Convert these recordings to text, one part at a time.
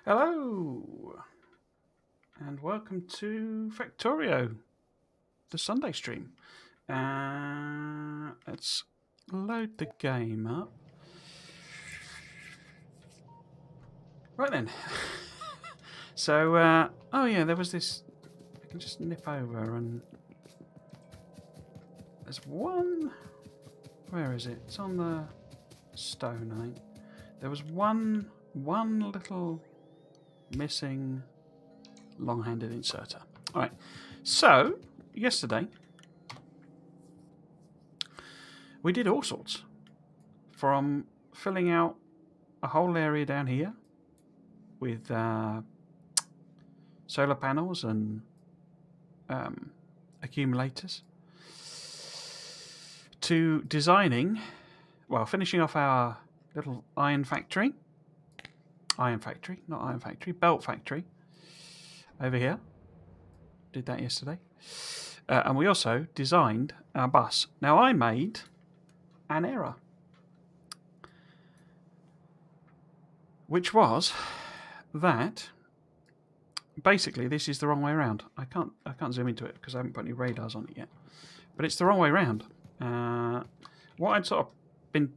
Hello, and welcome to Factorio, the Sunday stream. Let's load the game up. Right then. So, oh yeah, there was this. I can just nip over and there's one. Where is it? It's on the stone, I think. There was one little missing long-handed inserter. All right. So yesterday we did all sorts, from filling out a whole area down here with solar panels and accumulators, to designing, well, finishing off our little belt factory over here. Did that yesterday. And we also designed our bus. Now, I made an error, which was that basically this is the wrong way around. I can't zoom into it because I haven't put any radars on it yet, but it's the wrong way around. What I'd sort of been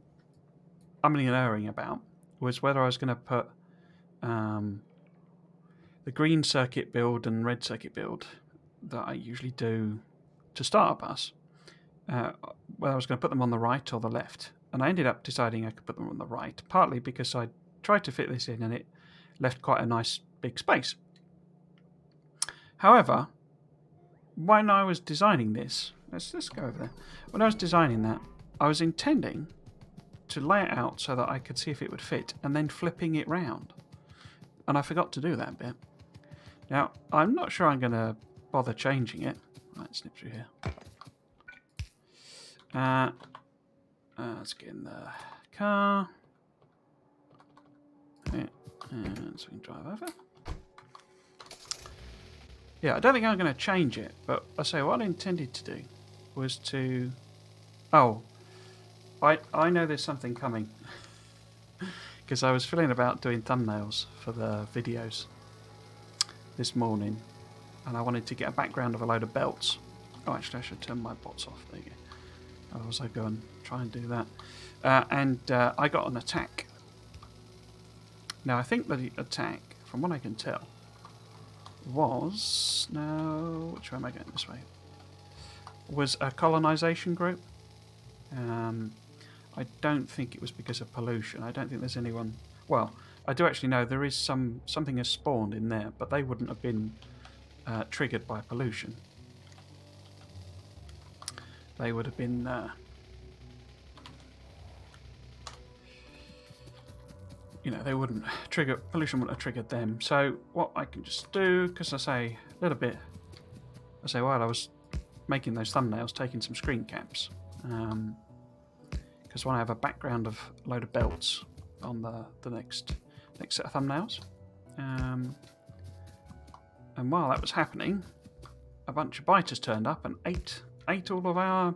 umming and erring about was whether I was going to put the green circuit build and red circuit build that I usually do to start a bus, whether I was going to put them on the right or the left. And I ended up deciding I could put them on the right, partly because I tried to fit this in and it left quite a nice big space. However, when I was designing this, let's go over there. When I was designing that, I was intending to lay it out so that I could see if it would fit, and then flipping it round. And I forgot to do that bit. Now, I'm not sure I'm going to bother changing it. Right, snip through here. Let's get in the car. Okay, and so we can drive over. Yeah, I don't think I'm going to change it, but I say what I intended to do was to... Oh, I know there's something coming. Because I was feeling about doing thumbnails for the videos this morning, and I wanted to get a background of a load of belts. Oh, actually, I should turn my bots off. There you go. Otherwise, I go and try and do that. And I got an attack. Now, I think the attack, from what I can tell, was... No, which way am I going this way? Was a colonisation group. I don't think it was because of pollution. I don't think there's anyone... Well, I do actually know there is something has spawned in there, but they wouldn't have been triggered by pollution. They would have been... they wouldn't trigger... Pollution wouldn't have triggered them. So what I can just do, because I say a little bit... I say while I was making those thumbnails, taking some screen caps. Because when I have a background of a load of belts on the next set of thumbnails. And while that was happening, a bunch of biters turned up and ate all of our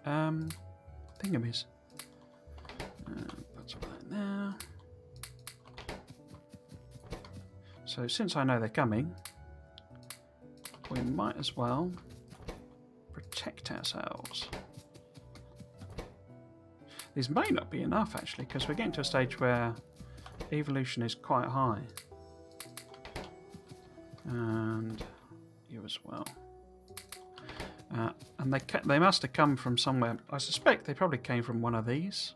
thingamies. That's all that there. So since I know they're coming, we might as well protect ourselves. These may not be enough, actually, because we're getting to a stage where evolution is quite high. And you as well. And they must have come from somewhere. I suspect they probably came from one of these.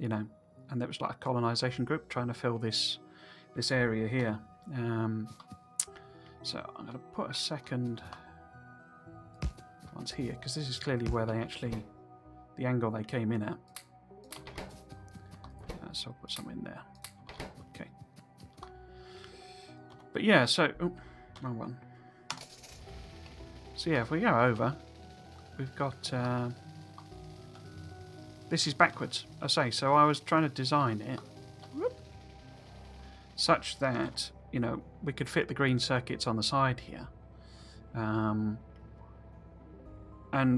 And there was like a colonisation group trying to fill this area here. So I'm going to put a second ones here, because this is clearly where they actually... the angle they came in at. So I'll put some in there. Okay. But yeah, so... Oh, wrong one. So yeah, if we go over, we've got... this is backwards, I say. So I was trying to design it such that, we could fit the green circuits on the side here. And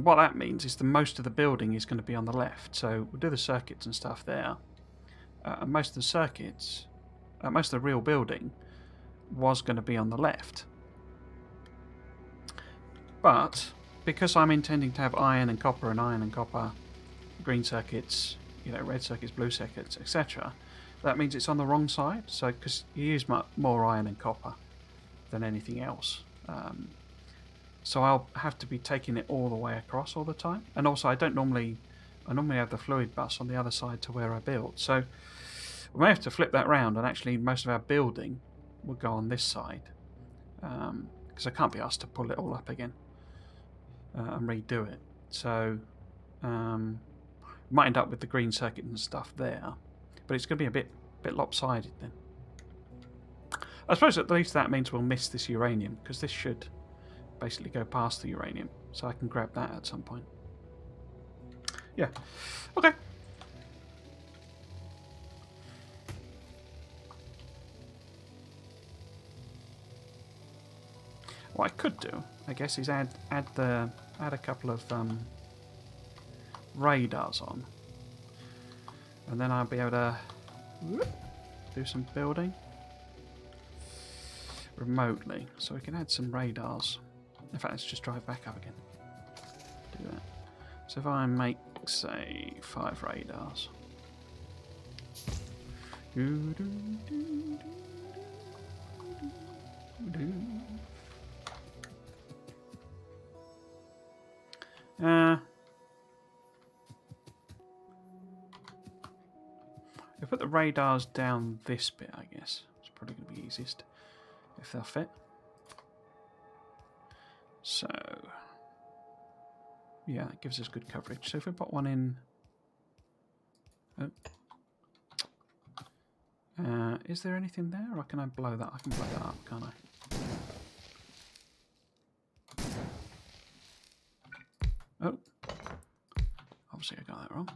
what that means is the most of the building is going to be on the left. So we'll do the circuits and stuff there. And most of the circuits most of the real building was going to be on the left. But because I'm intending to have iron and copper, green circuits, red circuits, blue circuits, etc., that means it's on the wrong side. So because you use more iron and copper than anything else, so I'll have to be taking it all the way across all the time. And also, I normally have the fluid bus on the other side to where I build. So we may have to flip that round, and actually most of our building will go on this side, because I can't be asked to pull it all up again and redo it. So might end up with the green circuit and stuff there, but it's going to be a bit lopsided then. I suppose at least that means we'll miss this uranium, because this should basically go past the uranium, so I can grab that at some point. Yeah. Okay. What I could do, I guess, is add a couple of radars on, and then I'll be able to do some building remotely. So we can add some radars. In fact, let's just drive back up again. Do that. So if I make, say, 5 radars. We put the radars down this bit, I guess. It's probably going to be easiest if they'll fit. So, yeah, that gives us good coverage. So if we put one in... Oh. Is there anything there, or can I blow that? I can blow that up, can't I? Oh. Obviously I got that wrong.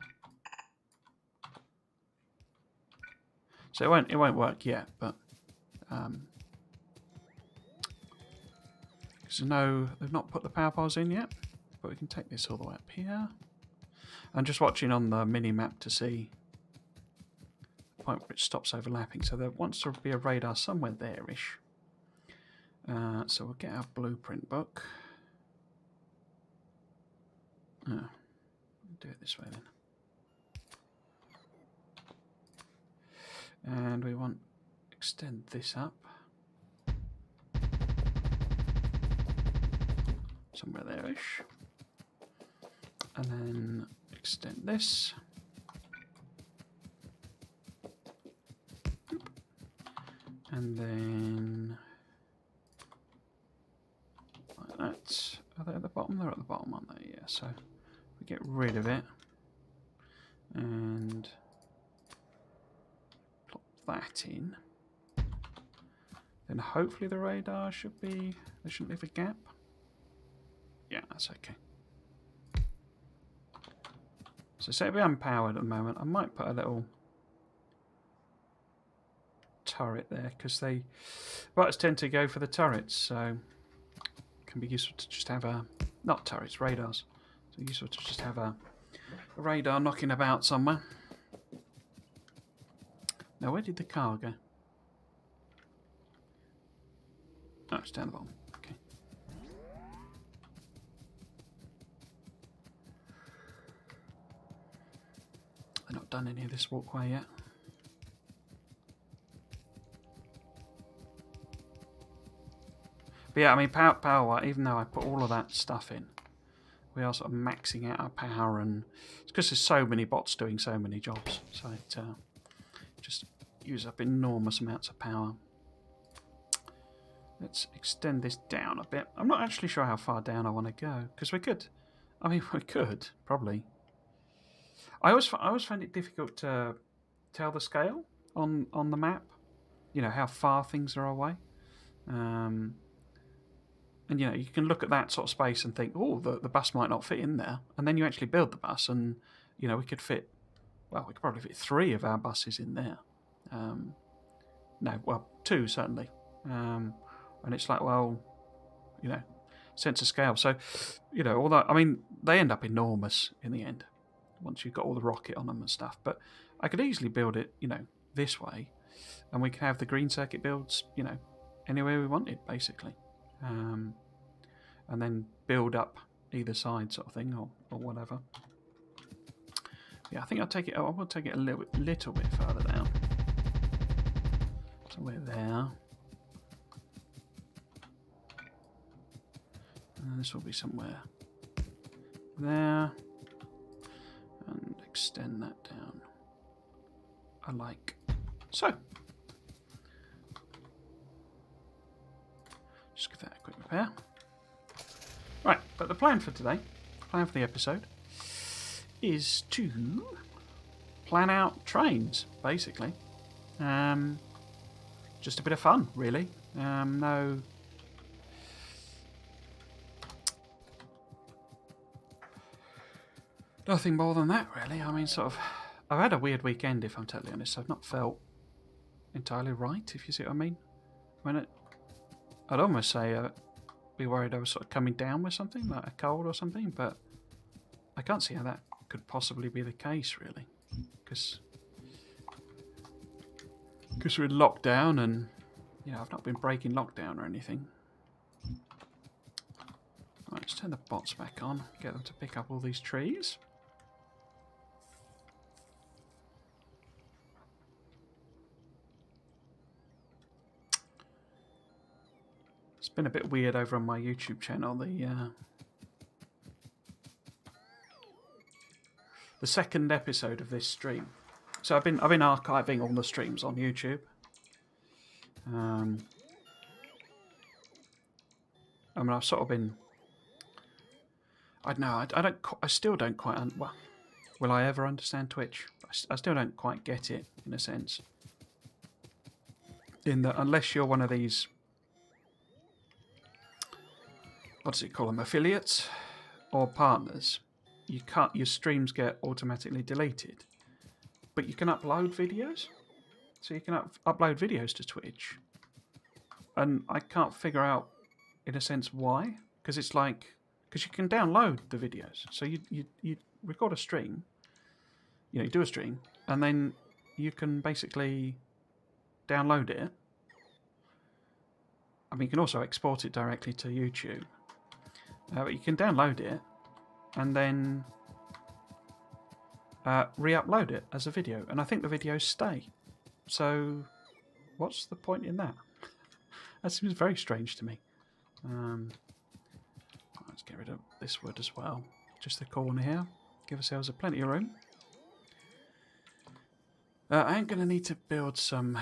So it won't work yet, but... So no, they've not put the power poles in yet, but we can take this all the way up here. I'm just watching on the mini-map to see the point where it stops overlapping. So there wants to be a radar somewhere there-ish. So we'll get our blueprint book. Oh, do it this way then. And we want to extend this up. Somewhere there-ish. And then extend this. And then like that. Are they at the bottom? They're at the bottom, aren't they? Yeah, so we get rid of it and plop that in. Then hopefully the radar should be, they shouldn't leave a gap. Yeah, that's okay. So say we're unpowered at the moment, I might put a little turret there, because they butters tend to go for the turrets, so it can be useful to just have a, not turrets, radars. So useful to just have a radar knocking about somewhere. Now where did the car go? Oh, it's down the bottom. Okay. They've not done any of this walkway yet. But yeah, I mean, power, even though I put all of that stuff in, we are sort of maxing out our power, and it's because there's so many bots doing so many jobs, so it just uses up enormous amounts of power. Let's extend this down a bit. I'm not actually sure how far down I want to go, because we could, I mean, we could, probably. I always find it difficult to tell the scale on the map, you know, how far things are away. And, you know, you can look at that sort of space and think, oh, the bus might not fit in there. And then you actually build the bus and, you know, we could fit, well, we could probably fit 3 of our buses in there. No, well, 2 certainly. And it's like, well, you know, sense of scale. So, you know, although, I mean, they end up enormous in the end once you've got all the rocket on them and stuff. But I could easily build it, you know, this way. and we can have the green circuit builds, you know, anywhere we wanted, basically, and then build up either side, sort of thing, or whatever. Yeah, I think I'll take it. I will take it a little bit further down, somewhere there. And this will be somewhere there, and extend that down. I like so. Just give that a quick repair. Right, but the plan for today, plan for the episode, is to plan out trains, basically. Just a bit of fun, really. No. Nothing more than that, really. I mean, sort of. I've had a weird weekend, if I'm totally honest. I've not felt entirely right, if you see what I mean. I'd almost say be worried I was sort of coming down with something, like a cold or something, but I can't see how that could possibly be the case, really, because we're in lockdown, and you know, I've not been breaking lockdown or anything. Right, let's turn the bots back on, get them to pick up all these trees. It's been a bit weird over on my YouTube channel. The second episode of this stream. So I've been archiving all the streams on YouTube. I mean, I've sort of been. I don't know. I still don't quite. Well, will I ever understand Twitch? I still don't quite get it, in a sense. In that, unless you're one of these. What does it call them? Affiliates or partners. Your streams get automatically deleted, but you can upload videos. So you can upload videos to Twitch, and I can't figure out, in a sense, why. Because it's like, because you can download the videos. So you record a stream, you know, you do a stream, and then you can basically download it. I mean, you can also export it directly to YouTube. But you can download it and then re-upload it as a video. And I think the videos stay. So what's the point in that? That seems very strange to me. Let's get rid of this wood as well. Just the corner here. Give ourselves plenty of room. I am going to need to build some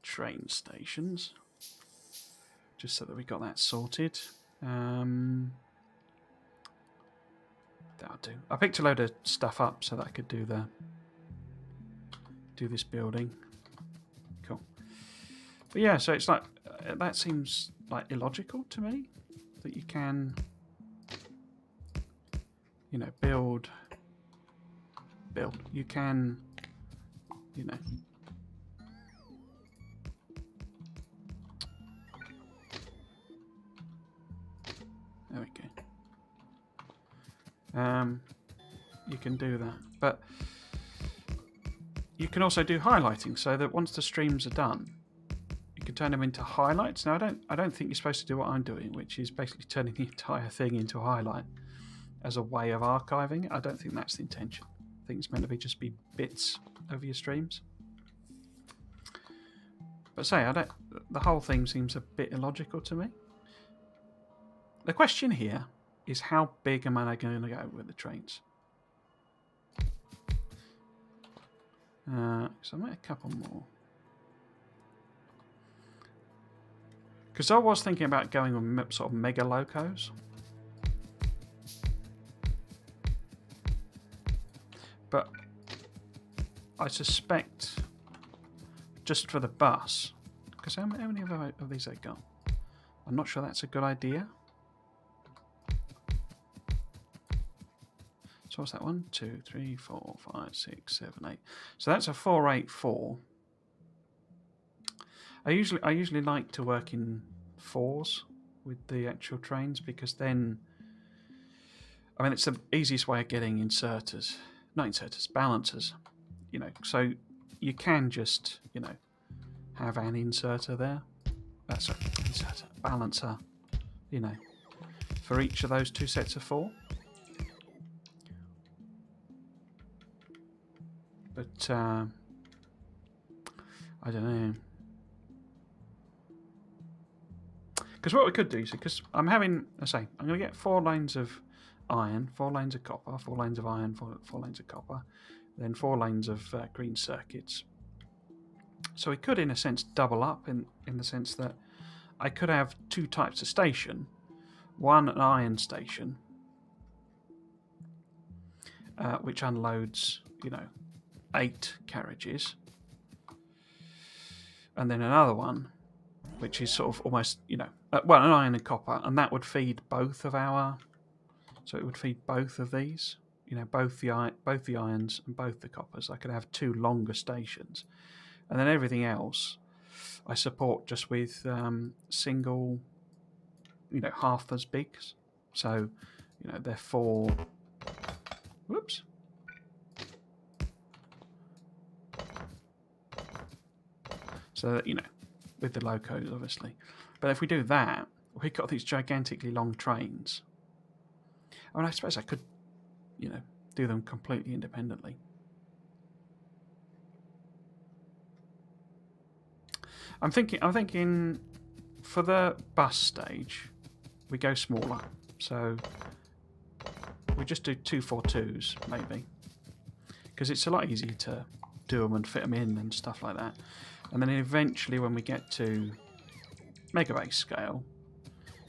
train stations. Just so that we got that sorted. That'll do. I picked a load of stuff up so that I could do this building. Cool. But yeah, so it's like that seems like illogical to me that you can, you know, build. You can, you know. There we go. You can do that, but you can also do highlighting, so that once the streams are done, you can turn them into highlights. Now, I don't think you're supposed to do what I'm doing, which is basically turning the entire thing into a highlight as a way of archiving. I don't think that's the intention. I think it's meant to be just be bits of your streams. But say, the whole thing seems a bit illogical to me. The question here is, how big am I going to go with the trains? So I might a couple more. Because I was thinking about going with sort of mega locos. But I suspect, just for the bus, because how many of these they got? I'm not sure that's a good idea. So what's that? 1, 2, 3, 4, 5, 6, 7, 8. So that's a 484. I usually like to work in 4s with the actual trains, because then, I mean, it's the easiest way of getting balancers. You know, so you can just, you know, have an inserter there. Sorry, inserter, balancer, you know, for each of those 2 sets of 4. But I don't know. Because what we could do, because I'm having, I say, I'm going to get 4 lanes of iron, 4 lanes of copper, 4 lanes of iron, 4 lanes of copper, then 4 lanes of green circuits. So we could, in a sense, double up in the sense that I could have 2 types of station. One, an iron station, which unloads, you know, 8 carriages. And then another one, which is sort of almost, you know, well, an iron and copper, and that would feed both of our. So it would feed both of these, you know, both the irons and both the coppers. I could have 2 longer stations, and then everything else I support just with single, you know, half as big. So, you know, they're 4. Whoops. So that, you know, with the locos, obviously. But if we do that, we've got these gigantically long trains. I mean, I suppose I could, you know, do them completely independently. I'm thinking for the bus stage, we go smaller. So we just do 242s, maybe. Because it's a lot easier to do them and fit them in and stuff like that. And then eventually when we get to Megabase scale,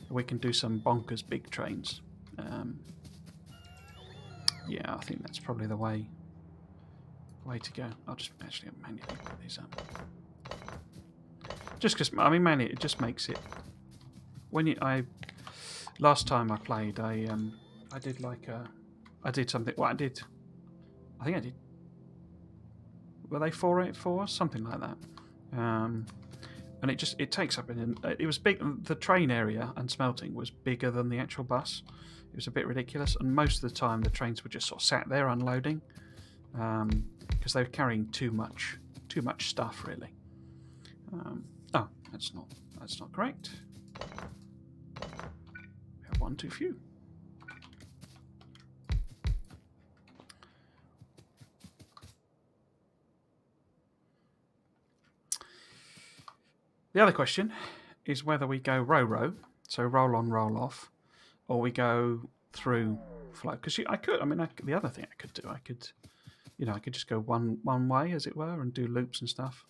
we can do some bonkers big trains. Yeah, I think that's probably the way to go. I'll just actually manually put these up. Just because, I mean, mainly it just makes it. When last time I played, I did like I did something. Well, I think I did. Were they 484? Something like that. And it takes up it was big. The train area and smelting was bigger than the actual bus. It was a bit ridiculous, and most of the time the trains were just sort of sat there unloading because they were carrying too much stuff, really. Oh, that's not correct. We have 1 too few. The other question is whether we go row, so roll on, roll off, or we go through flow. Because I could, I mean, the other thing I could do, I could just go one way, as it were, and do loops and stuff.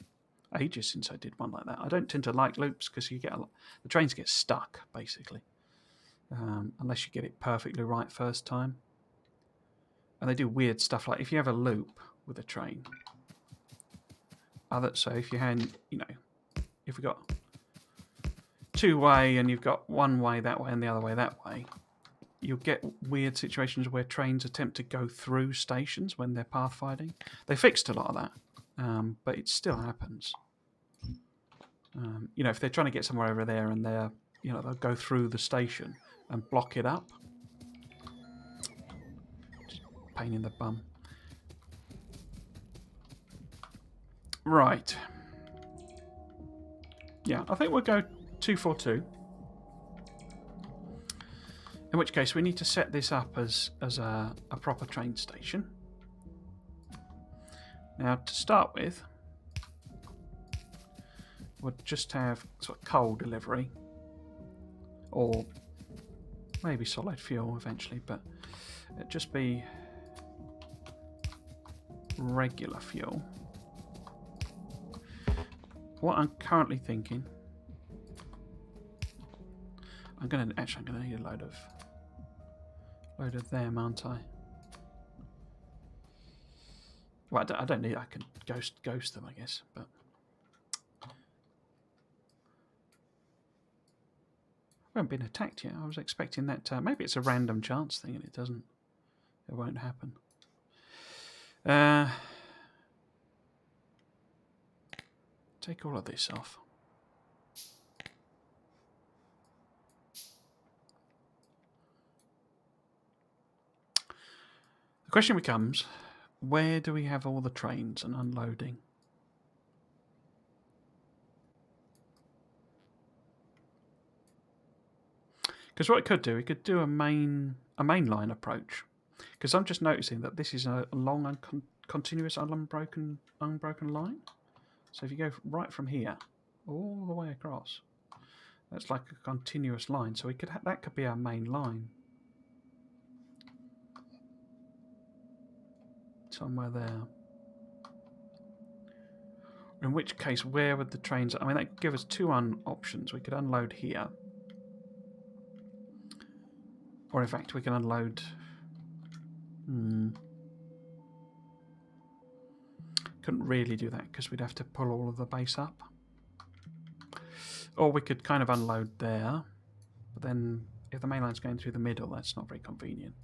Ages since I did one like that. I don't tend to like loops because the trains get stuck, basically, unless you get it perfectly right first time. And they do weird stuff, like if you have a loop with a train. So if you had, you know, if we've got 2-way and you've got 1 way that way and the other way that way, you'll get weird situations where trains attempt to go through stations when they're pathfinding. They fixed a lot of that, but it still happens. You know, if they're trying to get somewhere over there and they'll go through the station and block it up. Just pain in the bum. Right. Yeah, I think we'll go 242. In which case we need to set this up as a proper train station. Now, to start with, we'll just have sort of coal delivery, or maybe solid fuel eventually, but it'd just be regular fuel. What I'm currently thinking, I'm gonna need a load of them, aren't I? Well, I don't need. I can ghost them, I guess, but. We haven't been attacked yet. I was expecting that. Maybe it's a random chance thing, and it doesn't. It won't happen. Take all of this off. The question becomes, where do we have all the trains and unloading? Because what it could do, we could do a mainline approach. Because I'm just noticing that this is a long and continuous unbroken line. So if you go right from here all the way across, that's like a continuous line. So we could that could be our main line. Somewhere there. In which case, where would the trains... I mean, that could give us two options. We could unload here. Or in fact, we can unload... Couldn't really do that because we'd have to pull all of the base up. Or we could kind of unload there. But then, if the main line's going through the middle, that's not very convenient.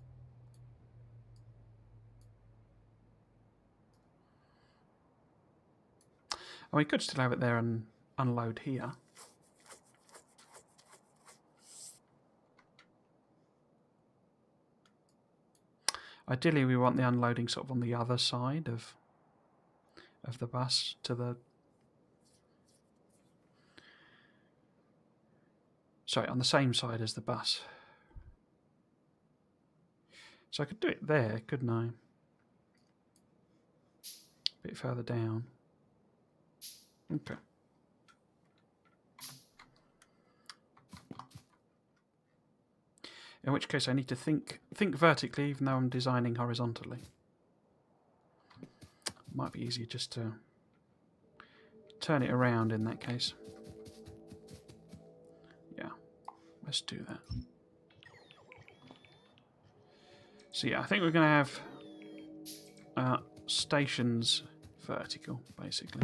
And we could still have it there and unload here. Ideally, we want the unloading sort of on the other side of the bus to the... Sorry, on the same side as the bus. So I could do it there, couldn't I? A bit further down. Okay. In which case I need to think vertically, even though I'm designing horizontally. Might be easier just to turn it around in that case. Yeah, let's do that. So yeah, I think we're going to have stations vertical, basically.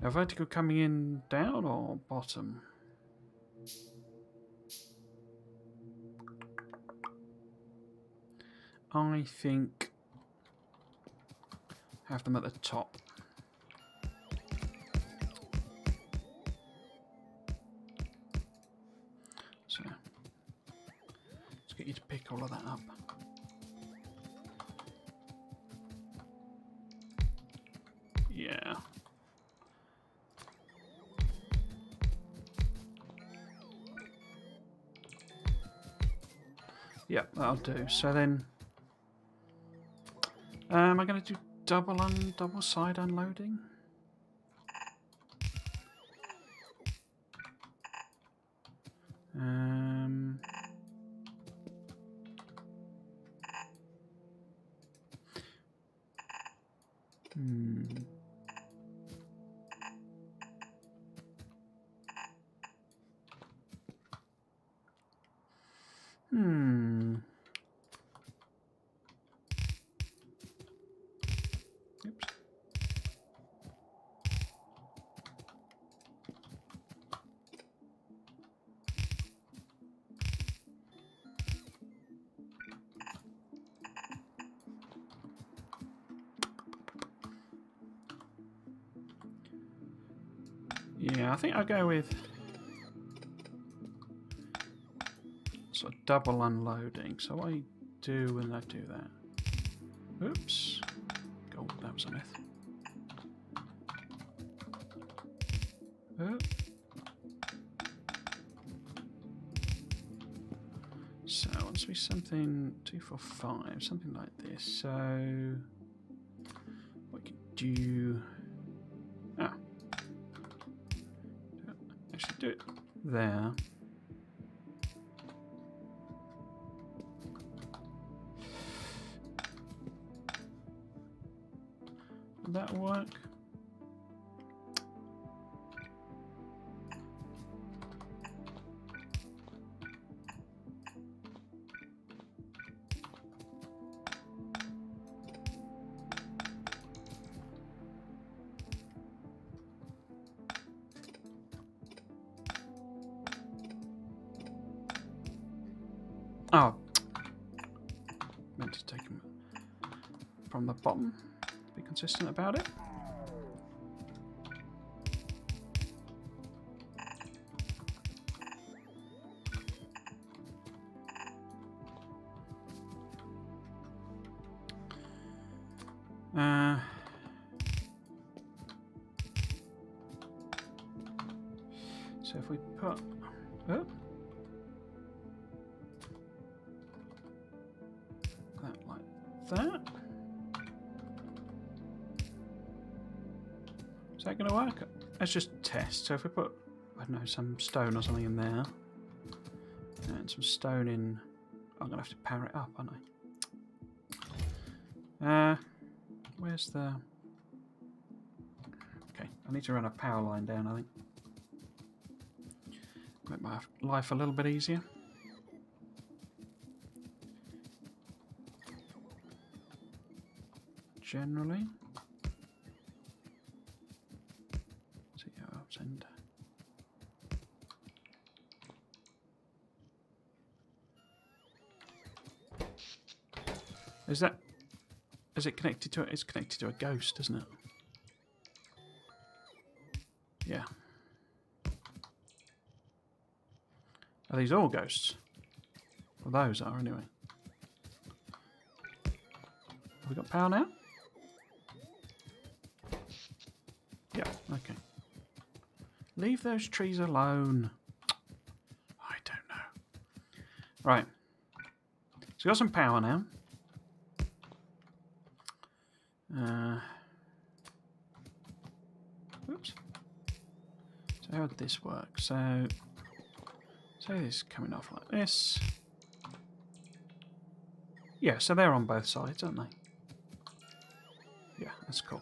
Now, vertical coming in down or bottom? I think have them at the top. So let's get you to pick all of that up. Yeah. Yeah, that'll do. So then, am I going to do double side unloading? Oops. Yeah, I think I'll go with sort of double unloading. So what I do when I do that? Oops. Oh, that was a myth. Oh. So it wants to be something 2, 4, 5, something like this. So what we can do? Actually, do it there. Would that work? Oh, meant to take them from the bottom. Be consistent about it. So if we put... Oh. That like that. Is that going to work? Let's just test. So if we put, I don't know, some stone or something in there, and some stone in, I'm going to have to power it up, aren't I? Where's the... Okay, I need to run a power line down, I think. Make my life a little bit easier. Generally. So yeah, I'll send... Is that... Is it connected to it? It's connected to a ghost, isn't it? Yeah. Are these all ghosts? Well, those are, anyway. Have we got power now? Yeah, okay. Leave those trees alone. I don't know. Right. So we've got some power now. Oops. So how would this work? So, say this is coming off like this. Yeah, so they're on both sides, aren't they? Yeah, that's cool.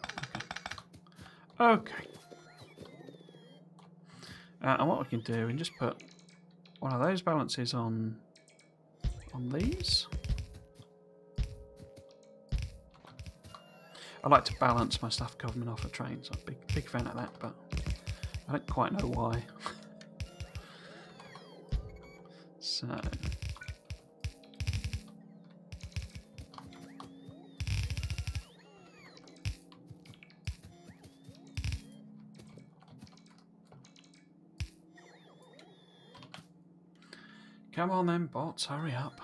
Okay. Okay. And what we can do, we can just put one of those balances on these. I like to balance my stuff coming off of trains. I'm a big fan of that, but I don't quite know why. So... Come on then, bots, hurry up.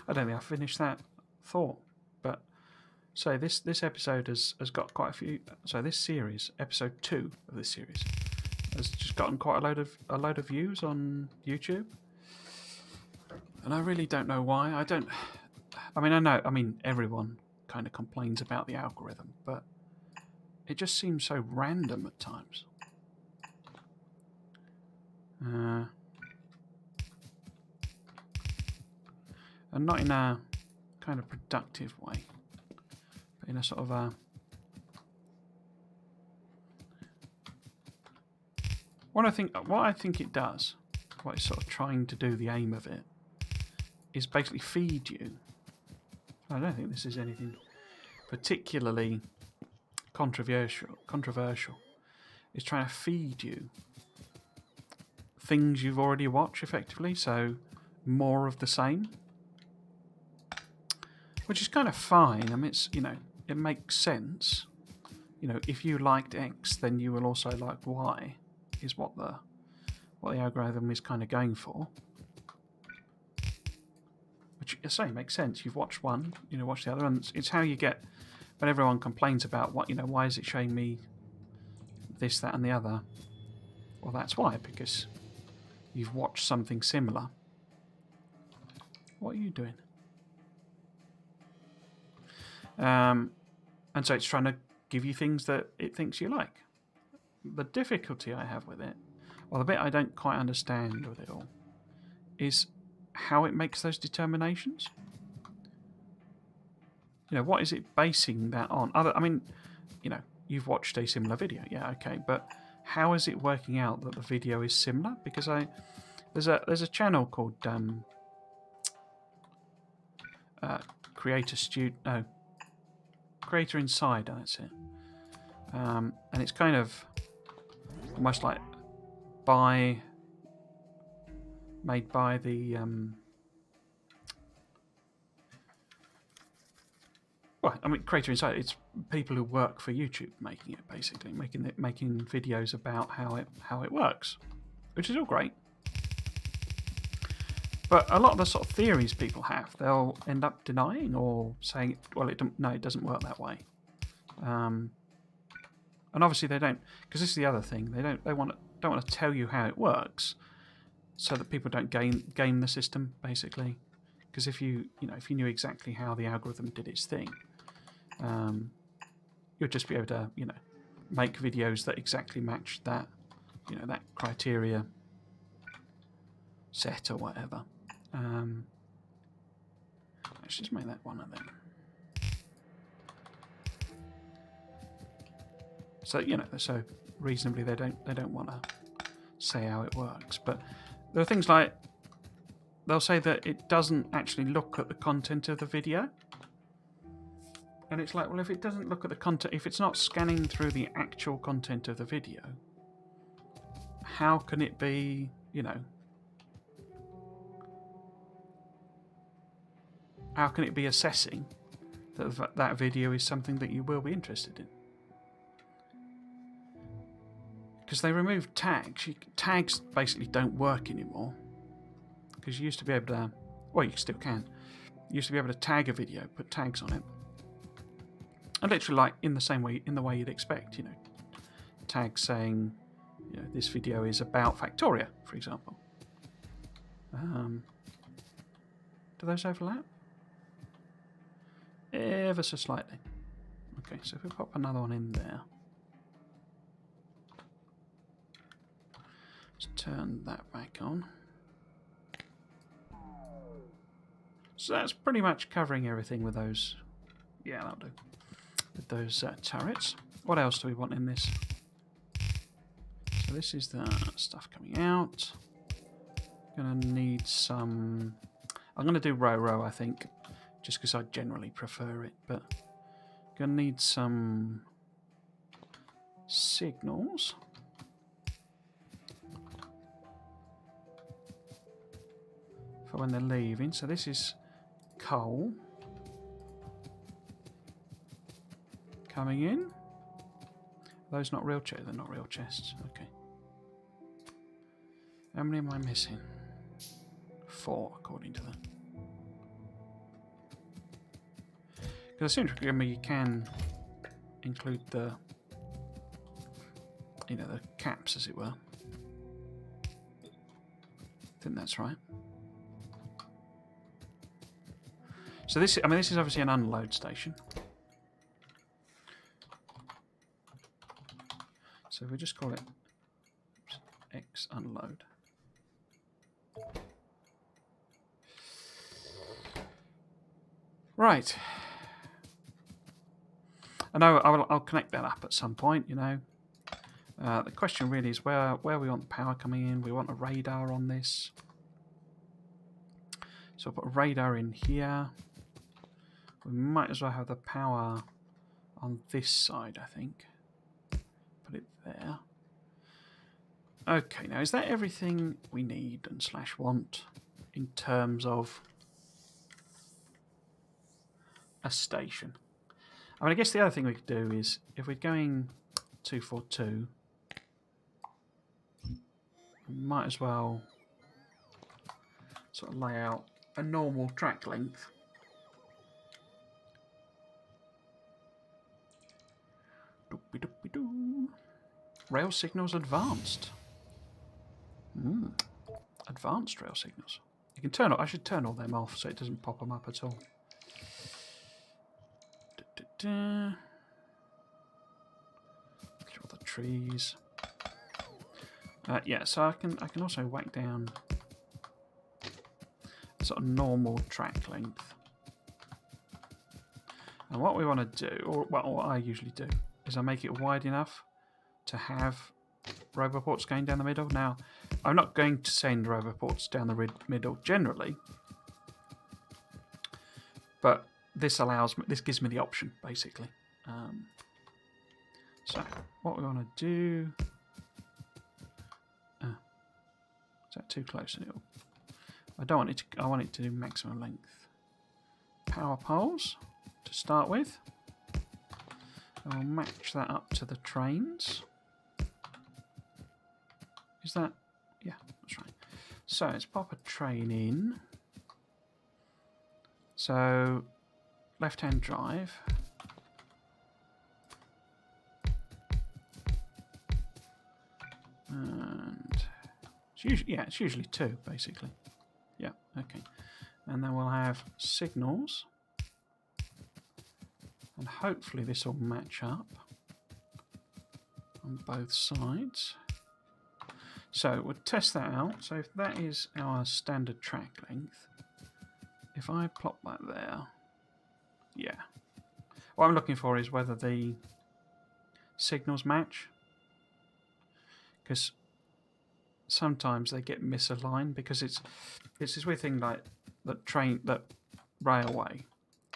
I don't think I finished that thought, but so this episode has got quite a few. So this series, episode 2 of this series, has just gotten quite a load of views on YouTube, and I really don't know why. I know. I mean, everyone kind of complains about the algorithm, but it just seems so random at times. And not in a kind of productive way, but in a sort of a... What I think it does, what it's sort of trying to do, the aim of it, is basically feed you. I don't think this is anything particularly controversial. It's trying to feed you things you've already watched, effectively, so more of the same. Which is kind of fine. I mean, it's, it makes sense. If you liked X, then you will also like Y, is what the algorithm is kind of going for. Which, I say, makes sense. You've watched one, watch the other, and it's how you get, when everyone complains about why is it showing me this, that, and the other? Well, that's why, because you've watched something similar. What are you doing? And so it's trying to give you things that it thinks you like. The difficulty I have with it, or the bit I don't quite understand with it all, is how it makes those determinations. What is it basing that on? You've watched a similar video, yeah, okay, but how is it working out that the video is similar? Because there's a channel called Creator Insider, that's it. And it's kind of almost like made by the Creator Insider. It's people who work for YouTube making it, basically making videos about how it works, which is all great. But a lot of the sort of theories people have, they'll end up denying or saying, well, it doesn't work that way. And obviously they don't, because this is the other thing. They don't want to tell you how it works, so that people don't game the system basically. Because if you knew exactly how the algorithm did its thing, you'll just be able to make videos that exactly match that that criteria set or whatever. Let's just make that one of them. So so reasonably they don't want to say how it works, but there are things like they'll say that it doesn't actually look at the content of the video, and it's like, well, if it doesn't look at the content, if it's not scanning through the actual content of the video, how can it be how can it be assessing that that video is something that you will be interested in? Because they removed tags. Tags basically don't work anymore. Because you used to be able to, well, you still can. You used to be able to tag a video, put tags on it, and literally like in the way you'd expect. Tags saying, this video is about Factorio, for example. Do those overlap? Ever so slightly. Okay, so if we pop another one in there. Let's turn that back on. So that's pretty much covering everything with those. Yeah, that'll do. With those turrets. What else do we want in this? So this is the stuff coming out. Gonna need some. I'm gonna do row, I think, just because I generally prefer it. But gonna need some signals. For when they're leaving. So this is coal coming in. Those not real chests? They're not real chests. Okay. How many am I missing? 4, according to that. Because it seems to me you can include the the caps, as it were. I think that's right. So this is obviously an unload station. So if we just call it X unload. Right. I know I'll connect that up at some point, The question really is where we want the power coming in. We want a radar on this. So I'll put a radar in here. We might as well have the power on this side, I think. Put it there. Okay, now is that everything we need and / want in terms of a station? I mean, I guess the other thing we could do is if we're going 242, we might as well sort of lay out a normal track length. Rail signals advanced. Advanced rail signals. You can turn. I should turn all them off so it doesn't pop them up at all. All the trees. Yeah, so I can also whack down a sort of normal track length. And what we want to do, or what I usually do, is I make it wide enough to have roboports going down the middle. Now, I'm not going to send roboports down the middle generally, but this gives me the option, basically. So, what we want to do... is that too close? I don't want it to... I want it to do maximum length. Power poles, to start with. And we'll match that up to the trains. Is that... yeah, that's right. So, let's pop a train in. So, left-hand drive. It's usually 2, basically. Yeah, okay. And then we'll have signals. And hopefully this will match up on both sides. So we'll test that out. So if that is our standard track length, if I plop that there, yeah. What I'm looking for is whether the signals match. Because sometimes they get misaligned because it's this weird thing like that railway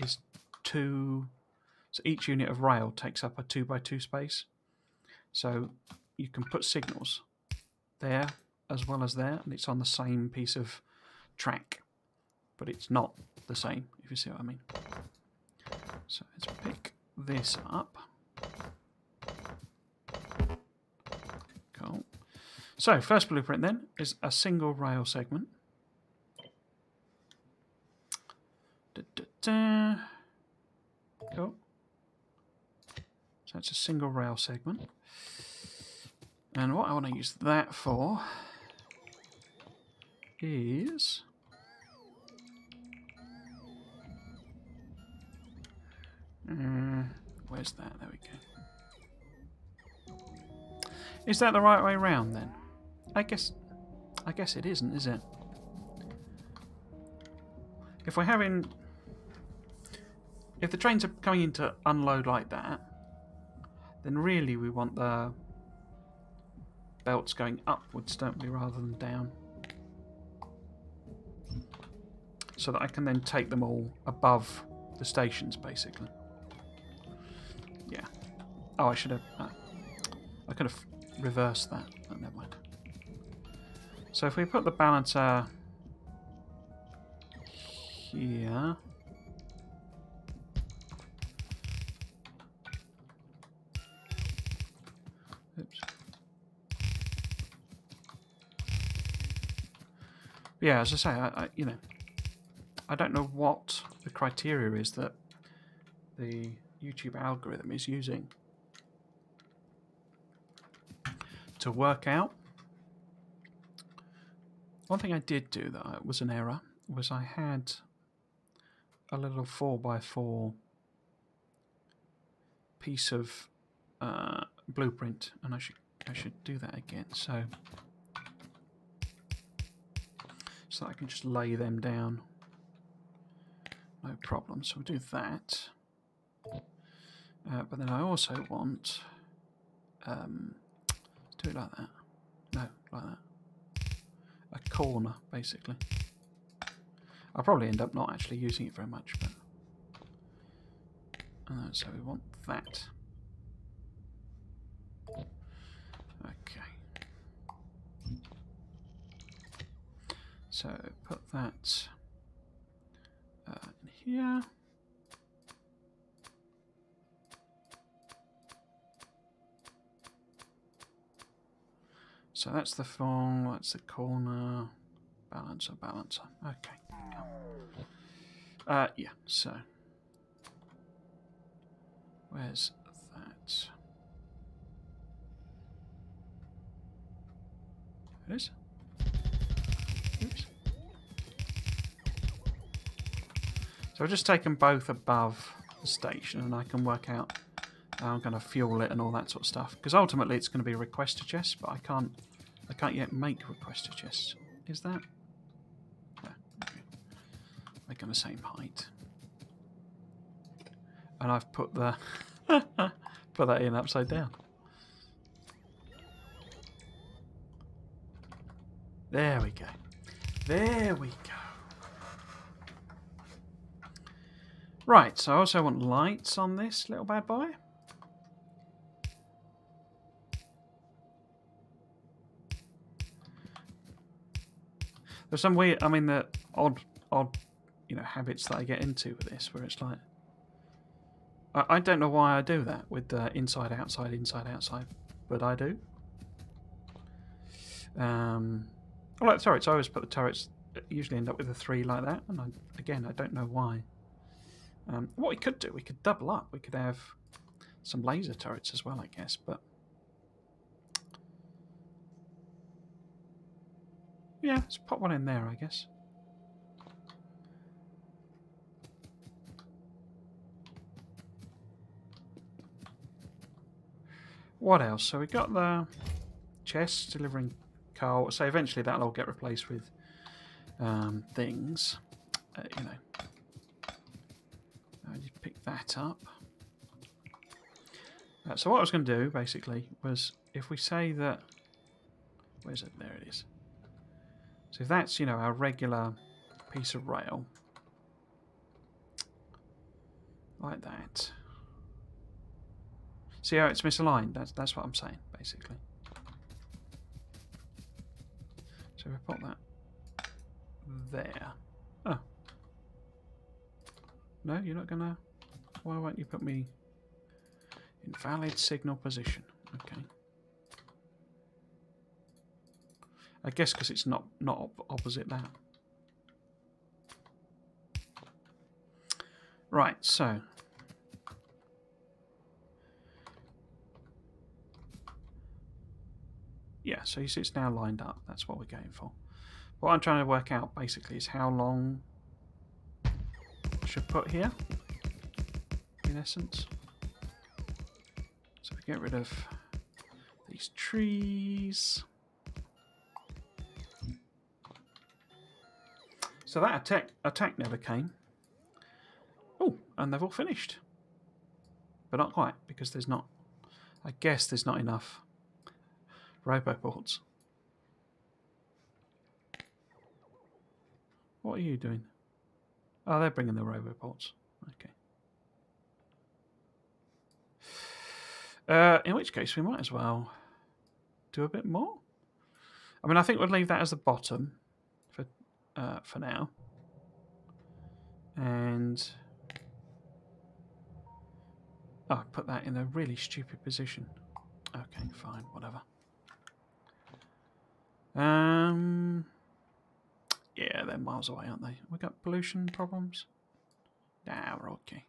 is 2, so each unit of rail takes up a 2x2 space. So you can put signals there as well as there, and it's on the same piece of track, but it's not the same, if you see what I mean. So let's pick this up. Cool. So first blueprint then is a single rail segment. Cool. So it's a single rail segment. And what I want to use that for is where's that? There we go. Is that the right way round then? I guess it isn't, is it? If the trains are coming in to unload like that, then really we want the belts going upwards, don't we, rather than down. So that I can then take them all above the stations, basically. Yeah. Oh, I should have... I could have reversed that, but never mind. So if we put the balancer here... Oops. Yeah, as I say, I don't know what the criteria is that the YouTube algorithm is using to work out. One thing I did do that was an error was I had a little 4x4 piece of blueprint, and I should do that again. So I can just lay them down, no problem. So we'll do that. But then I also want let's do it like that. No, like that. A corner, basically. I'll probably end up not actually using it very much, but so we want that. Okay. So put that in here. So that's the phone, that's the corner, balancer. Okay. Yeah, so where's that? There it is. Oops. So I've just taken both above the station, and I can work out how I'm going to fuel it and all that sort of stuff. Because ultimately it's going to be a requester chest, but I can't yet make requester chests. Is that? Yeah, okay. Make them the same height. And I've put the put that in upside down. There we go. There we go. Right, so I also want lights on this little bad boy. There's some weird, the odd, habits that I get into with this, where it's like, I don't know why I do that with inside, outside, but I do. Like turrets, I always put the turrets, usually end up with a 3 like that, and I don't know why. What we could do, we could double up. We could have some laser turrets as well, I guess, but Yeah, let's pop one in there, I guess. What else? So we got the chests delivering coal. So eventually that'll all get replaced with things. You know, I just pick that up. So what I was going to do basically was, if we say that, where's it? There it is. So if that's, you know, our regular piece of rail, like that. See how it's misaligned? That's what I'm saying, basically. So we put that there. Oh. No, you're not gonna... Why won't you put me... Invalid signal position. Okay. I guess because it's not opposite that. Right, so... Yeah, so you see it's now lined up. That's what we're going for. What I'm trying to work out, basically, is how long I should put here, in essence. So we get rid of these trees. So that attack never came. Oh, and they've all finished. But not quite, because there's not... I guess there's not enough roboports. What are you doing? Oh, they're bringing the roboports. Okay. In which case, we might as well do a bit more. I mean, I think we'll leave that as the bottom for now. And... Oh, put that in a really stupid position. Okay, fine, whatever. Yeah, they're miles away, aren't they? We got pollution problems? Nah, we're okay.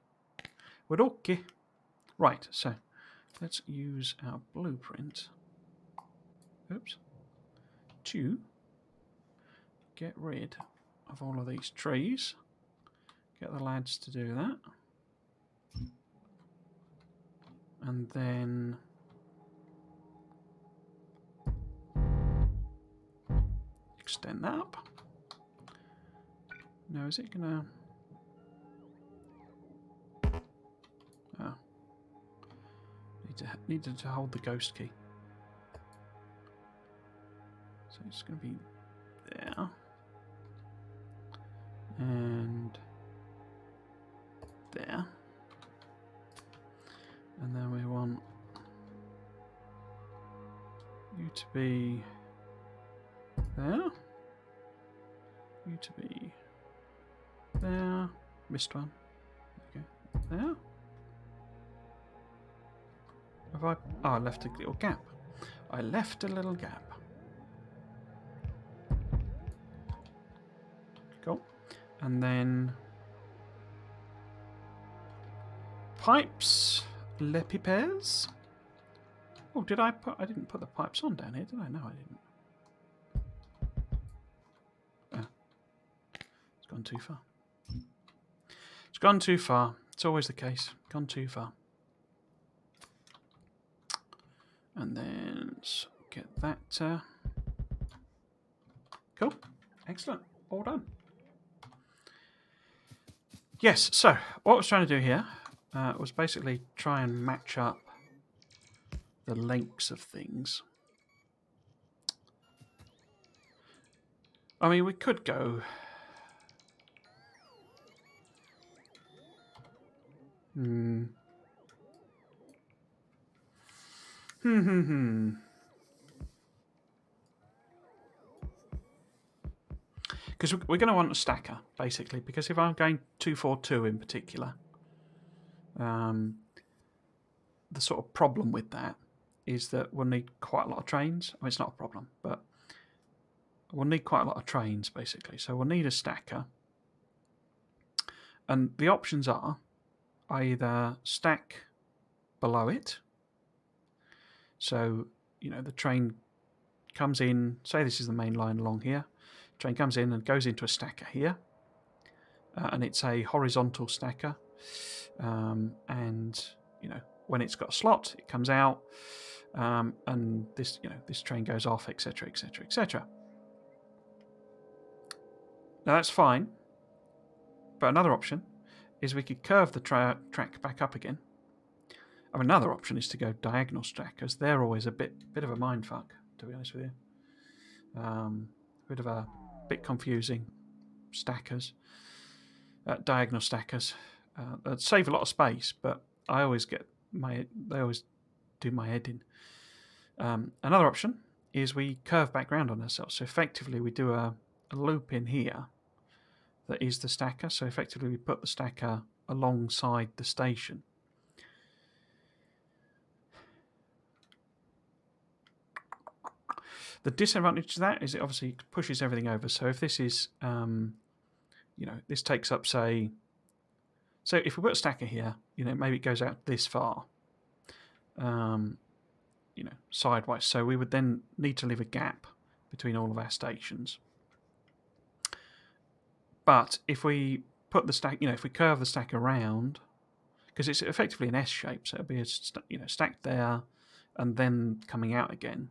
We're okay. Right, so let's use our blueprint. Oops. To get rid of all of these trees. Get the lads to do that. And then... extend that up. Now, is it gonna... Oh. Needed to hold the ghost key. So it's gonna be there. And... there. And then we want you to be there. You to be there. Missed one. Okay. There. Have I... Oh, I left a little gap. I left a little gap. Cool. And then... pipes. Le pipes. Oh, did I put... I didn't put the pipes on down here, did I? No, I didn't. Oh. It's gone too far. It's gone too far. It's always the case. Gone too far. And then let's get that. Cool. Excellent. All done. Yes, so what I was trying to do here was basically try and match up the lengths of things. I mean, we could go... Because we're going to want a stacker, basically, because if I'm going 242 in particular, the sort of problem with that is that we'll need quite a lot of trains. I mean, it's not a problem, but we'll need quite a lot of trains, basically. So we'll need a stacker. And the options are either stack below it. So, you know, the train comes in, say this is the main line along here. Train comes in and goes into a stacker here, and it's a horizontal stacker. And when it's got a slot, it comes out, and this this train goes off, etc., etc., etc. Now that's fine, but another option is we could curve the track back up again. Another option is to go diagonal stackers. They're always a bit of a mindfuck, to be honest with you. Bit confusing. Stackers, diagonal stackers, save a lot of space, but they always do my head in. Another option is we curve back round on ourselves. So effectively, we do a loop in here that is the stacker. So effectively, we put the stacker alongside the station. The disadvantage to that is it obviously pushes everything over. So if this is, this takes up, say, so if we put a stacker here, maybe it goes out this far, sideways. So we would then need to leave a gap between all of our stations. But if we put the stack, if we curve the stack around, because it's effectively an S shape, so it'll be stacked there and then coming out again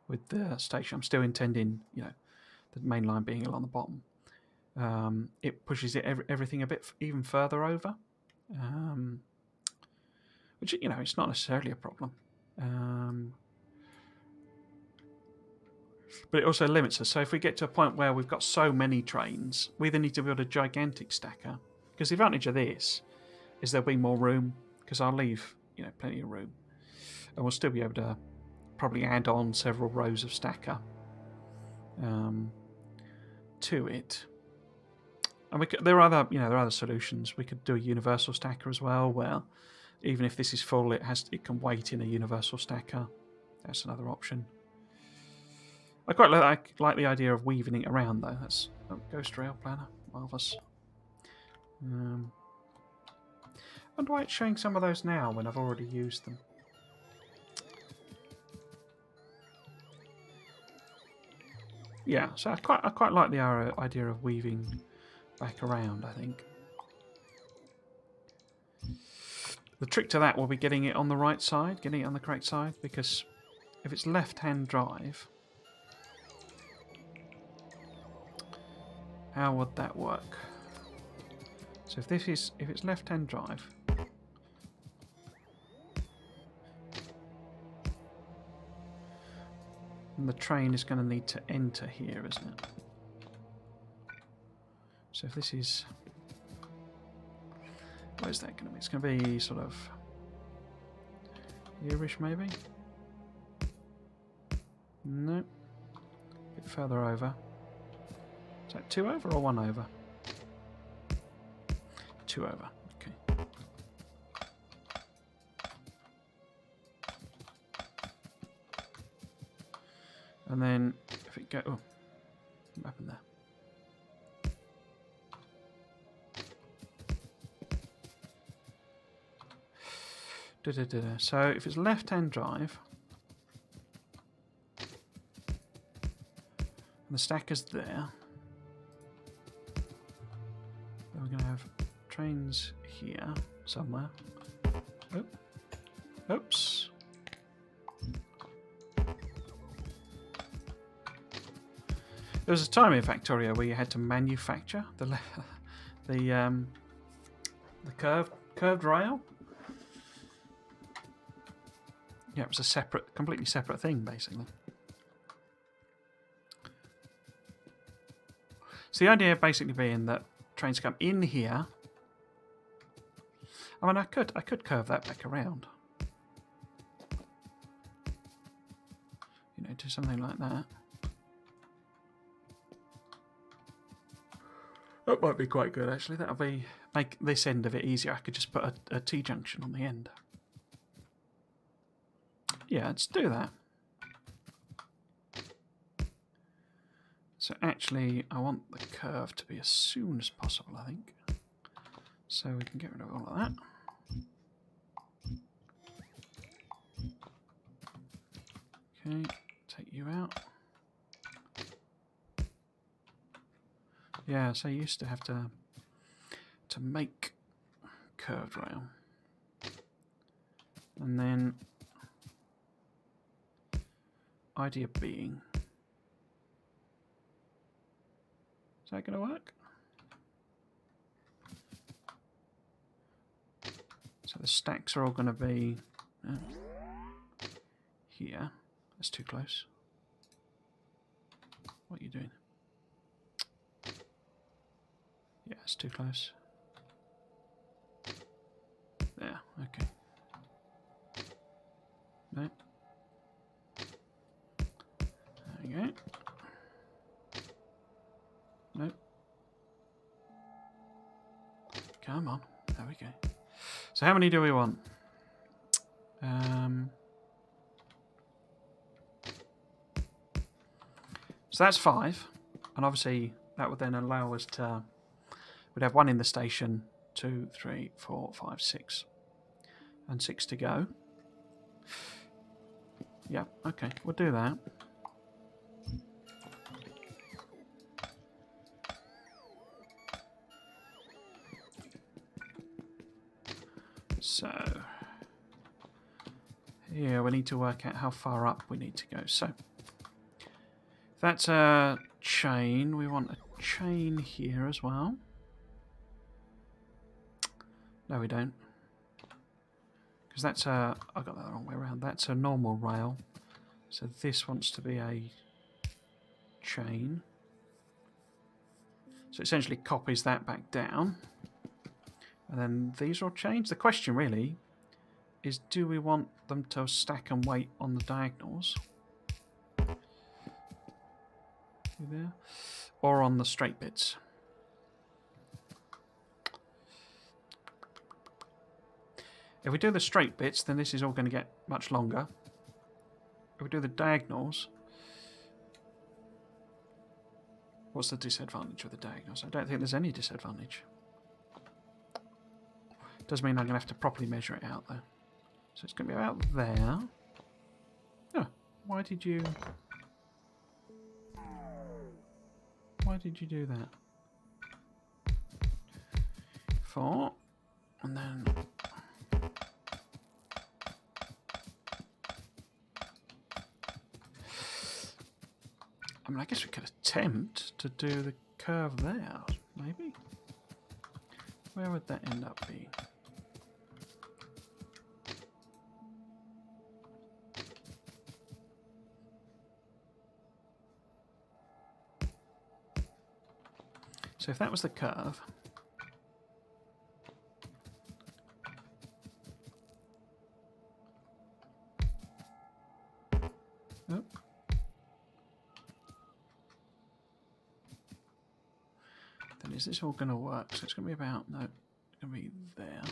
with the station. I'm still intending, the main line being along the bottom. It pushes everything a bit even further over, which it's not necessarily a problem, but it also limits us. So if we get to a point where we've got so many trains, we either need to build a gigantic stacker, because the advantage of this is there'll be more room, because I'll leave plenty of room, and we'll still be able to probably add on several rows of stacker to it. And there are other solutions. We could do a universal stacker as well, where even if this is full, it can wait in a universal stacker. That's another option. I quite like the idea of weaving it around, though. That's Ghost Rail Planner, marvellous. I wonder why it's showing some of those now when I've already used them. Yeah, so I quite like the idea of weaving back around, I think. The trick to that will be getting it on the right side, getting it on the correct side, because if it's left-hand drive, how would that work? So if it's left-hand drive, then the train is going to need to enter here, isn't it? So if this is, where's that going to be? It's going to be sort of here-ish, maybe? No. A bit further over. Is that 2 over or 1 over? 2 over, okay. And then if it go, what happened there? So if it's left-hand drive, and the stacker's there, then we're going to have trains here somewhere. Oops. There was a time in Factorio where you had to manufacture the curved rail. Yeah, it was a completely separate thing, basically. So the idea basically being that trains come in here. I mean, I could curve that back around. Do something like that. That might be quite good, actually. That'll make this end of it easier. I could just put a T-junction on the end. Yeah, let's do that. So actually, I want the curve to be as soon as possible, I think. So we can get rid of all of that. Okay, take you out. Yeah, so you used to have to make curved rail. And then idea being, is that going to work? So the stacks are all going to be here. That's too close. What are you doing? Yeah, it's too close. There, okay. No. There we go. Nope. Come on. There we go. So how many do we want? So that's 5. And obviously that would then allow us to... We'd have 1 in the station, 2, 3, 4, 5, 6. And 6 to go. Yeah, okay. We'll do that. So... Here we need to work out how far up we need to go. So... That's a chain. We want a chain here as well. No, we don't. Because that's a... I got that the wrong way around. That's a normal rail. So this wants to be a chain. So it essentially copies that back down. And then these are all chains. The question really is, do we want them to stack and wait on the diagonals? There, or on the straight bits. If we do the straight bits, then this is all going to get much longer. If we do the diagonals, what's the disadvantage of the diagonals? I don't think there's any disadvantage. Does mean I'm going to have to properly measure it out though. So it's going to be about there. Oh, why did you do that? 4, and then I mean, I guess we could attempt to do the curve there, maybe. Where would that end up being? So if that was the curve, oh. Then is this all going to work? So it's going to be about, no, it's going to be there.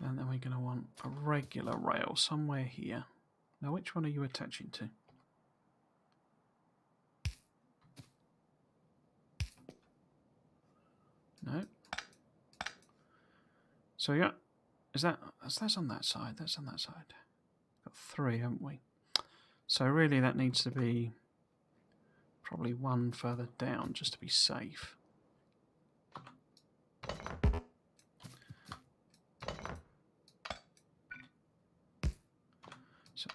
And then we're going to want a regular rail somewhere here. Now, which one are you attaching to? No. So yeah, that's on that side. That's on that side. Got 3, haven't we? So really, that needs to be probably 1 further down just to be safe. So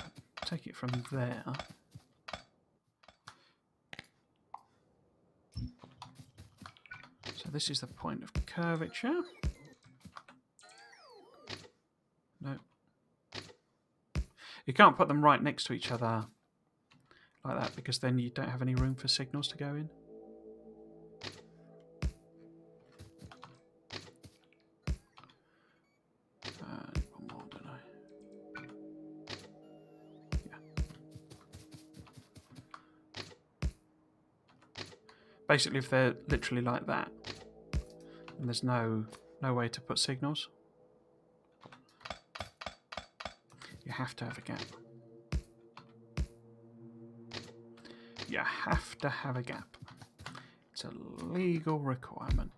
take it from there. So this is the point of curvature. No. You can't put them right next to each other like that because then you don't have any room for signals to go in. One more, don't I? Yeah. Basically, if they're literally like that, and there's no way to put signals, you have to have a gap. You have to have a gap. It's a legal requirement.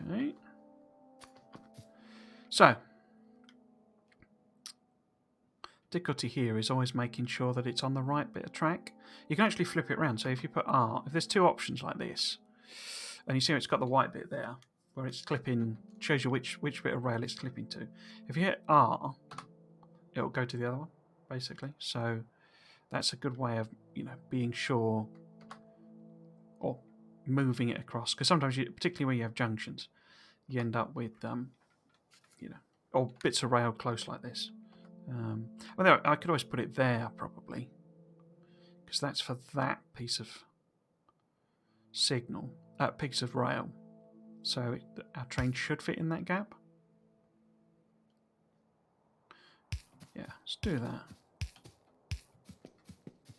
Okay. So, difficulty here is always making sure that it's on the right bit of track. You can actually flip it around. So if you put R, if there's two options like this, and you see it's got the white bit there, where it's clipping, shows you which bit of rail it's clipping to. If you hit R, it'll go to the other one, basically. So that's a good way of, being sure, or moving it across. Because sometimes, particularly when you have junctions, you end up with, or bits of rail close like this. Well, I could always put it there, probably, because that's for that piece of signal, piece of rail. So our train should fit in that gap. Yeah, let's do that.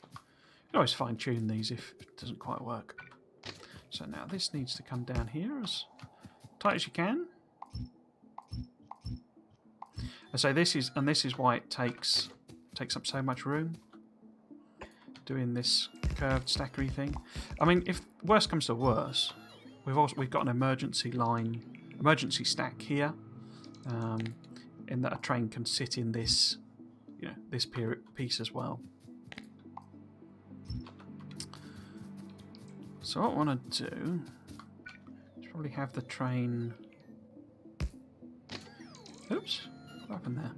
You can always fine-tune these if it doesn't quite work. So now this needs to come down here as tight as you can. I say this is why it takes up so much room, doing this curved stackery thing. I mean, if worse comes to worse, we've got an emergency stack here, in that a train can sit in this, this piece as well. So what I want to do is probably have the train. Oops, what happened there?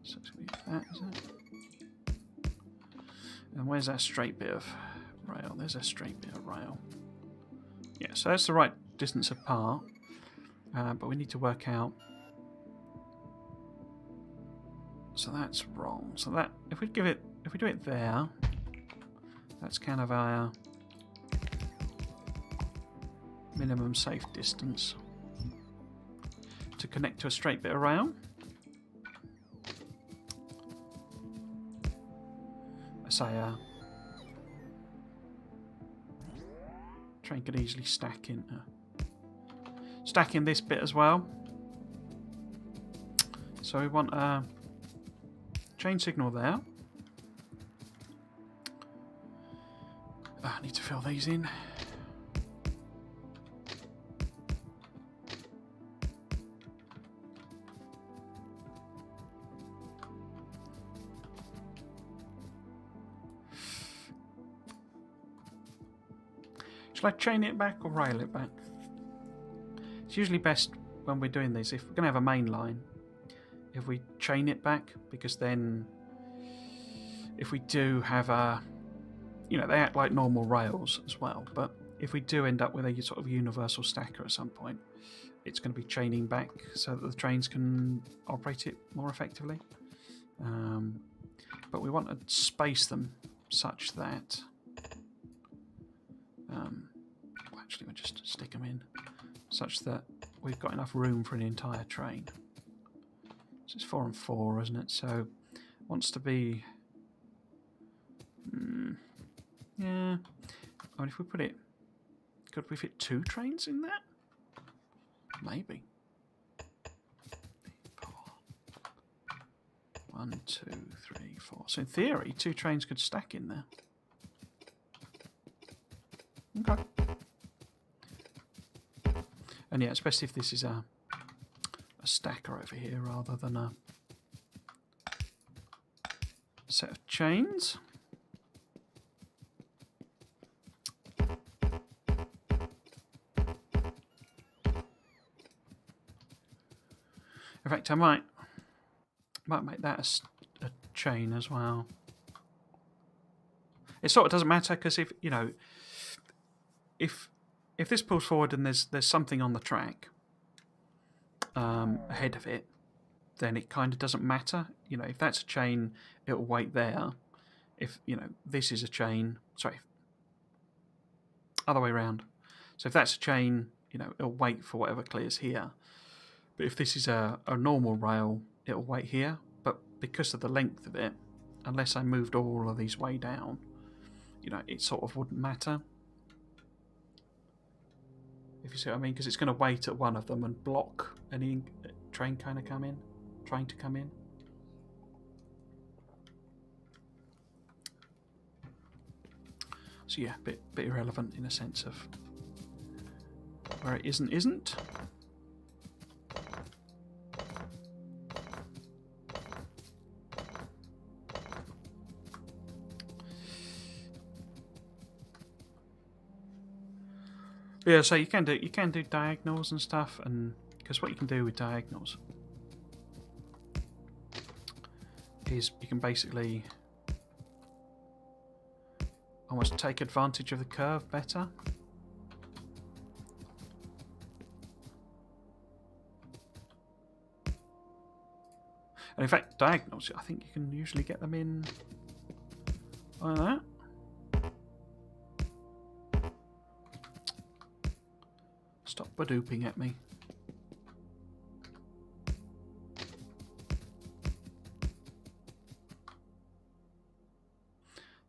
So it's going to be that, is it? And where's that straight bit of rail? There's a straight bit of rail. Yeah, so that's the right distance apart, but we need to work out. So that's wrong. So that if we do it there, that's kind of our minimum safe distance to connect to a straight bit of rail. I say train could easily stack in this bit as well. So we want a chain signal there. I need to fill these in. Shall I chain it back or rail it back? It's usually best when we're doing this, if we're going to have a main line, if we chain it back, because then if we do have they act like normal rails as well, but if we do end up with a sort of universal stacker at some point, it's going to be chaining back so that the trains can operate it more effectively. But we want to space them such that actually we'll just stick them in such that we've got enough room for an entire train. So it's 4 and 4, isn't it? So it wants to be yeah. I mean, if we put it, could we fit 2 trains in that? Maybe. 4. 1, 2, 3, 4. So in theory, 2 trains could stack in there. Okay. And yeah, especially if this is a stacker over here rather than a set of chains. In fact, I might make that a chain as well. It sort of doesn't matter, because if this pulls forward and there's something on the track ahead of it, then it kind of doesn't matter. If that's a chain, it'll wait there. If this is a chain, sorry, other way around. So if that's a chain, it'll wait for whatever clears here. But if this is a normal rail, it'll wait here. But because of the length of it, unless I moved all of these way down, it sort of wouldn't matter. If you see what I mean, because it's going to wait at one of them and block any train trying to come in. So yeah, bit irrelevant in a sense of where it isn't. Yeah, so you can do diagonals and stuff, and because what you can do with diagonals is you can basically almost take advantage of the curve better. And in fact, diagonals, I think you can usually get them in like that. Stop badooping at me.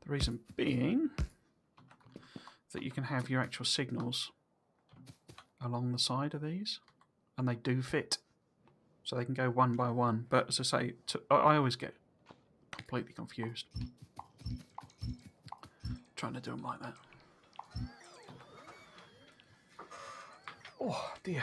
The reason being that you can have your actual signals along the side of these, and they do fit. So they can go one by one. But as I say, I always get completely confused trying to do them like that. Oh dear.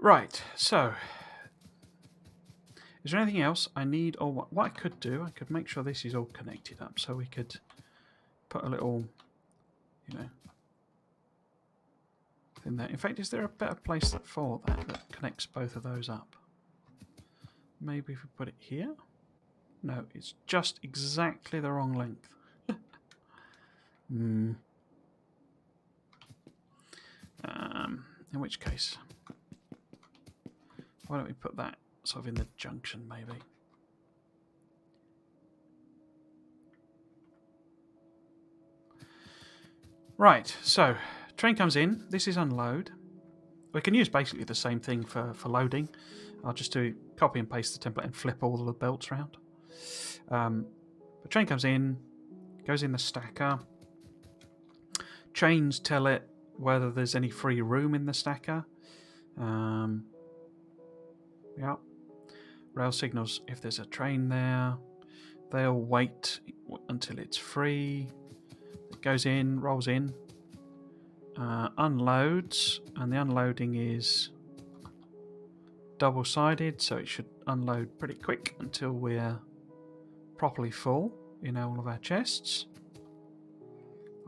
Right, so is there anything else I need, or what I could do? I could make sure this is all connected up, so we could put a little, thing there. In fact, is there a better place for that connects both of those up? Maybe if we put it here? No, it's just exactly the wrong length. In which case, why don't we put that sort of in the junction, maybe? Right, so train comes in. This is unload. We can use basically the same thing for loading. I'll just do copy and paste the template and flip all the belts around. The train comes in, goes in the stacker. Trains tell it whether there's any free room in the stacker. Yeah. Rail signals if there's a train there. They'll wait until it's free. It goes in, rolls in, unloads, and the unloading is double-sided, so it should unload pretty quick until we're properly full in all of our chests.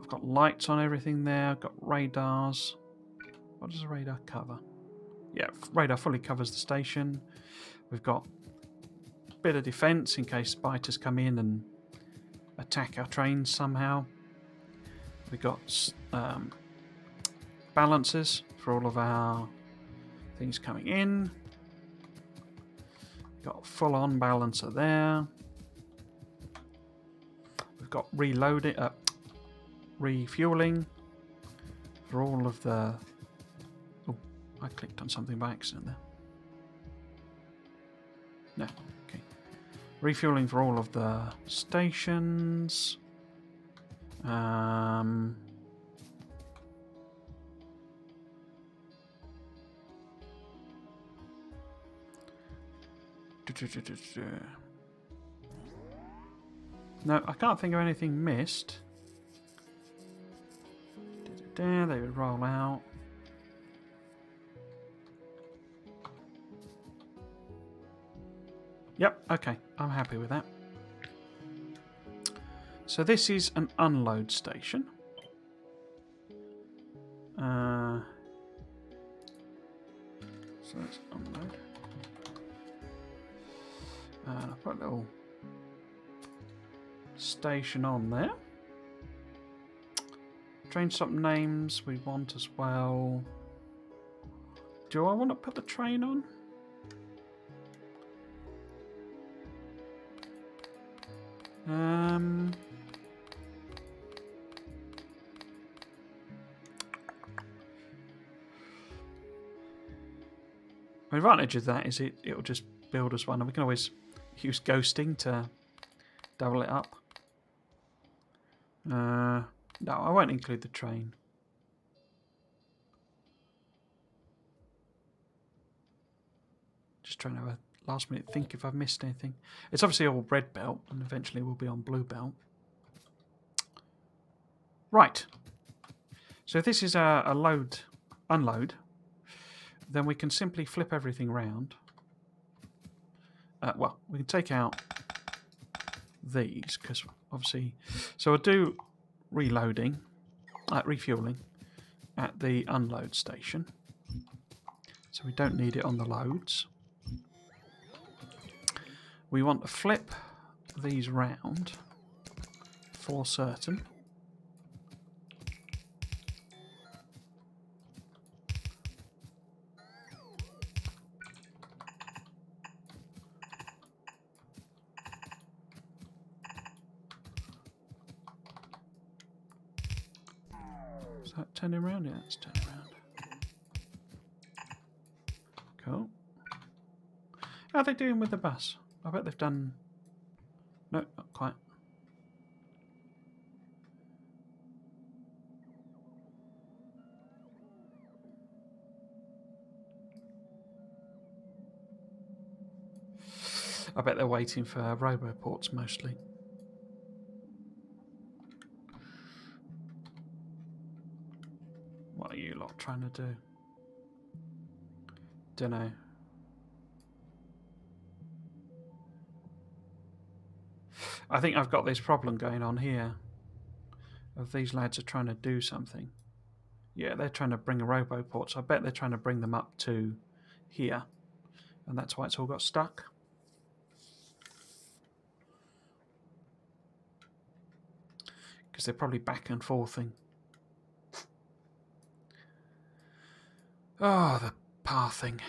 I've got lights on everything there. I've got radars. What does the radar cover? Yeah, radar fully covers the station. We've got a bit of defense in case biters come in and attack our trains somehow. We've got balancers for all of our things coming in. We've got a full-on balancer there. We've got refueling for all of the... Oh, I clicked on something by accident there. No, okay. Refueling for all of the stations. No, I can't think of anything missed. They would roll out. Yep, okay, I'm happy with that. So this is an unload station. So let's unload. I'll put a little station on there. Train stop names we want as well. Do I want to put the train on? The advantage of that is it'll just build us one, and we can always use ghosting to double it up. No, I won't include the train. Just trying to have a last minute think if I've missed anything. It's obviously all red belt, and eventually we'll be on blue belt. Right. So if this is a load, unload, then we can simply flip everything round. Well, we can take out these, because obviously... So we'll do reloading, refueling at the unload station. So we don't need it on the loads. We want to flip these round for certain. Is that turning around? Yeah, it's turning around. Cool. How are they doing with the bus? I bet they've done... No, not quite. I bet they're waiting for roboports mostly. What are you lot trying to do? Dunno. I think I've got this problem going on here. Of these lads are trying to do something. Yeah, they're trying to bring a roboport, so I bet they're trying to bring them up to here. And that's why it's all got stuck. Because they're probably back and forthing. Oh, the pathing.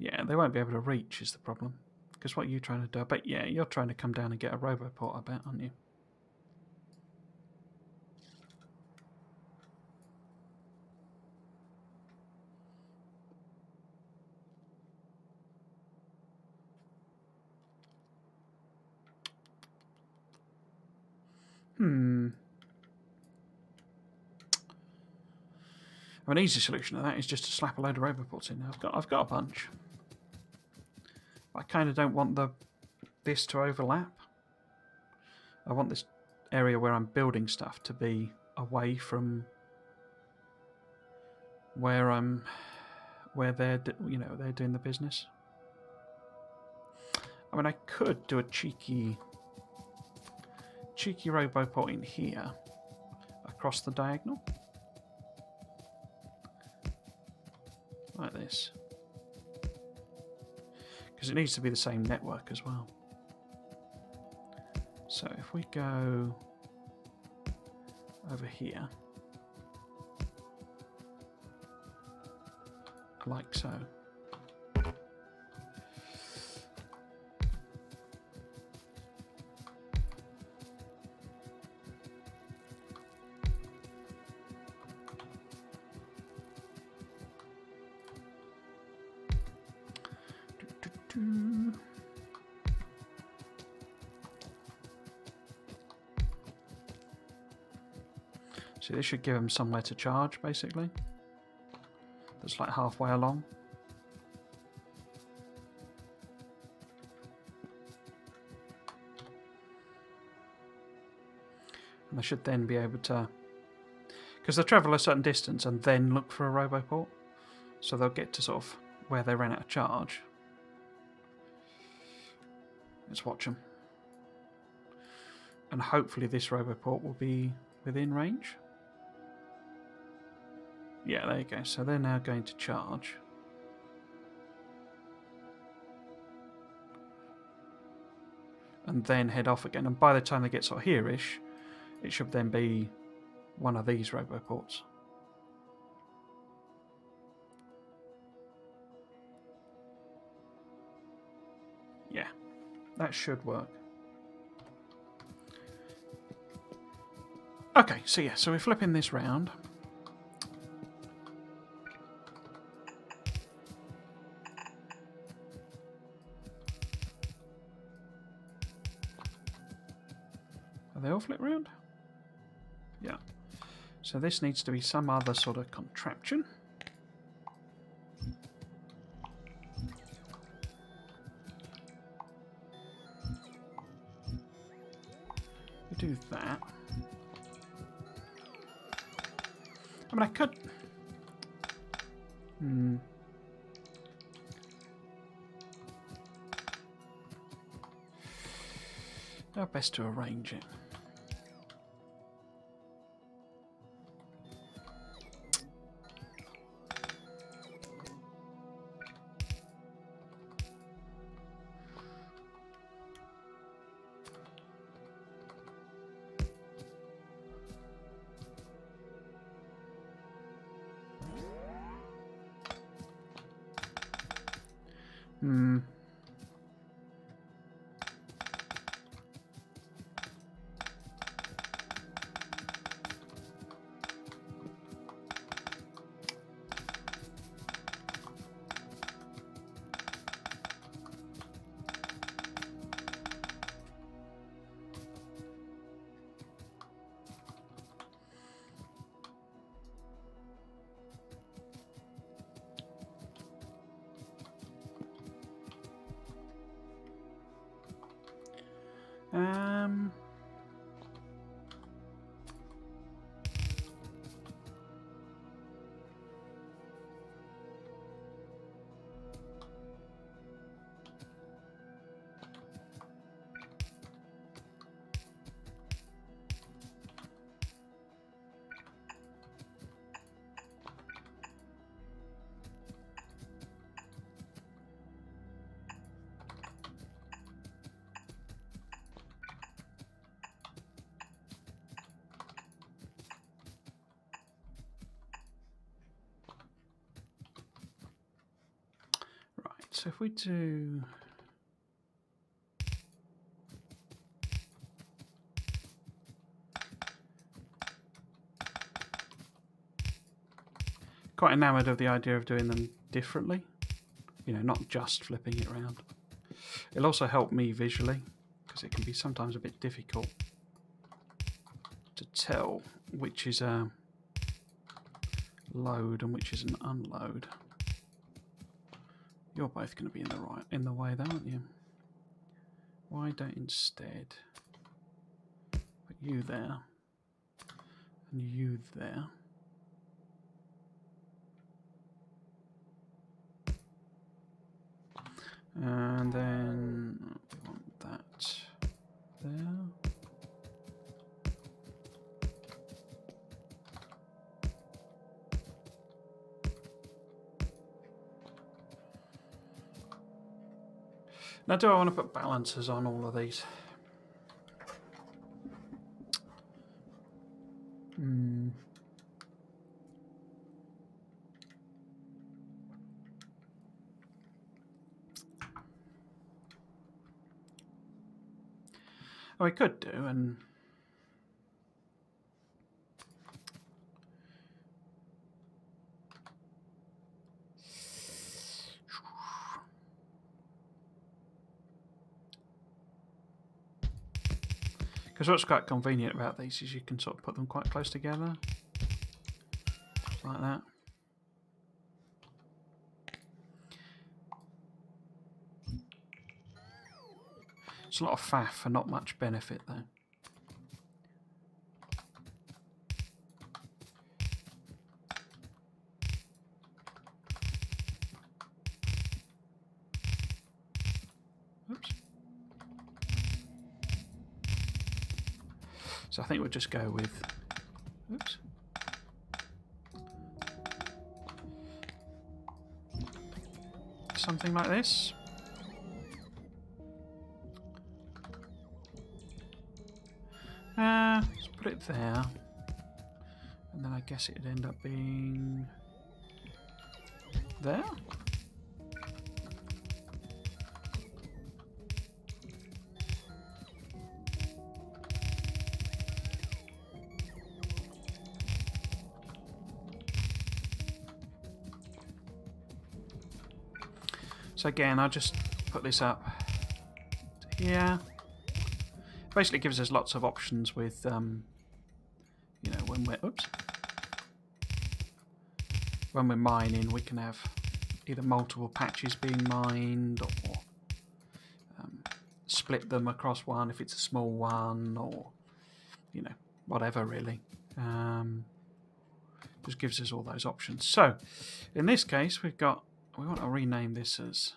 Yeah, they won't be able to reach is the problem. Because what are you trying to do? I bet, yeah, you're trying to come down and get a roboport, I bet, aren't you? An easy solution to that is just to slap a load of roboports in there. I've got a bunch. I kind of don't want this to overlap. I want this area where I'm building stuff to be away from where they're doing the business. I mean, I could do a cheeky roboport in here across the diagonal. Like this. Because it needs to be the same network as well. So if we go over here, like so. So this should give them somewhere to charge, basically. That's like halfway along. And they should then be able to... Because they'll travel a certain distance and then look for a roboport. So they'll get to sort of where they ran out of charge. Let's watch them. And hopefully this roboport will be within range. Yeah, there you go. So they're now going to charge. And then head off again. And by the time they get sort of here-ish, it should then be one of these roboports. Yeah, that should work. Okay, so yeah, so we're flipping this round. Are they all flipped round? Yeah. So this needs to be some other sort of contraption. We do that. I mean, I could... How best to arrange it? So if we do... Quite enamoured of the idea of doing them differently. You know, not just flipping it around. It'll also help me visually, because it can be sometimes a bit difficult to tell which is a load and which is an unload. You're both going to be in the way, though, aren't you? Why don't instead put you there and you there? And then we want that there. Now, do I want to put balancers on all of these? Oh, I could do, and... Because what's quite convenient about these is you can sort of put them quite close together. Like that. It's a lot of faff for not much benefit, though. Oops. So I think we'll just go with... Oops. Something like this. Let's put it there. And then I guess it'd end up being... there? So again, I'll just put this up to here. Basically gives us lots of options with, you know, when we're mining, we can have either multiple patches being mined, or split them across one if it's a small one, or, you know, whatever really. Just gives us all those options. So in this case, we want to rename this as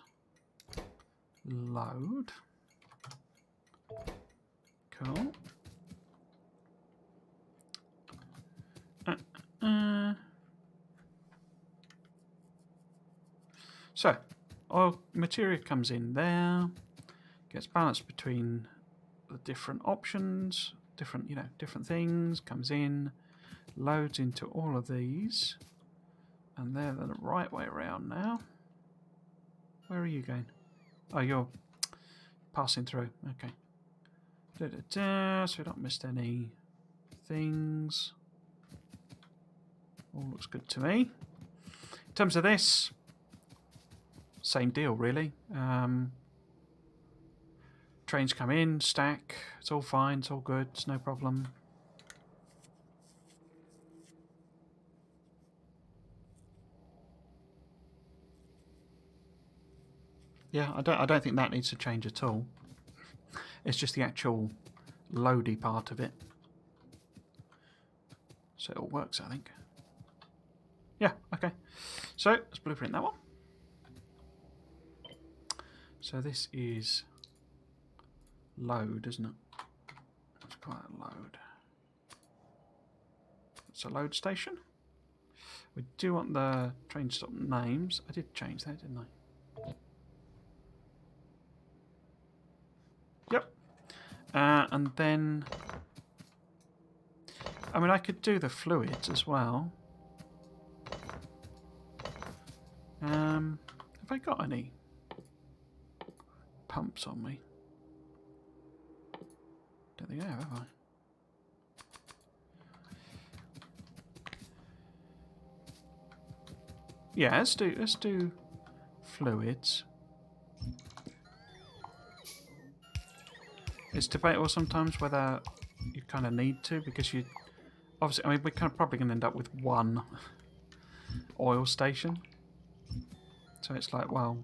load. Cool. So oil material comes in there, gets balanced between the different options, different things, comes in, loads into all of these, and they're the right way around now. Where are you going? Oh, you're passing through. Okay. So we don't miss any things. All looks good to me. In terms of this, same deal really. Trains come in, stack, it's all fine, it's all good, it's no problem. Yeah, I don't think that needs to change at all. It's just the actual loady part of it. So it all works, I think. Yeah, okay. So let's blueprint that one. So this is load, isn't it? Let's call it load. It's a load station. We do want the train stop names. I did change that, didn't I? Yep. And then, I mean, I could do the fluids as well. Have I got any pumps on me? Don't think I have I? Yeah, let's do fluids. It's debatable sometimes whether you kind of need to, because you obviously, I mean, we're kind of probably going to end up with one oil station. So it's like, well,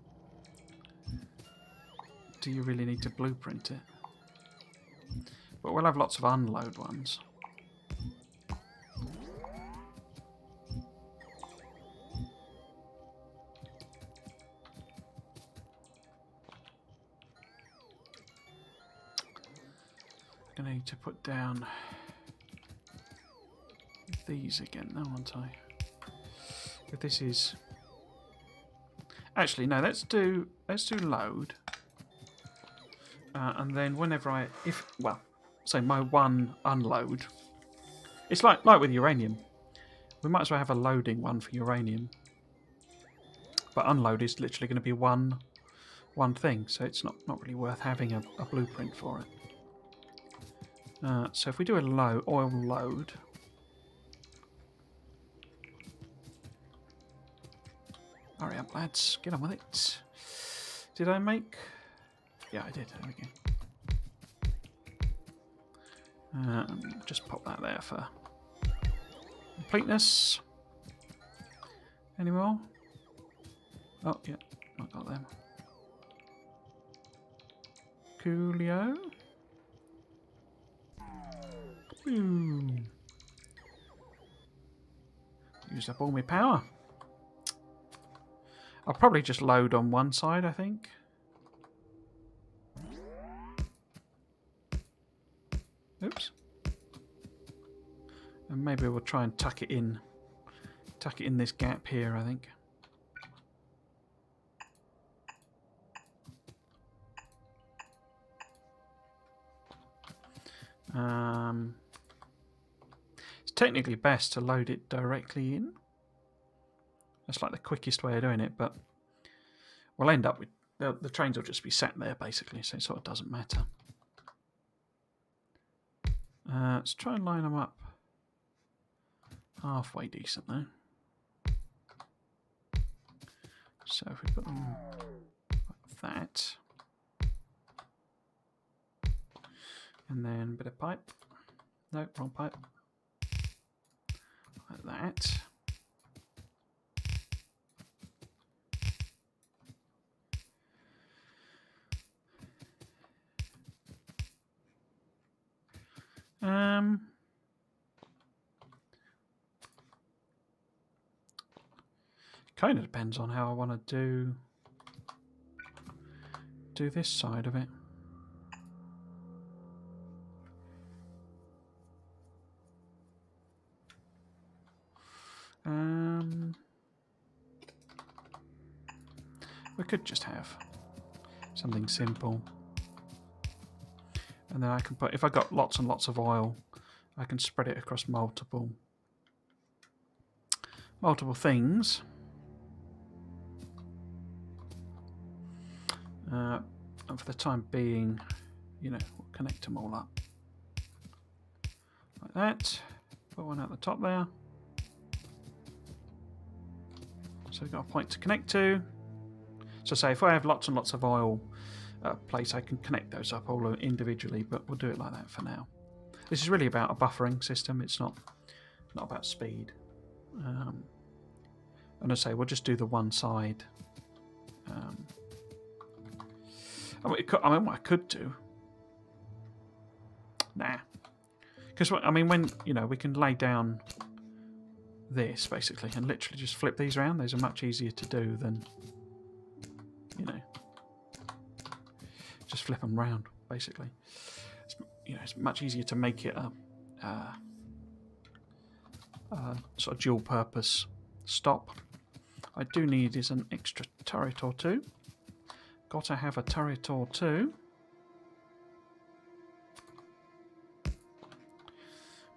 do you really need to blueprint it? But we'll have lots of unload ones. I'm going to need to put down these again, now, aren't I? But this is... Actually, no, let's do load. And then whenever say my one unload, it's like with uranium. We might as well have a loading one for uranium, but unload is literally going to be one thing, so it's not really worth having a blueprint for it. So if we do a oil load, hurry up, lads, get on with it. Did I make? Yeah, I did. There we go. Just pop that there for completeness. Any more? Oh, yeah, I got them. Coolio. Used up all my power. I'll probably just load on one side, I think. Oops. And maybe we'll try and tuck it in this gap here, I think. It's technically best to load it directly in. That's like the quickest way of doing it, but we'll end up with the trains will just be sat there basically, so it sort of doesn't matter. Let's try and line them up halfway decent though. So if we put them that. And then a bit of pipe. No, wrong pipe. Like that. Kind of depends on how I want to do this side of it. We could just have something simple. And then I can put, if I got lots and lots of oil, I can spread it across multiple things. And for the time being, you know, we'll connect them all up. Like that. Put one at the top there. So we've got a point to connect to. So say if I have lots and lots of oil plates, I can connect those up all individually, but we'll do it like that for now. This is really about a buffering system. It's not about speed. And I say we'll just do the one side. I mean, what I could do. Nah. Because I mean, when you know, we can lay down this basically and literally just flip these around. Those are much easier to do than, you know, just flip them round basically. It's, you know, it's much easier to make it a sort of dual purpose stop. I do need is an extra turret or two. Got to have a turret or two.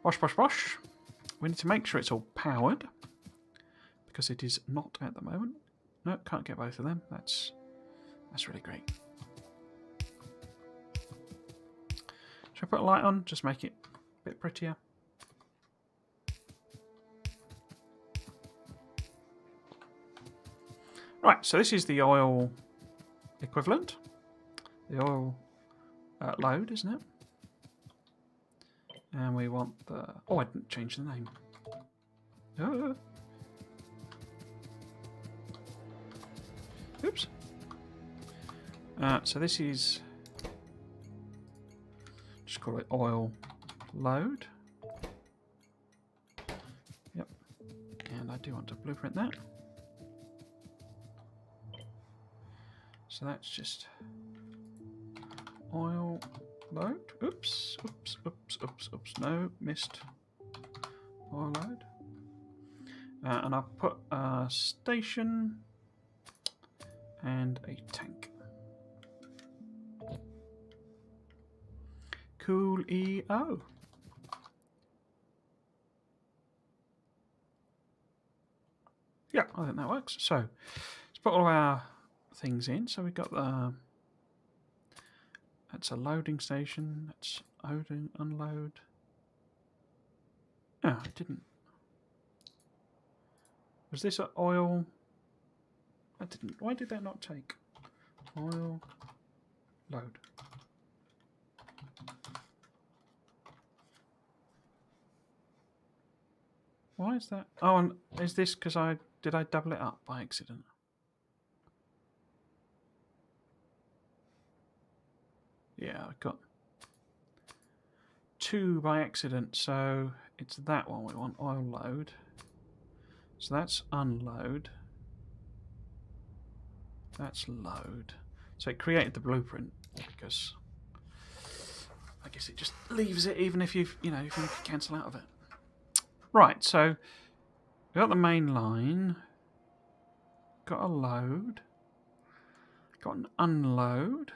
Bosh, bosh, bosh. We need to make sure it's all powered because it is not at the moment. No, can't get both of them. That's really great. Should I put a light on? Just make it a bit prettier. Right, so this is the oil equivalent. The oil load, isn't it? And we want the... Oh, I didn't change the name. Oops. So this is... Just call it oil load. Yep. And I do want to blueprint that. So that's just oil load. Oops, oops, oops, oops, oops. No, missed oil load. And I'll put a station and a tank. Cool-E-O. Yeah, I think that works. So let's put all our things in. So we've got the... That's a loading station. That's loading, unload. Oh, I didn't. Was this an oil? I didn't. Why did that not take? Oil load. Why is that? Oh, and is this because did I double it up by accident? Yeah, I got 2 by accident, so it's that one we want, oil load. So that's unload. That's load. So it created the blueprint because I guess it just leaves it even if you've, you know, if you cancel out of it. Right, so we've got the main line, got a load, got an unload,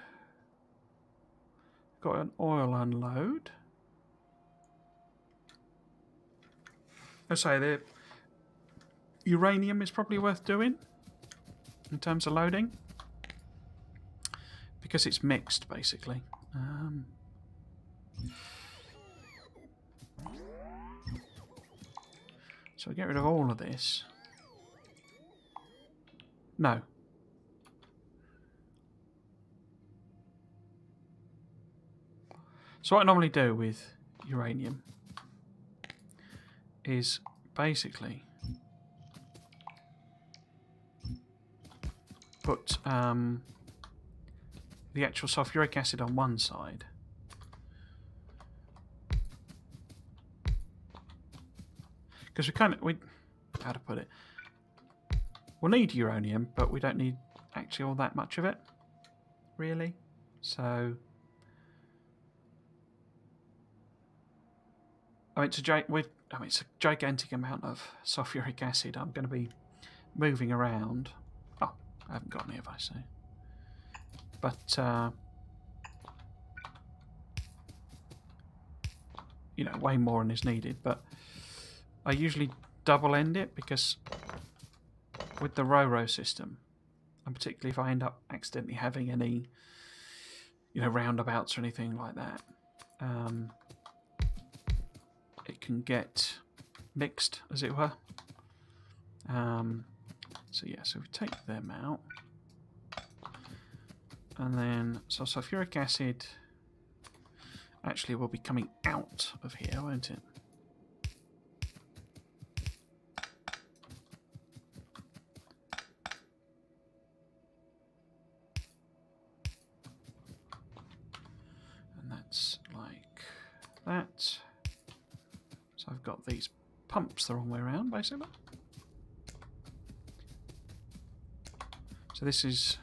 got an oil unload. I say the uranium is probably worth doing in terms of loading because it's mixed basically. So get rid of all of this. No. So what I normally do with uranium is basically put the actual sulfuric acid on one side, because how to put it, we'll need uranium, but we don't need actually all that much of it, really. So it's a gigantic amount of sulfuric acid. I'm going to be moving around. Oh, I haven't got any of I say. But you know, way more than is needed. But I usually double end it, because with the Roro system, and particularly if I end up accidentally having any, you know, roundabouts or anything like that, it can get mixed, as it were. So yeah, so we take them out, and then so sulfuric acid actually will be coming out of here, won't it? And that's like that. So I've got these pumps the wrong way around, basically. So this is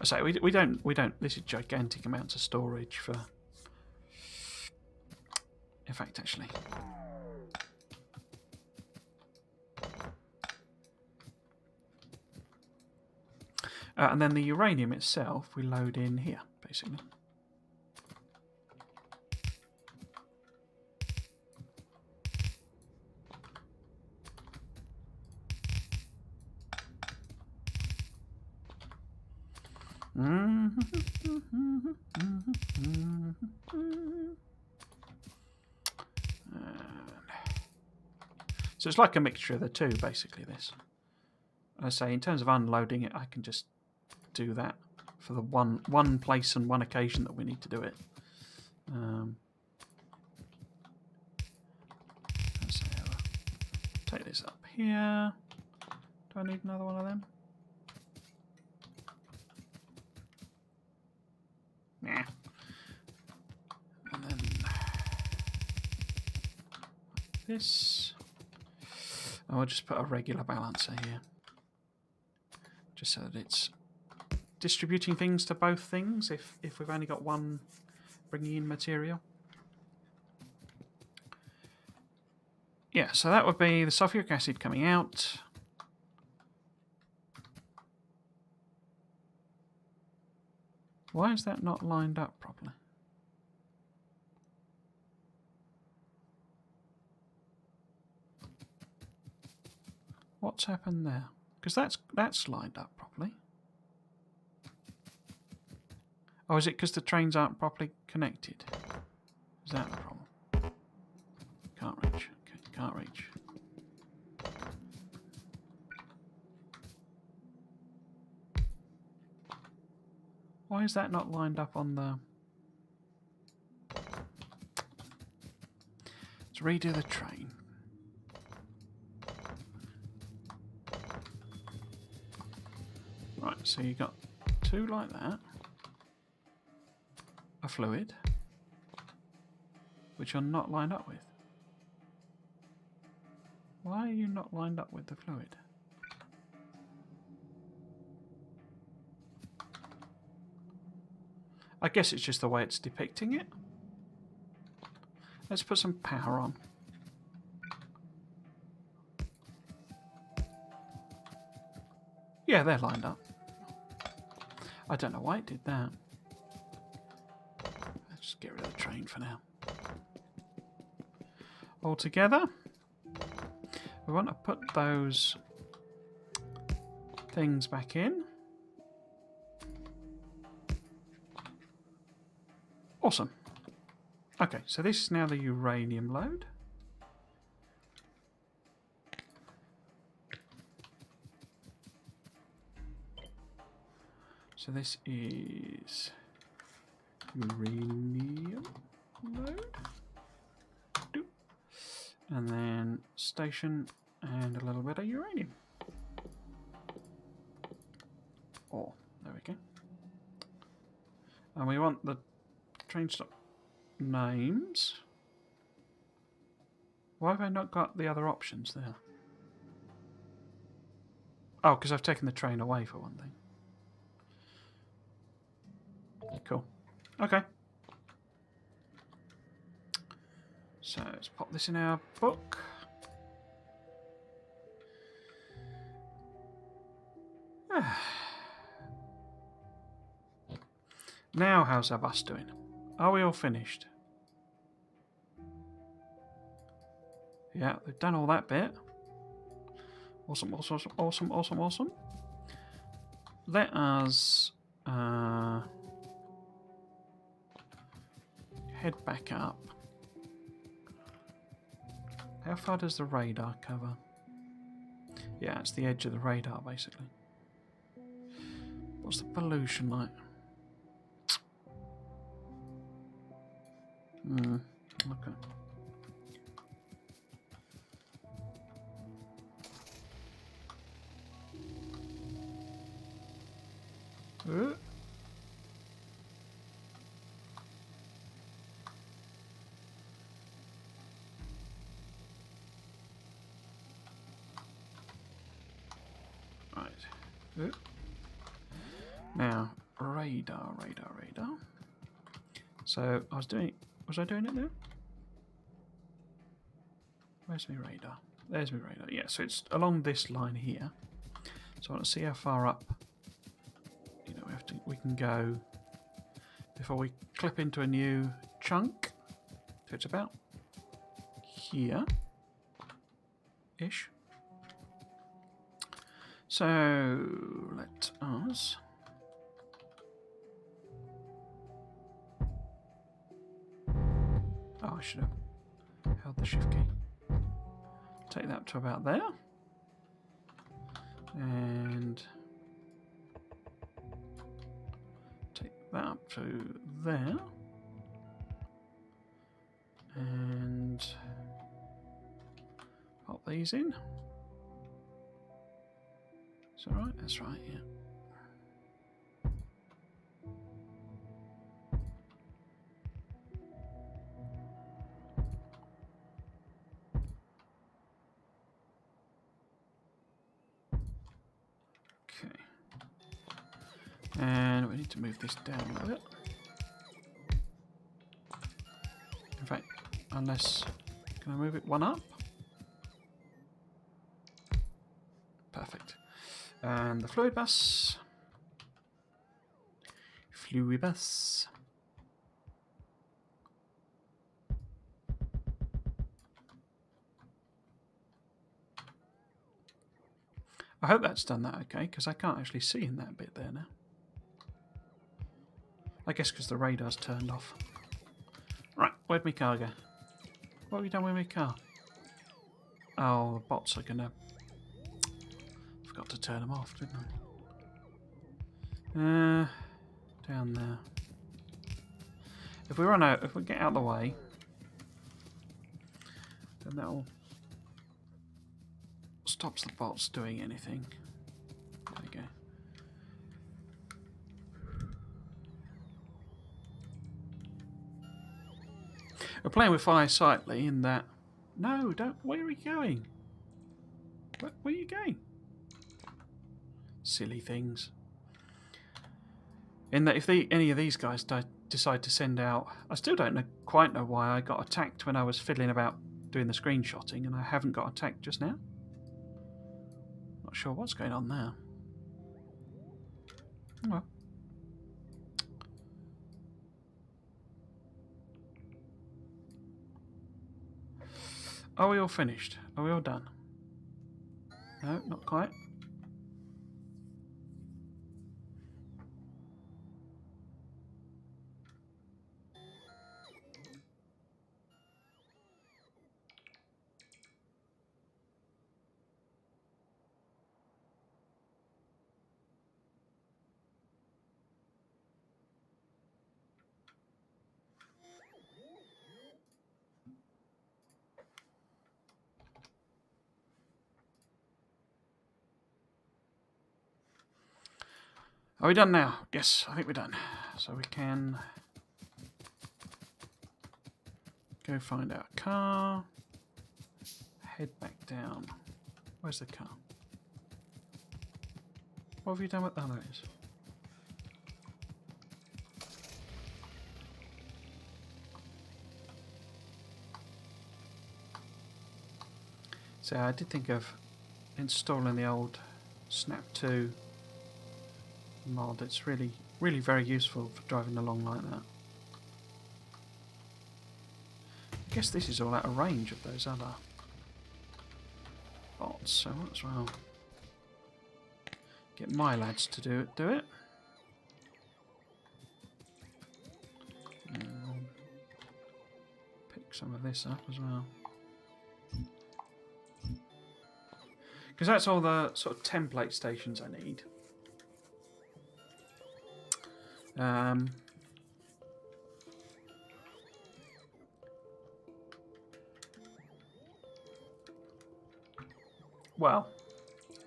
I say we don't this is gigantic amounts of storage for, in fact, actually and then the uranium itself we load in here, basically. So it's like a mixture of the two, basically, this. I say, in terms of unloading it, I can just do that for the one place and one occasion that we need to do it. Let's say I'll take this up here. Do I need another one of them? Nah. And then this. I'll just put a regular balancer here, just so that it's distributing things to both things if we've only got one bringing in material. Yeah, so that would be the sulfuric acid coming out. Why is that not lined up properly? What's happened there? Because that's lined up properly. Oh, is it because the trains aren't properly connected? Is that the problem? Can't reach. Okay, can't reach. Why is that not lined up on the... Let's redo the train. Right, so you got two like that. A fluid, which you're not lined up with. Why are you not lined up with the fluid? I guess it's just the way it's depicting it. Let's put some power on. Yeah, they're lined up. I don't know why it did that. Let's just get rid of the train for now. All together. We want to put those things back in. Awesome. Okay, so this is now the uranium load. So this is uranium mode. Doop. And then station and a little bit of uranium. Oh, there we go. And we want the train stop names. Why have I not got the other options there? Oh, because I've taken the train away for one thing. Cool. Okay. So let's pop this in our book. Now how's our bus doing? Are we all finished? Yeah, they've done all that bit. Awesome, awesome, awesome, awesome, awesome. Let us head back up. How far does the radar cover? Yeah, it's the edge of the radar, basically. What's the pollution like? Okay. Right. Now, radar. So, was I doing it there? Where's my radar? There's my radar. Yeah, so it's along this line here. So I want to see how far up, we can go before we clip into a new chunk. So it's about here-ish. So let us I should have held the shift key. Take that to about there. And take that up to there. And pop these in. Is that right? That's right, yeah. Okay. And we need to move this down a little bit. In fact, unless... Can I move it one up? Perfect. And the fluid bus. Fluid bus. I hope that's done that okay, because I can't actually see in that bit there now. I guess because the radar's turned off. Right, where'd my car go? What have you done with my car? Oh, the bots are gonna... Forgot to turn them off, didn't I? Down there. If we run out, if we get out of the way, then that'll... stops the bots doing anything. There we go. We're playing with fire slightly in that... No, don't... Where are you going? Where are you going? Silly things. In that if any of these guys decide to send out... I still don't quite know why I got attacked when I was fiddling about doing the screenshotting and I haven't got attacked just now. Not sure what's going on there. Oh well. Are we all finished? Are we all done? No, not quite. Are we done now? Yes, I think we're done. So we can go find our car. Head back down. Where's the car? What have you done with... Oh, there it is. So I did think of installing the old Snap 2 mod. It's really very useful for driving along like that. I guess this is all out of range of those other bots, so might as well get my lads to do it. And I'll pick some of this up as well. Because that's all the sort of template stations I need. Well,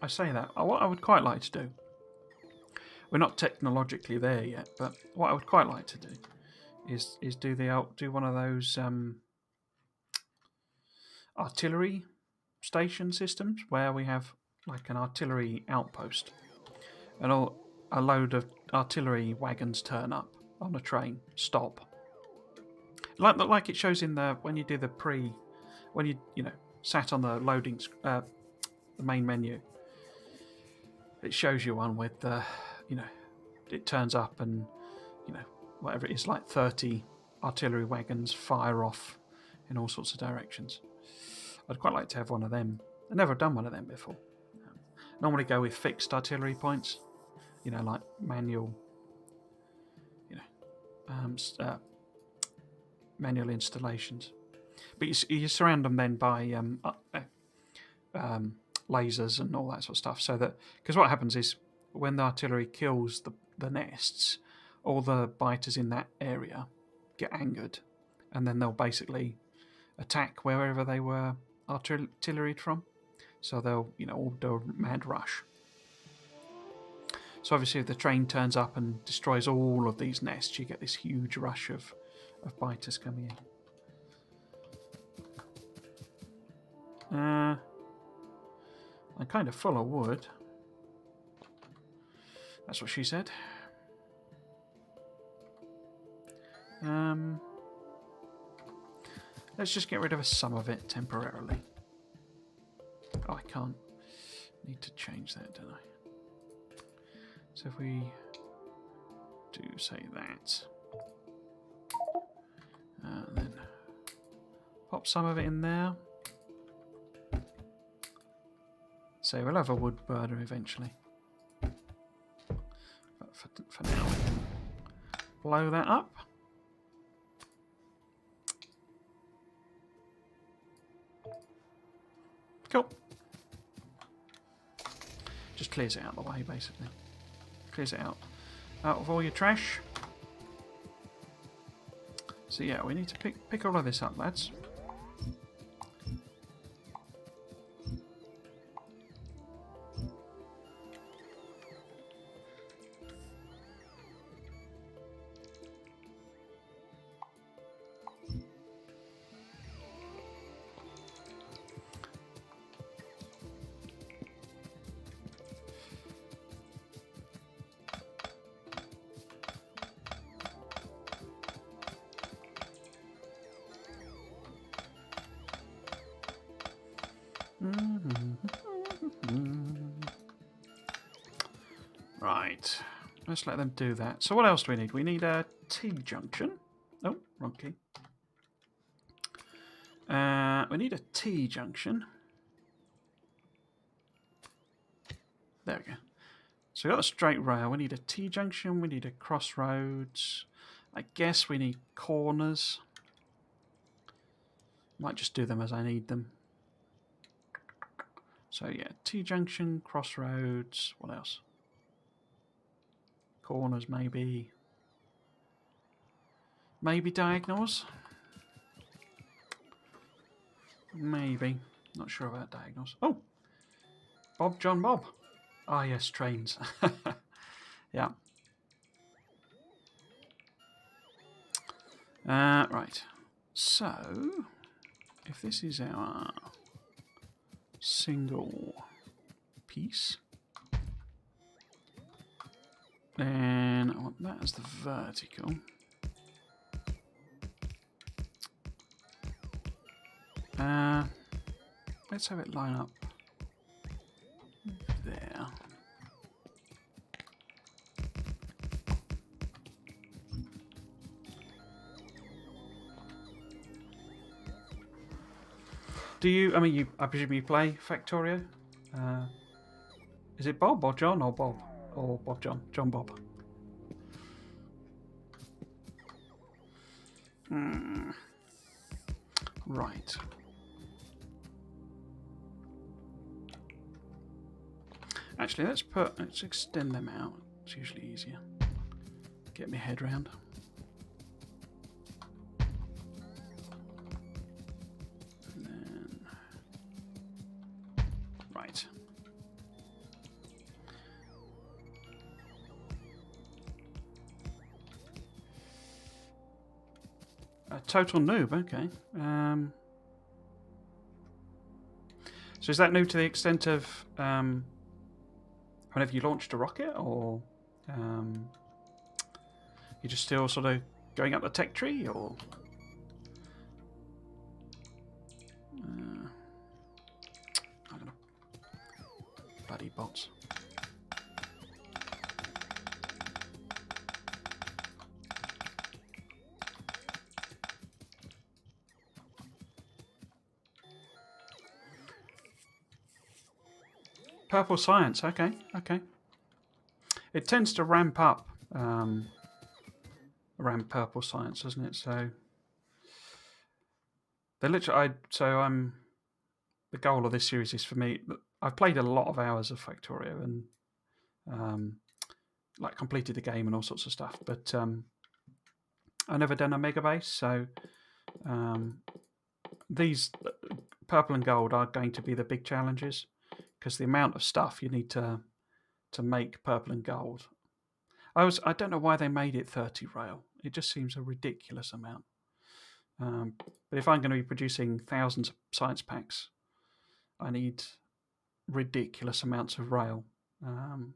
I say that. What I would quite like to do, we're not technologically there yet, but what I would quite like to do is do one of those artillery station systems where we have like an artillery outpost and a load of artillery wagons turn up on a train, stop. Like it shows in the when you do the when you sat on the loading the main menu. It shows you one with it turns up and whatever it is, like 30 artillery wagons fire off in all sorts of directions. I'd quite like to have one of them. I've never done one of them before. Normally go with fixed artillery points, like manual, manual installations. But you surround them then by lasers and all that sort of stuff. So that because what happens is when the artillery kills the nests, all the biters in that area get angered, and then they'll basically attack wherever they were artilleried from. So they'll all do a mad rush. So obviously if the train turns up and destroys all of these nests, you get this huge rush of biters coming in. I'm kind of full of wood. That's what she said. Let's just get rid of some of it temporarily. Oh, I can't. Need to change that, don't I? So if we do say that, then pop some of it in there. So we'll have a wood burner eventually. But for now, we can blow that up. Cool. Just clears it out of the way, basically. Clears it out of all your trash. So yeah, we need to pick all of this up, lads. Right, let's let them do that. So what else do we need? We need a T-junction. Oh, wrong key. We need a T-junction. There we go. So we got a straight rail. We need a T-junction. We need a crossroads. I guess we need corners. Might just do them as I need them. So yeah, T-junction, crossroads. What else? Corners, maybe. Maybe diagonals. Maybe. Not sure about diagonals. Oh! Bob, John Bob. Ah, yes, trains. Yeah. Right. So, if this is our single piece, then I want that as the vertical. Let's have it line up there. Do you? I mean, I presume you play Factorio. Is it Bob or John or Bob or Bob John? John Bob. Right. Actually, let's extend them out. It's usually easier. Get my head round. And then, right. A total noob. Okay. So is that new to the extent of whenever you launched a rocket, or you're just still sort of going up the tech tree, or I'm gonna bloody bots. Purple science. Okay. It tends to ramp up around purple science, doesn't it? So they literally. The goal of this series is for me. I've played a lot of hours of Factorio and like completed the game and all sorts of stuff, but I've never done a Megabase. So these purple and gold are going to be the big challenges because the amount of stuff you need to make purple and gold. I don't know why they made it 30 rail. It just seems a ridiculous amount. But if I'm going to be producing thousands of science packs, I need ridiculous amounts of rail. And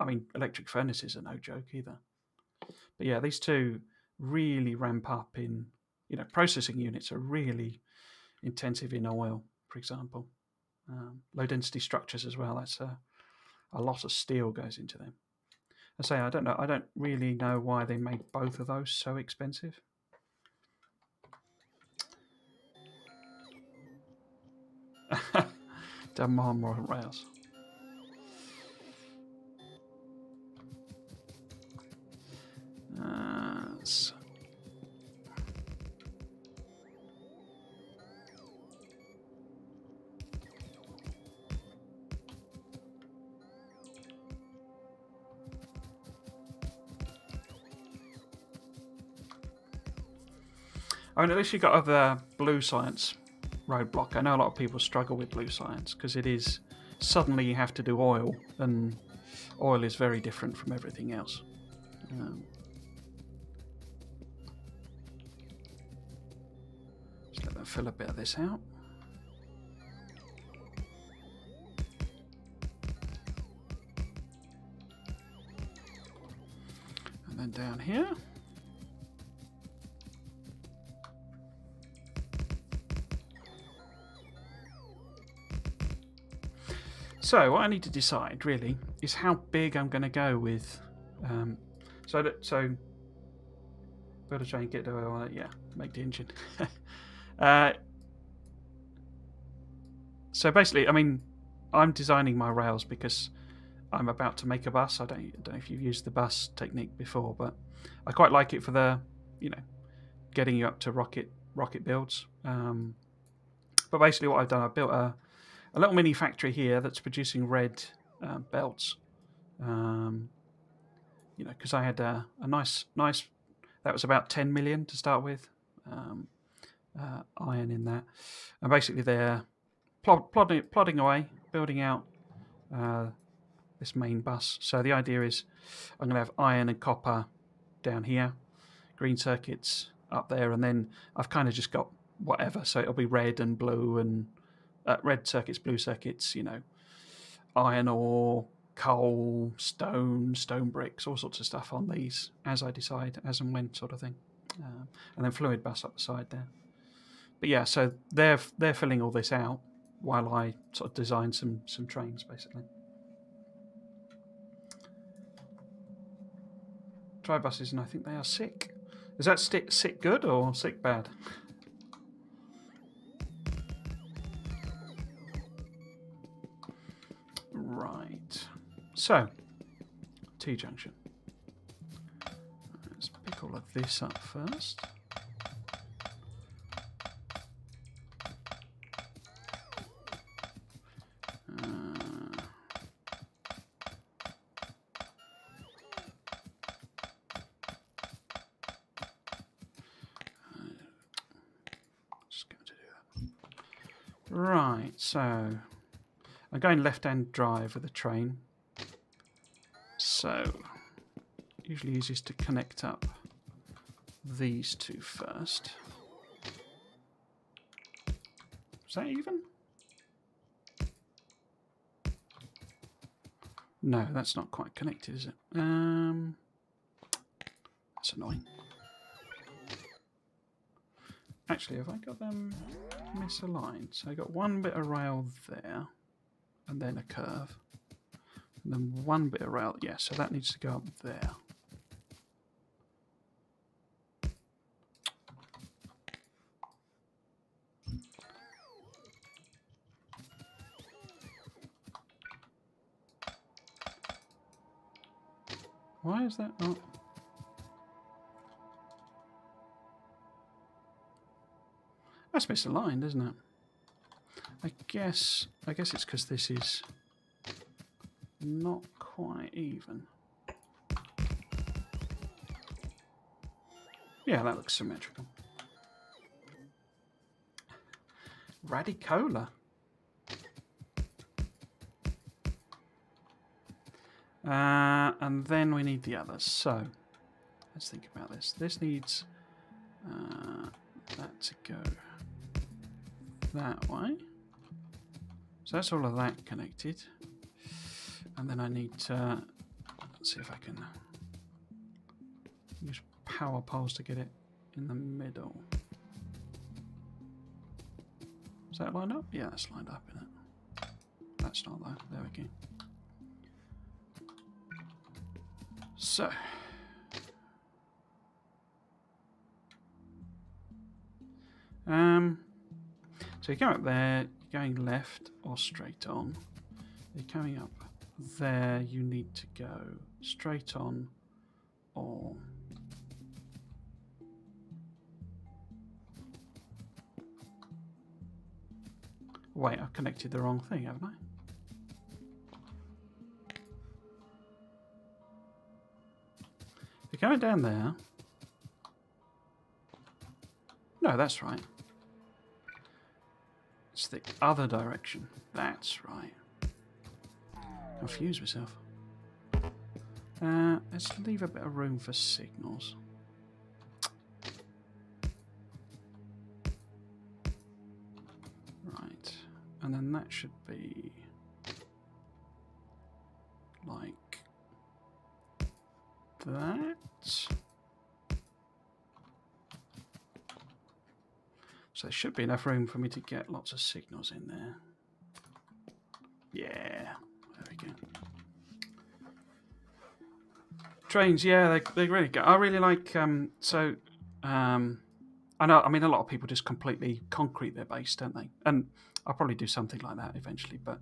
I mean, electric furnaces are no joke either. But yeah, these two really ramp up in, processing units are really intensive in oil, for example. Low density structures as well. That's a lot of steel goes into them. I say I don't know. I don't really know why they made both of those so expensive. Demand more rails. I mean, at least you got the blue science roadblock. I know a lot of people struggle with blue science because it is suddenly you have to do oil, and oil is very different from everything else. Just let them fill a bit of this out. And then down here. So what I need to decide really is how big I'm going to go with. So better try and get to make the engine. So basically, I mean, I'm designing my rails because I'm about to make a bus. I don't know if you've used the bus technique before, but I quite like it for the getting you up to rocket builds. But basically, what I've done, I built a little mini factory here that's producing red belts. Because I had a nice. That was about 10 million to start with, iron in that, and basically they're plodding away, building out this main bus. So the idea is I'm going to have iron and copper down here, green circuits up there, and then I've kind of just got whatever. So it'll be red and blue and red circuits, blue circuits, you know, iron ore, coal, stone bricks, all sorts of stuff on these as I decide, as and when sort of thing. And then fluid bus up the side there. But yeah, so they're filling all this out while I sort of design some trains, basically. Dry buses, and I think they are sick. Is that sick good or sick bad? Right. So, T-junction. Let's pick all of this up first. Right, so I'm going left-hand drive with the train. So usually easiest to connect up these two first. Is that even? No, that's not quite connected, is it? That's annoying. Actually, have I got them misaligned? So I got one bit of rail there, and then a curve. And then one bit of rail, yeah, so that needs to go up there. Why is that not? That's misaligned, isn't it? I guess it's because this is not quite even. Yeah, that looks symmetrical. Radicola. And then we need the others. So let's think about this. This needs that to go that way. So that's all of that connected. And then I need to, let's see if I can use power poles to get it in the middle. Is that lined up? Yeah, that's lined up, isn't it? That's not though. There we go. So so you're going up there, you're going left or straight on. You're coming up there, you need to go straight on or wait, I've connected the wrong thing, haven't I? You're going down there. No, that's right. It's the other direction. That's right. Confused myself. Let's leave a bit of room for signals. Right. And then that should be like that. So there should be enough room for me to get lots of signals in there. Yeah, there we go. Trains, yeah, they really go. I really like. I know. I mean, a lot of people just completely concrete their base, don't they? And I'll probably do something like that eventually. But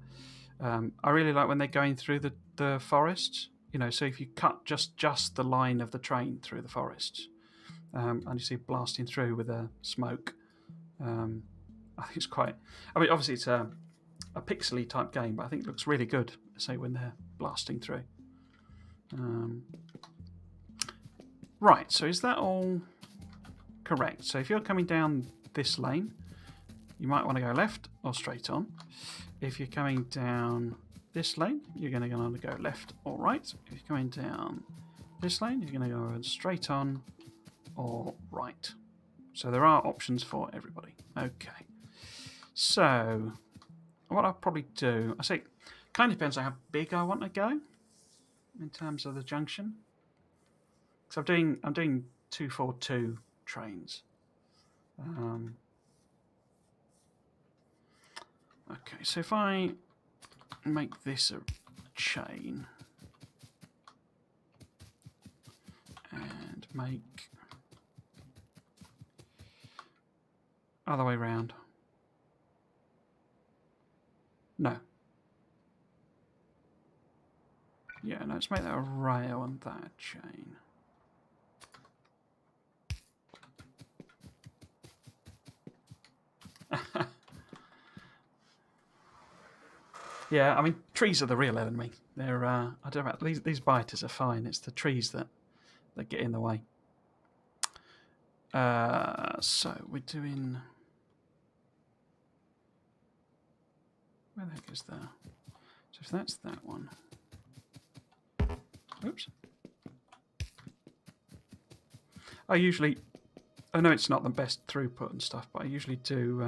I really like when they're going through the forests. You know, so if you cut just the line of the train through the forests, and you see it blasting through with a smoke. I think it's quite. I mean, obviously it's a pixely type game, but I think it looks really good. Say when they're blasting through. Right. So is that all correct? So if you're coming down this lane, you might want to go left or straight on. If you're coming down this lane, you're going to go left or right. If you're coming down this lane, you're going to go straight on or right. So there are options for everybody. Okay. So what I'll probably do, I say, kind of depends on how big I want to go in terms of the junction. So I'm doing 242 trains. Okay, so if I make this a chain and make other way round. No. Yeah, no, let's make that a rail and that a chain. Yeah, I mean, trees are the real enemy. They're, I don't know about these biters are fine. It's the trees that get in the way. So we're doing. Where the heck is there? So if that's that one. Oops. I know it's not the best throughput and stuff, but I usually do.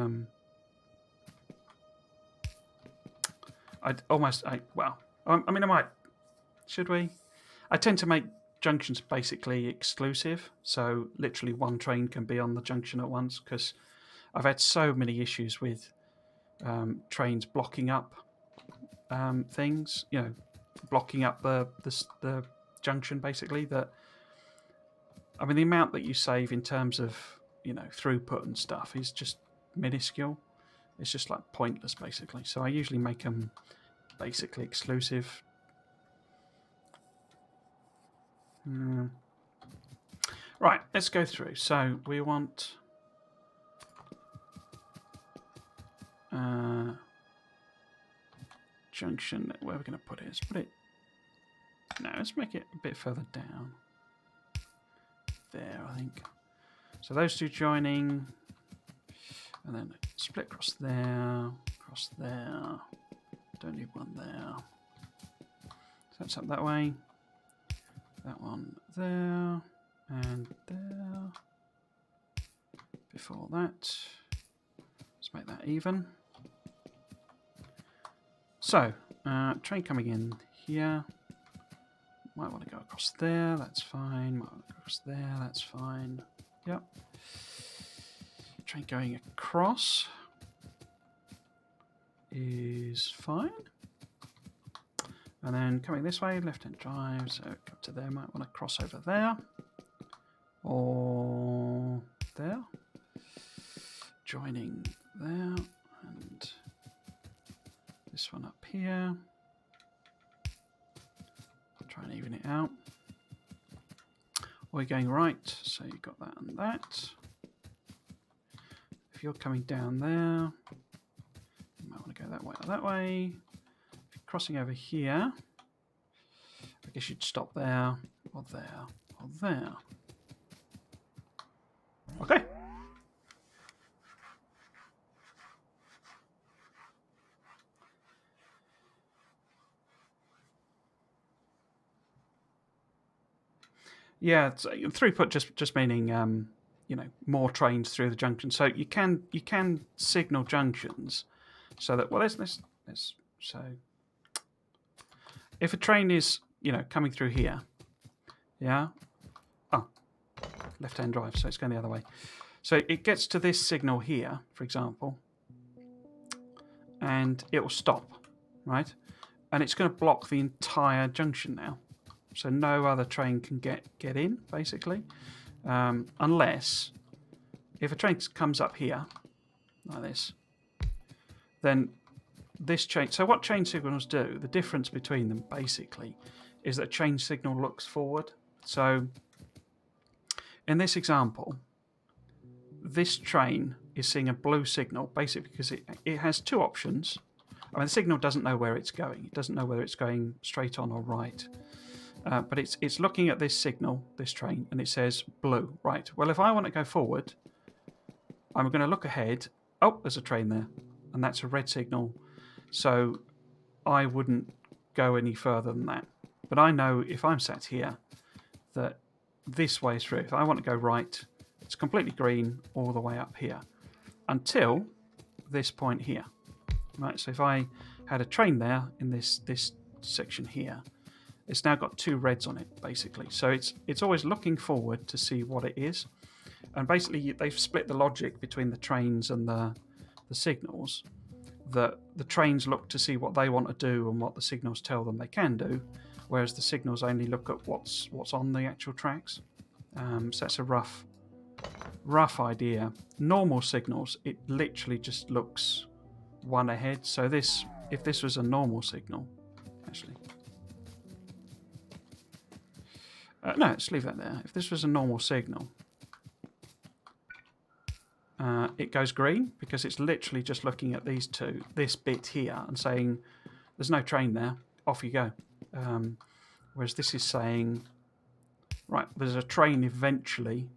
I might. Should we? I tend to make junctions basically exclusive, so literally one train can be on the junction at once, because I've had so many issues with trains blocking up things, blocking up the junction basically. That, I mean, the amount that you save in terms of throughput and stuff is just minuscule. It's just like pointless basically. So I usually make them basically exclusive. Right, let's go through. So we want junction. Where are we going to put it? Let's put it. No, let's make it a bit further down. There, I think. So those two joining, and then split across there, across there. Don't need one there. So that's up that way. That one there and there. Before that, let's make that even. So, train coming in here. Might want to go across there, that's fine. Might want to go across there, that's fine. Yep. Train going across is fine. And then coming this way, left-hand drive, so up to there, might want to cross over there. Or there. Joining there, and this one up here. Try and even it out. Or you're going right, so you've got that and that. If you're coming down there, you might want to go that way or that way. If you're crossing over here, I guess you'd stop there, or there, or there. Okay. Yeah, throughput just meaning more trains through the junction. So you can signal junctions so that let's so if a train is coming through here, left-hand drive, so it's going the other way. So it gets to this signal here, for example, and it will stop, right? And it's going to block the entire junction now. So no other train can get in, basically, unless if a train comes up here, like this, then this chain. So what chain signals do, the difference between them, basically, is that a chain signal looks forward. So in this example, this train is seeing a blue signal, basically because it has two options. I mean, the signal doesn't know where it's going. It doesn't know whether it's going straight on or right. But it's looking at this signal, this train, and it says blue. Right. Well, if I want to go forward, I'm going to look ahead. Oh, there's a train there, and that's a red signal. So I wouldn't go any further than that. But I know if I'm sat here that this way through, if I want to go right, it's completely green all the way up here until this point here. Right, so if I had a train there in this section here, it's now got 2 reds on it, basically. So it's always looking forward to see what it is. And basically, they've split the logic between the trains and the signals, that the trains look to see what they want to do and what the signals tell them they can do, whereas the signals only look at what's on the actual tracks. So that's a rough idea. Normal signals, it literally just looks one ahead. So if this was a normal signal, actually, no, let's leave that there. If this was a normal signal, it goes green because it's literally just looking at these two, this bit here, and saying, there's no train there, off you go. Whereas this is saying, right, there's a train eventually,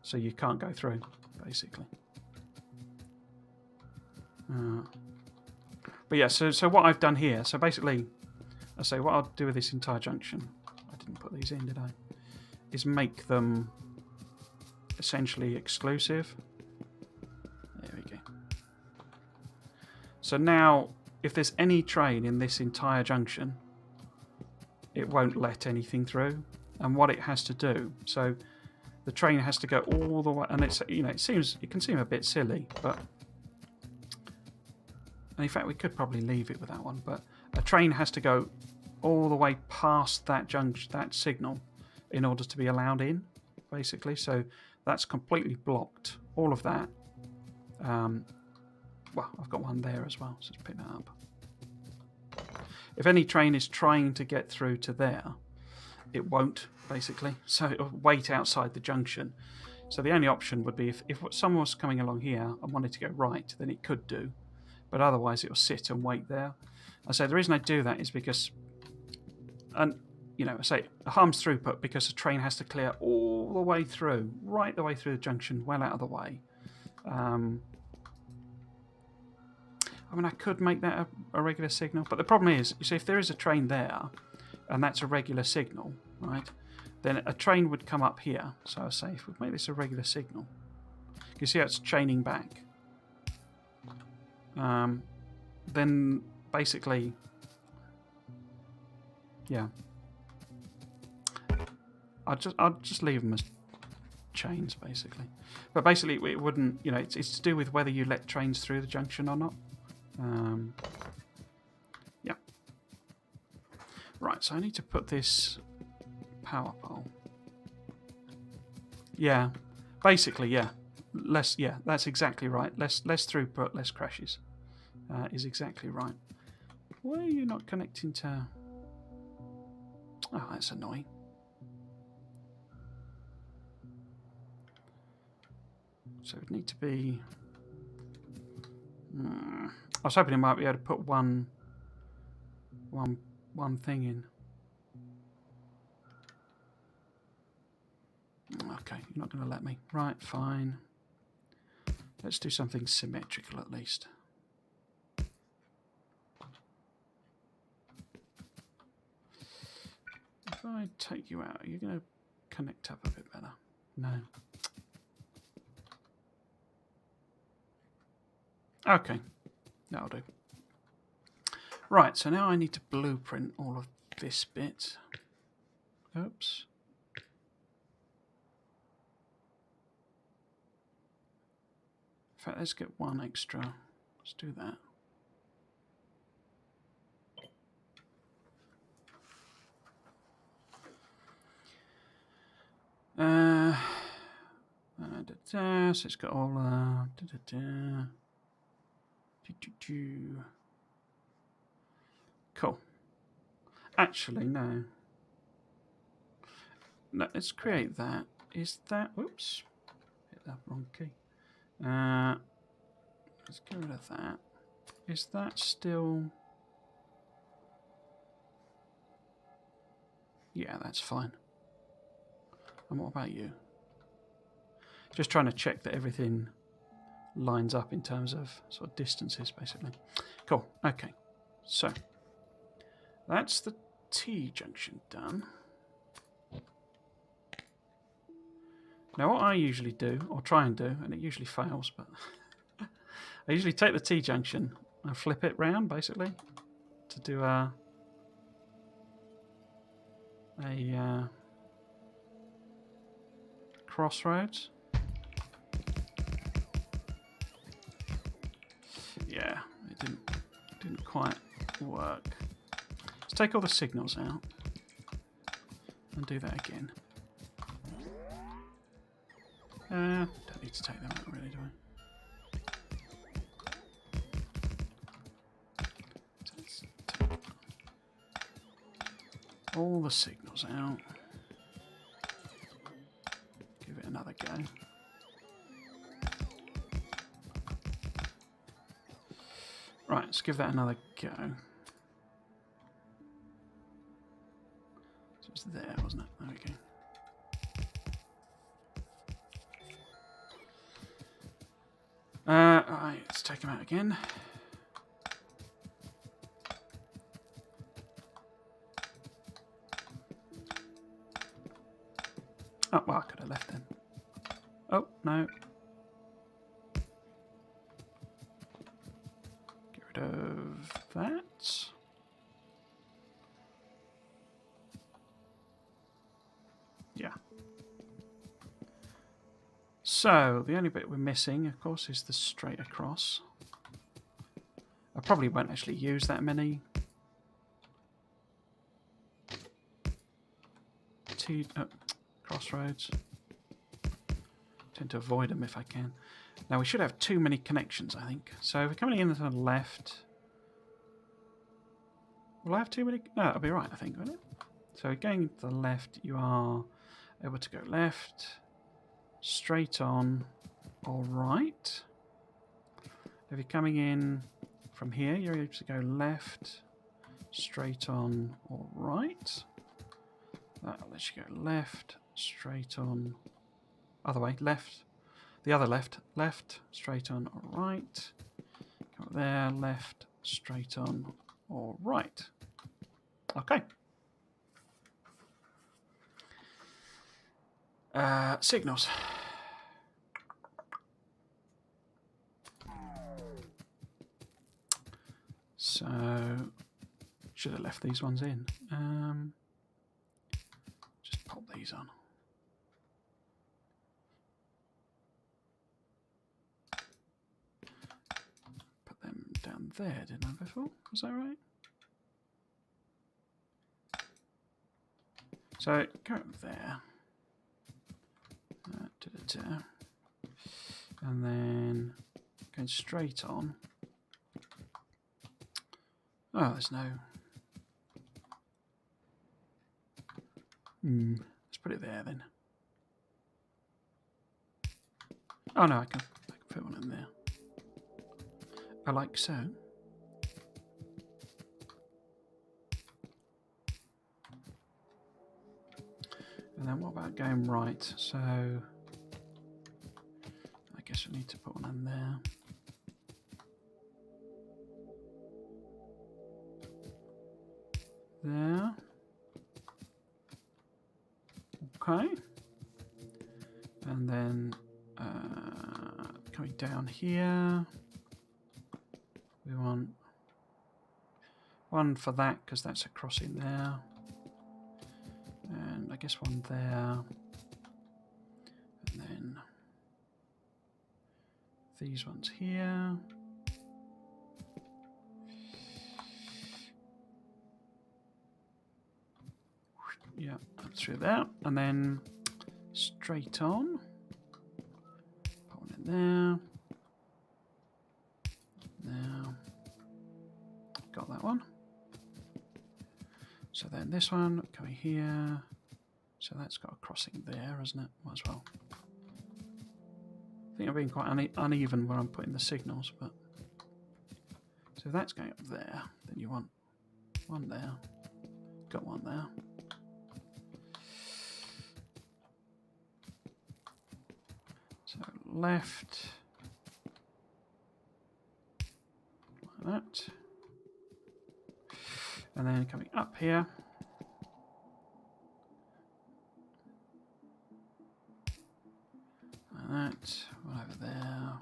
so you can't go through, basically. But yeah, so what I've done here, so basically, I say what I'll do with this entire junction, I didn't put these in, did I? Is make them essentially exclusive. There we go. So now, if there's any train in this entire junction, it won't let anything through. And what it has to do, so the train has to go all the way, and it's, you know, it can seem a bit silly, but and in fact we could probably leave it with that one. But a train has to go all the way past that junction, that signal, in order to be allowed in, basically. So that's completely blocked. All of that. Well, I've got one there as well, so let's pick that up. If any train is trying to get through to there, it won't, basically. So it'll wait outside the junction. So the only option would be if someone was coming along here and wanted to go right, then it could do. But otherwise, it'll sit and wait there. I say the reason I do that is because, and you know, I say harms throughput because the train has to clear all the way through, right the way through the junction, well out of the way. I mean, I could make that a regular signal, but the problem is, you see, if there is a train there, and that's a regular signal, right, then a train would come up here. So I say, if we make this a regular signal, you see how it's chaining back. Then basically, yeah, I'll just leave them as chains, basically. But basically, it wouldn't, you know, it's to do with whether you let trains through the junction or not. Yeah. Right, so I need to put this power pole. Yeah, basically, yeah. Yeah, that's exactly right. Less throughput, less crashes. Is exactly right. Why are you not connecting to... Oh, that's annoying. So it would need to be... I was hoping it might be able to put one thing in. Okay, you're not going to let me. Right, fine. Let's do something symmetrical at least. If I take you out, are you going to connect up a bit better? No. Okay, that'll do. Right, so now I need to blueprint all of this bit. Oops. In fact, let's get one extra. Let's do that. So it's got all cool. Actually, no. No, let's create that. Is that... Oops. Hit that wrong key. Let's get rid of that. Is that still... Yeah, that's fine. And what about you? Just trying to check that everything lines up in terms of sort of distances, basically. Cool. Okay. So, that's the T junction done. Now what I usually do, or try and do, and it usually fails, but I usually take the T junction and flip it round, basically, to do a crossroads. Yeah, it didn't quite work. Let's take all the signals out and do that again. Don't need to take them out really, do I? Let's take all the signals out. Give it another go. Right, let's give that another go. So it's there, wasn't it? There we go. Right, let's take them out again. Oh, well, I could have left them. Oh, no. Get rid of that. Yeah. So, the only bit we're missing, of course, is the straight across. I probably won't actually use that many crossroads. Tend to avoid them if I can. Now, we should have too many connections, I think. So, if we're coming in to the left... Will I have too many? No, it'll be right, I think, won't it? So, going to the left, you are able to go left, straight on, or right. If you're coming in from here, you're able to go left, straight on, or right. That'll let you go left, straight on, other way, left, the other left, left, straight on, or right. Go there, left, straight on, or right. Okay. Signals. So, should have left these ones in. Just pop these on. Put them down there, didn't I, before? Was that right? So, go up there. And then going straight on. Oh, there's no... Let's put it there then. Oh no, I can put one in there. I like so. And then what about going right? So I guess I need to put one in there. There. Okay. And then coming down here, we want one for that because that's a crossing there. And I guess one there. And then these ones here. Yeah, up through there. And then straight on. Put one in there. There. Got that one. So then this one coming here. So that's got a crossing there, hasn't it? Might as well. I think I'm being quite uneven where I'm putting the signals, but so if that's going up there, then you want one there. Got one there. So left, like that. And then coming up here. Like that. One over there.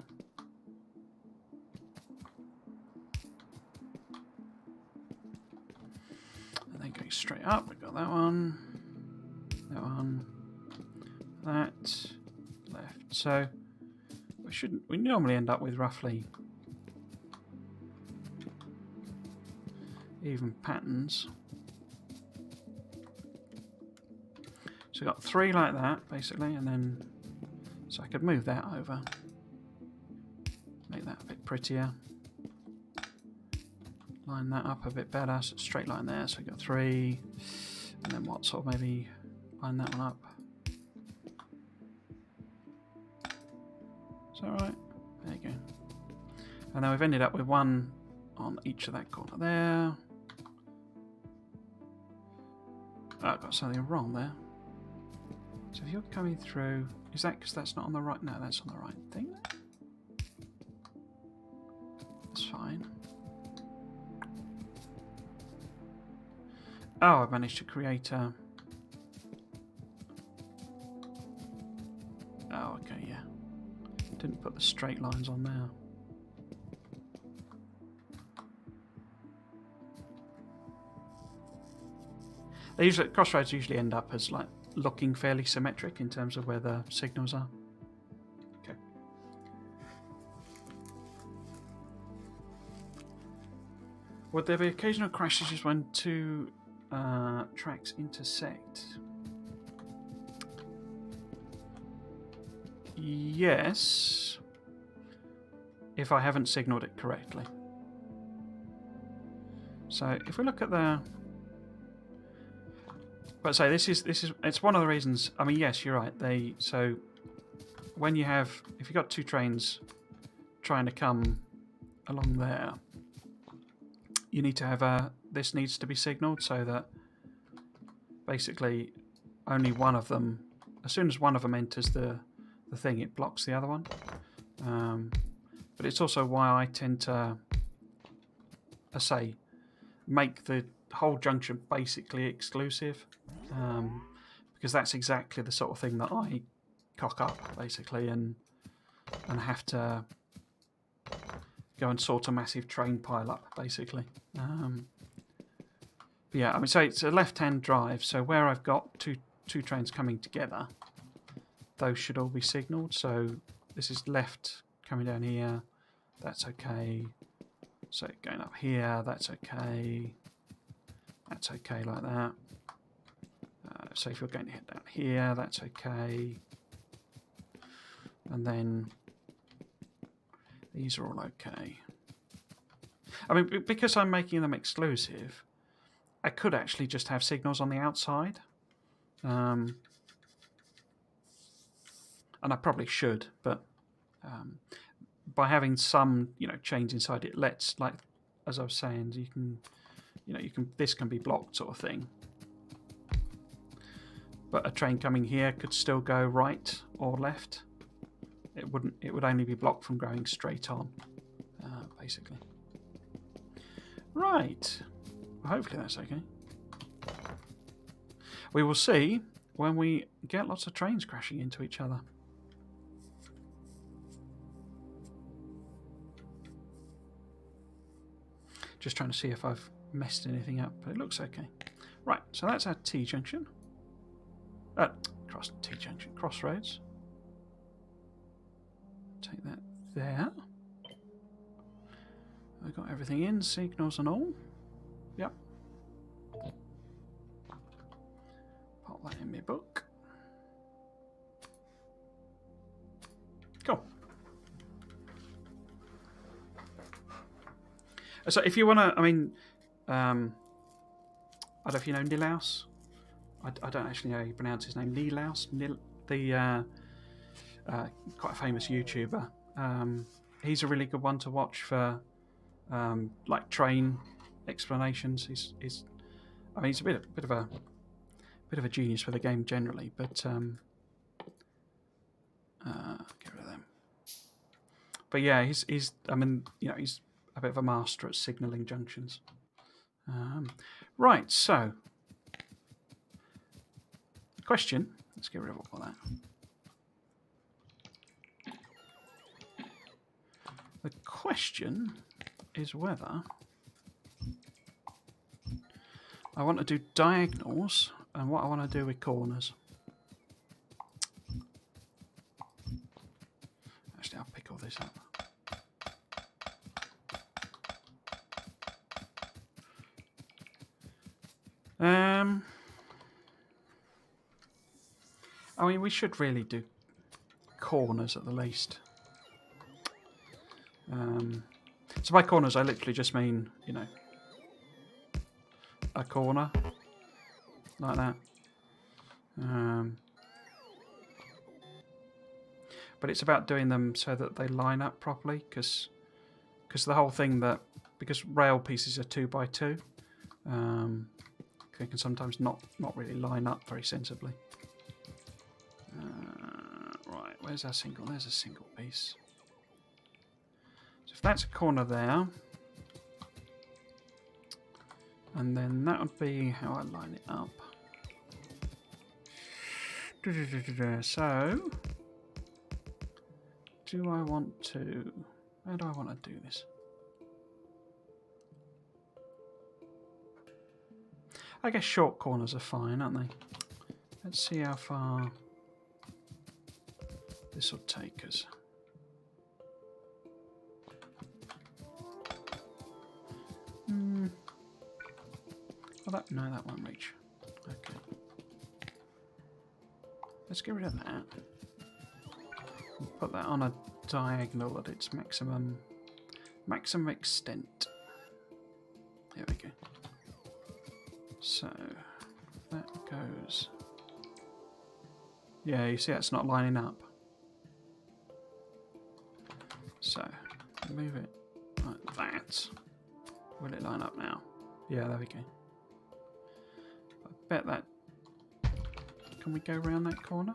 And then going straight up, we've got that one. That one. That. Left. So we normally end up with roughly even patterns. So we've got 3 like that, basically, and then so I could move that over. Make that a bit prettier. Line that up a bit better, so straight line there, so we've got 3. And then what, sort of maybe line that one up. Is that right? There you go. And then we've ended up with 1 on each of that corner there. Oh, I've got something wrong there. So if you're coming through, is that because that's not on the right? No, that's on the right thing. That's fine. Oh, I've managed to create a... Oh, okay, yeah. Didn't put the straight lines on there. Crossroads usually end up as like looking fairly symmetric in terms of where the signals are. Okay. Would there be occasional crashes when 2 tracks intersect? Yes, if I haven't signaled it correctly. So if we look at the... But say this is it's one of the reasons. I mean, yes, you're right. So when you have, if you've got 2 trains trying to come along there, you need to have this needs to be signaled so that basically only one of them, as soon as one of them enters the thing, it blocks the other one. But it's also why I tend to, make the whole junction basically exclusive. Because that's exactly the sort of thing that I cock up, basically, and have to go and sort a massive train pile up, basically. Yeah, I mean, so it's a left-hand drive, so where I've got two trains coming together, those should all be signalled. So this is left coming down here, that's okay. So going up here, that's okay. That's okay like that. So if you're going to head down here, that's okay. And then these are all okay. I mean, because I'm making them exclusive, I could actually just have signals on the outside. And I probably should, but by having some, change inside it lets, like, as I was saying, you can, this can be blocked sort of thing. But a train coming here could still go right or left. It wouldn't. It would only be blocked from going straight on, basically. Right. Well, hopefully that's okay. We will see when we get lots of trains crashing into each other. Just trying to see if I've messed anything up, but it looks okay. Right, so that's our T-junction. Crossroads. Take that there. I've got everything in, signals and all. Yep. Pop that in my book. Cool. So if you want to, I mean, I don't know if you know Nilaus. I don't actually know how you pronounce his name. Nilaus, quite a famous YouTuber. He's a really good one to watch for like train explanations. He's a bit of a genius for the game generally, but get rid of them. But yeah, he's a bit of a master at signalling junctions. Right, so question. Let's get rid of all that. The question is whether I want to do diagonals and what I want to do with corners. Actually, I'll pick all this up. I mean, we should really do corners at the least. So by corners, I literally just mean, you know, a corner like that. But it's about doing them so that they line up properly, because the whole thing because rail pieces are 2 by 2, they can sometimes not really line up very sensibly. Right, where's our single? There's a single piece. So if that's a corner there, and then that would be how I line it up. So, do I want to... How do I want to do this? I guess short corners are fine, aren't they? Let's see how far this will take us. Well, no, that won't reach. Okay. Let's get rid of that. Put that on a diagonal at its maximum extent. There we go. So that goes. Yeah, you see that's not lining up. So move it like that. Will it line up now? Yeah, there we go. I bet that. Can we go around that corner?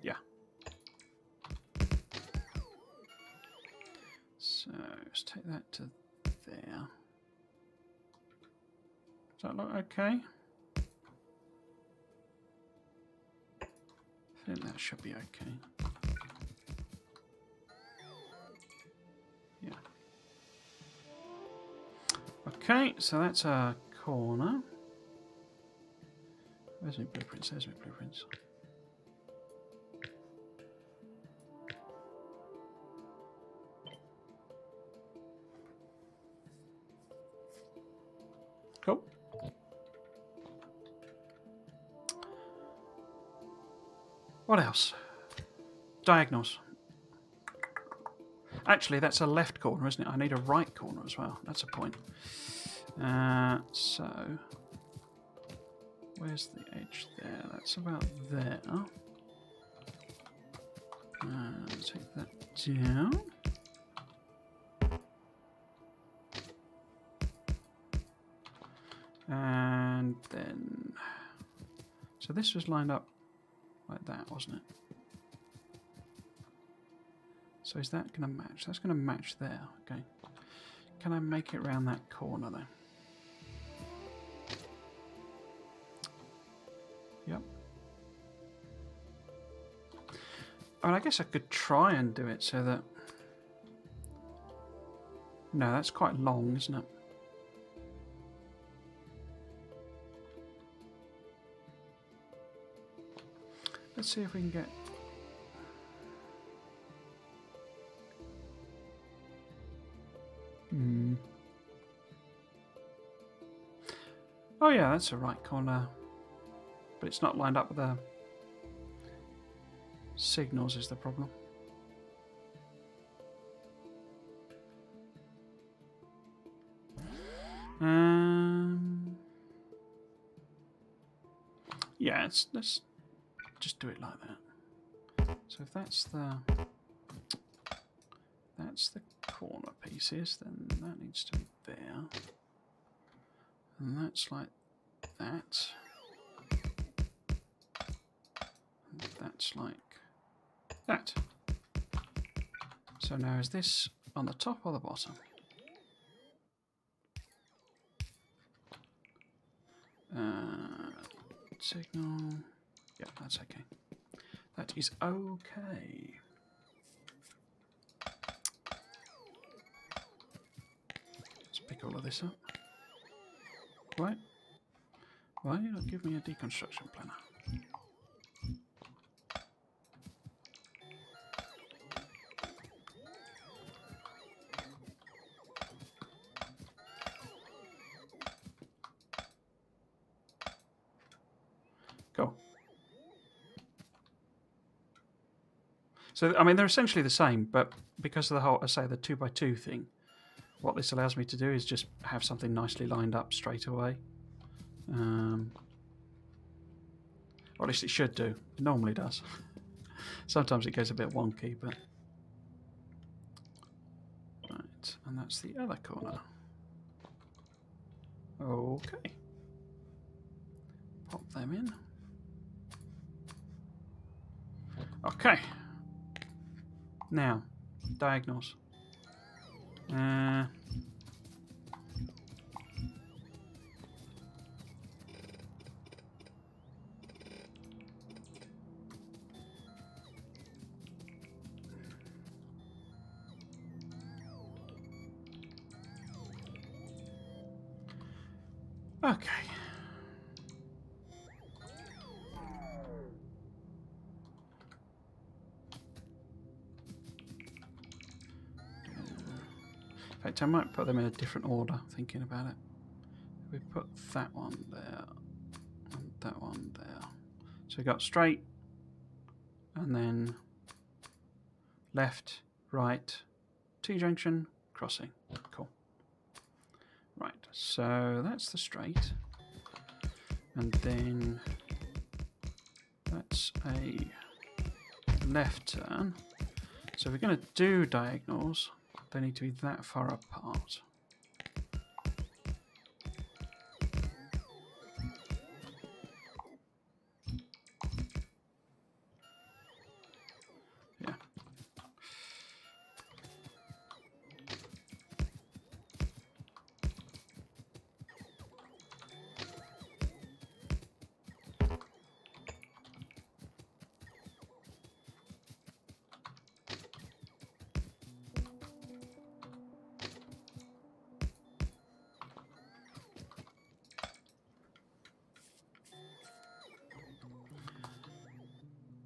Yeah. So let's take that to there. Does that look okay? I think that should be okay. Yeah. Okay, so that's a corner. Where's my blueprints? There's my blueprints. Cool. What else? Diagonals. Actually, that's a left corner, isn't it? I need a right corner as well. That's a point. So, where's the edge there? That's about there. Take that down. And then... So this was lined up like that, wasn't it? So is that going to match? That's going to match there. Okay. Can I make it around that corner then? Yep. I mean, I guess I could try and do it so that... No, that's quite long, isn't it? Let's see if we can get... Oh yeah, that's a right corner. But it's not lined up with the signals is the problem. Yeah, let's just do it like that. So if that's the corner pieces, then that needs to be there. And that's like that. And that's like that. So now is this on the top or the bottom? Signal. Yeah, that's okay. That is okay. Let's pick all of this up. What? Why do you not give me a deconstruction planner? Cool. So, I mean, they're essentially the same, but because of the whole, I say, the 2x2 thing, what this allows me to do is just have something nicely lined up straight away. Or at least it should do. It normally does. Sometimes it goes a bit wonky, but... Right, and that's the other corner. Okay. Pop them in. Okay. Now, diagonals. Okay. In fact, I might put them in a different order, thinking about it. We put that one there, and that one there. So we got straight, and then left, right, T-junction, crossing. Cool. Right, so that's the straight. And then that's a left turn. So if we're going to do diagonals, they need to be that far apart. Yeah.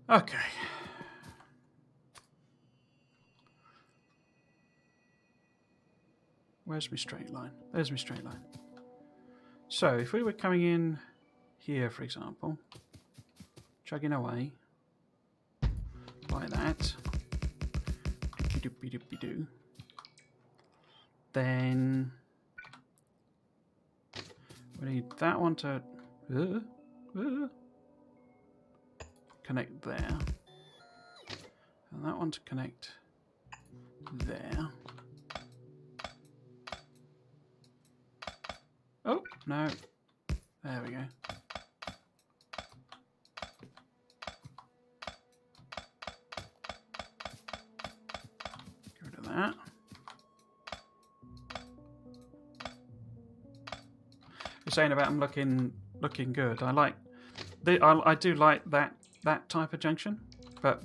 Okay. Where's my straight line? There's my straight line. So if we were coming in here, for example, chugging away like that, doopy-doopy-doopy-doo, then we need that one to connect there, and that one to connect there. Oh, no. There we go. Get rid of that. You're saying about them looking good. I like I do like that type of junction, but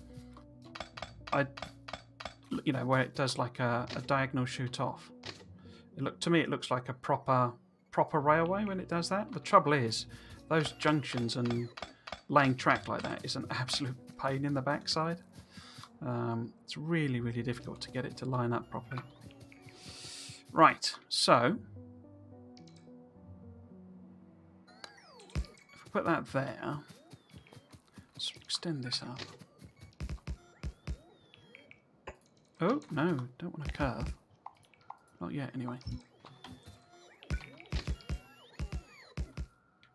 where it does like a diagonal shoot off. To me it looks like a proper railway when it does that. The trouble is those junctions and laying track like that is an absolute pain in the backside. It's really, really difficult to get it to line up properly. Right, so if I put that there, let's extend this up. Oh, no, don't want to curve. Not yet, anyway.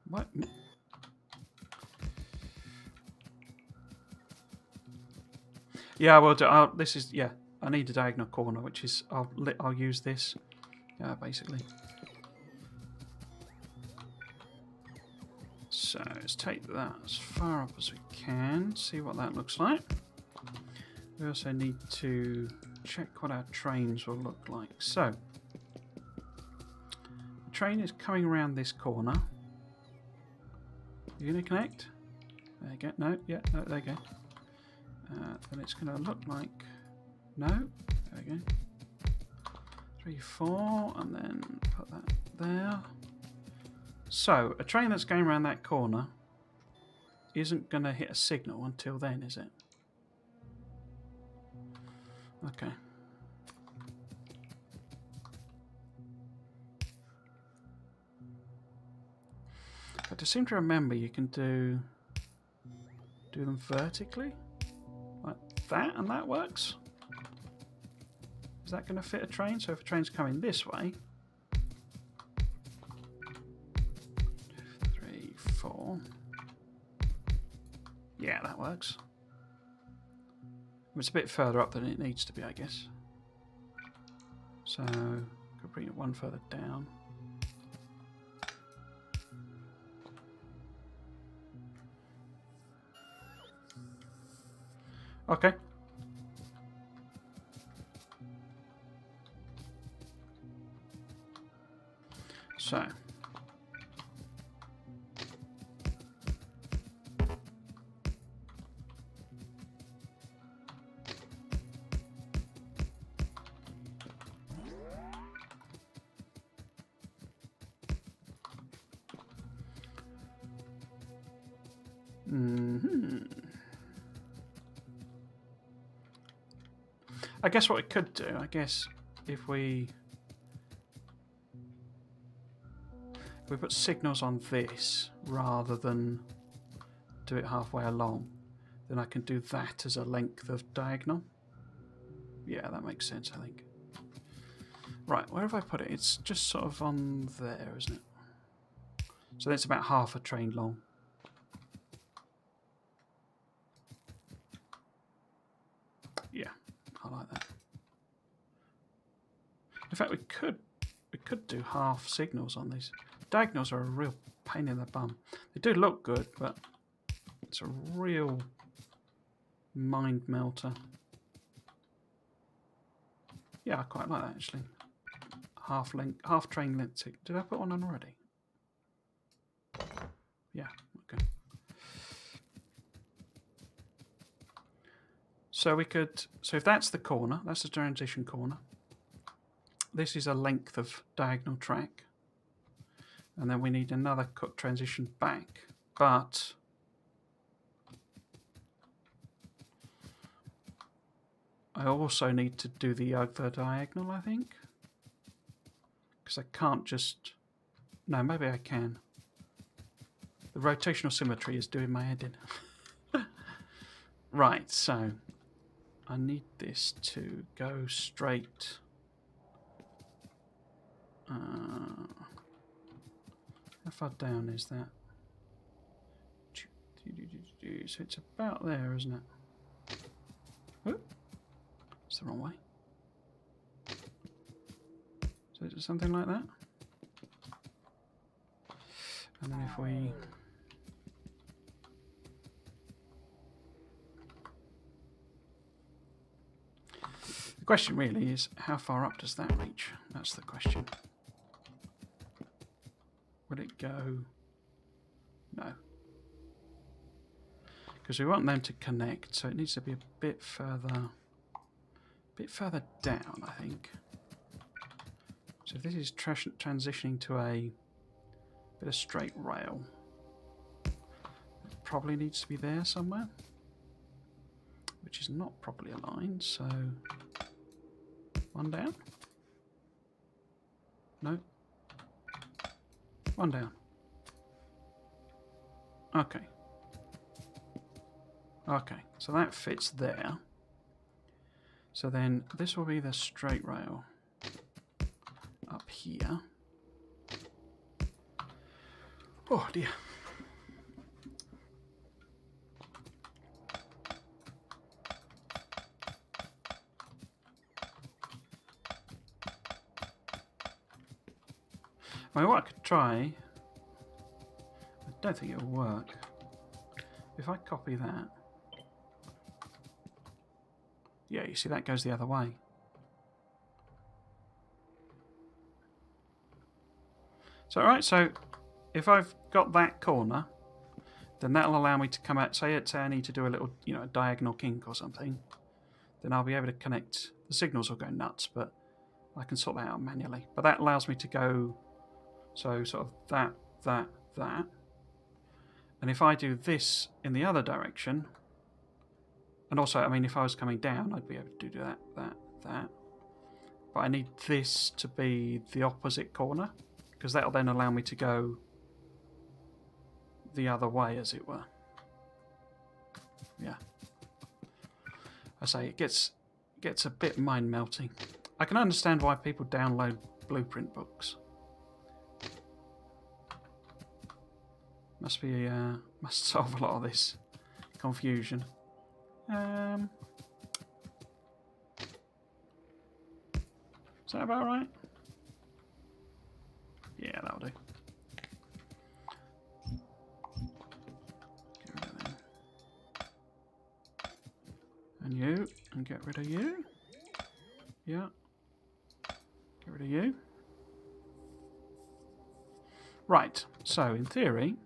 What? Yeah, well, this is, yeah, I need a diagonal corner, which is, I'll use this, basically. So let's take that as far up as we can, see what that looks like. We also need to check what our trains will look like. So, the train is coming around this corner. You going to connect? There you go. No, yeah, no, there you go. Then it's going to look like... No, there we go. 3, 4, and then put that there. So, a train that's going around that corner isn't going to hit a signal until then, is it? Okay. But I seem to remember you can do them vertically, like that, and that works. Is that going to fit a train? So if a train's coming this way, 3, 4. Yeah, that works. It's a bit further up than it needs to be, I guess. So could bring it one further down. Okay. So. I guess what we could do, if we put signals on this rather than do it halfway along, then I can do that as a length of diagonal. Yeah, that makes sense, I think. Right, where have I put it? It's just sort of on there, isn't it? So that's about half a train long. Yeah, I like that. In fact, we could do half signals on these. Diagonals are a real pain in the bum. They do look good, but it's a real mind melter. Yeah, I quite like that actually. Half train length. Did I put one on already? Yeah, okay. So we could. So if that's the corner, that's the transition corner. This is a length of diagonal track. And then we need another cut transition back. But I also need to do the other diagonal, I think. Because I can't just... No, maybe I can. The rotational symmetry is doing my head in. Right, so I need this to go straight... how far down is that? So it's about there, isn't it? Oop. It's the wrong way. So is it something like that? And then if we... The question really is, how far up does that reach? That's the question. Will it go? No. Because we want them to connect, so it needs to be a bit further down, I think. So if this is transitioning to a bit of straight rail, it probably needs to be there somewhere, which is not properly aligned, so one down. No. One down. Okay. Okay, so that fits there. So then this will be the straight rail up here. Oh dear. I mean, what I could try, I don't think it'll work. If I copy that, yeah, you see that goes the other way. So, alright, so if I've got that corner, then that'll allow me to come out. Say I need to do a little, a diagonal kink or something. Then I'll be able to connect. The signals will go nuts, but I can sort that out manually. But that allows me to go, so sort of that, that. And if I do this in the other direction, and also, I mean, if I was coming down, I'd be able to do that. But I need this to be the opposite corner, because that'll then allow me to go the other way, as it were. Yeah. I say it gets a bit mind melting. I can understand why people download blueprint books. Must solve a lot of this confusion. Is that about right? Yeah, that'll do. Get rid of them. And you, and get rid of you. Yeah. Get rid of you. Right, so in theory,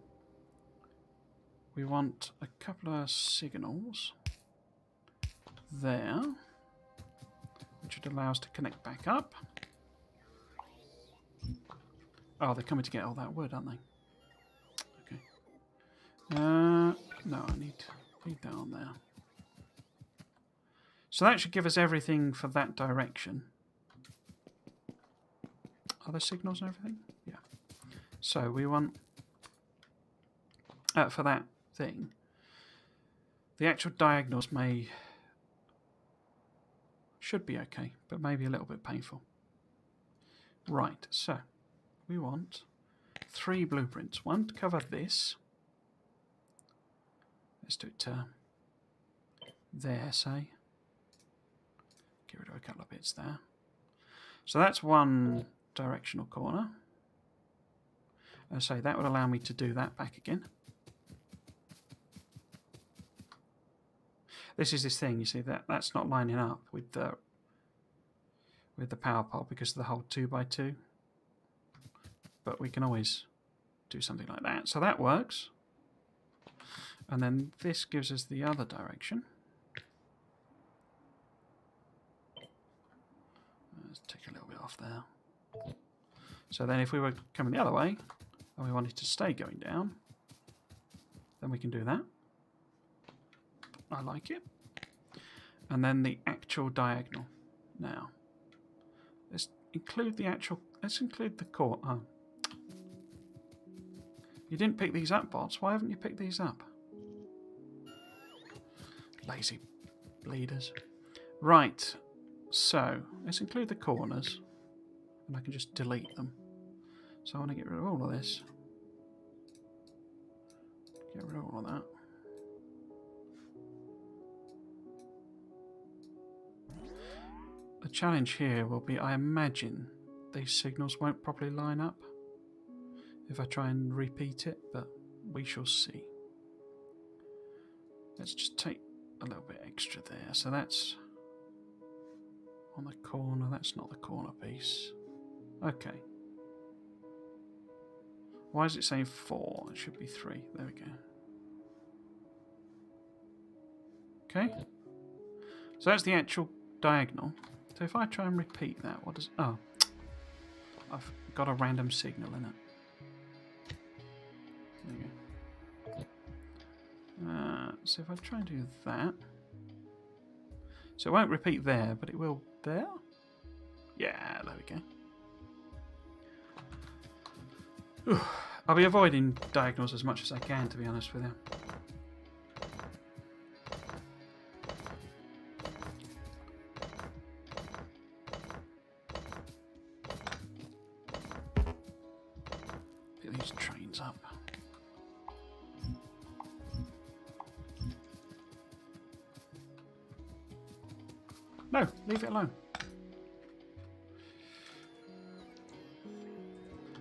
we want a couple of signals there, which would allow us to connect back up. Oh, they're coming to get all that wood, aren't they? Okay. No, I need that on there. So that should give us everything for that direction. Are there signals and everything? Yeah. So we want, for that thing, the actual diagonals should be okay, but maybe a little bit painful. Right, so we want 3 blueprints. One to cover this. Let's do it there, say. Get rid of a couple of bits there. So that's one directional corner. And say that would allow me to do that back again. This is this thing, you see, that's not lining up with the power pole because of the whole 2x2. But we can always do something like that. So that works. And then this gives us the other direction. Let's take a little bit off there. So then if we were coming the other way, and we wanted to stay going down, then we can do that. I like it. And then the actual diagonal. Now, let's include the core. Oh. You didn't pick these up, bots. Why haven't you picked these up? Lazy bleeders. Right, so let's include the corners. And I can just delete them. So I want to get rid of all of this. Get rid of all of that. The challenge here will be, I imagine, these signals won't properly line up if I try and repeat it, but we shall see. Let's just take a little bit extra there. So that's on the corner. That's not the corner piece. Okay. Why is it saying 4? It should be 3. There we go. Okay. So that's the actual diagonal. So if I try and repeat that, what does... Oh. I've got a random signal in it. There you go. So if I try and do that... So it won't repeat there, but it will there? Yeah, there we go. Whew. I'll be avoiding diagonals as much as I can, to be honest with you. Pick these trains up. No, leave it alone.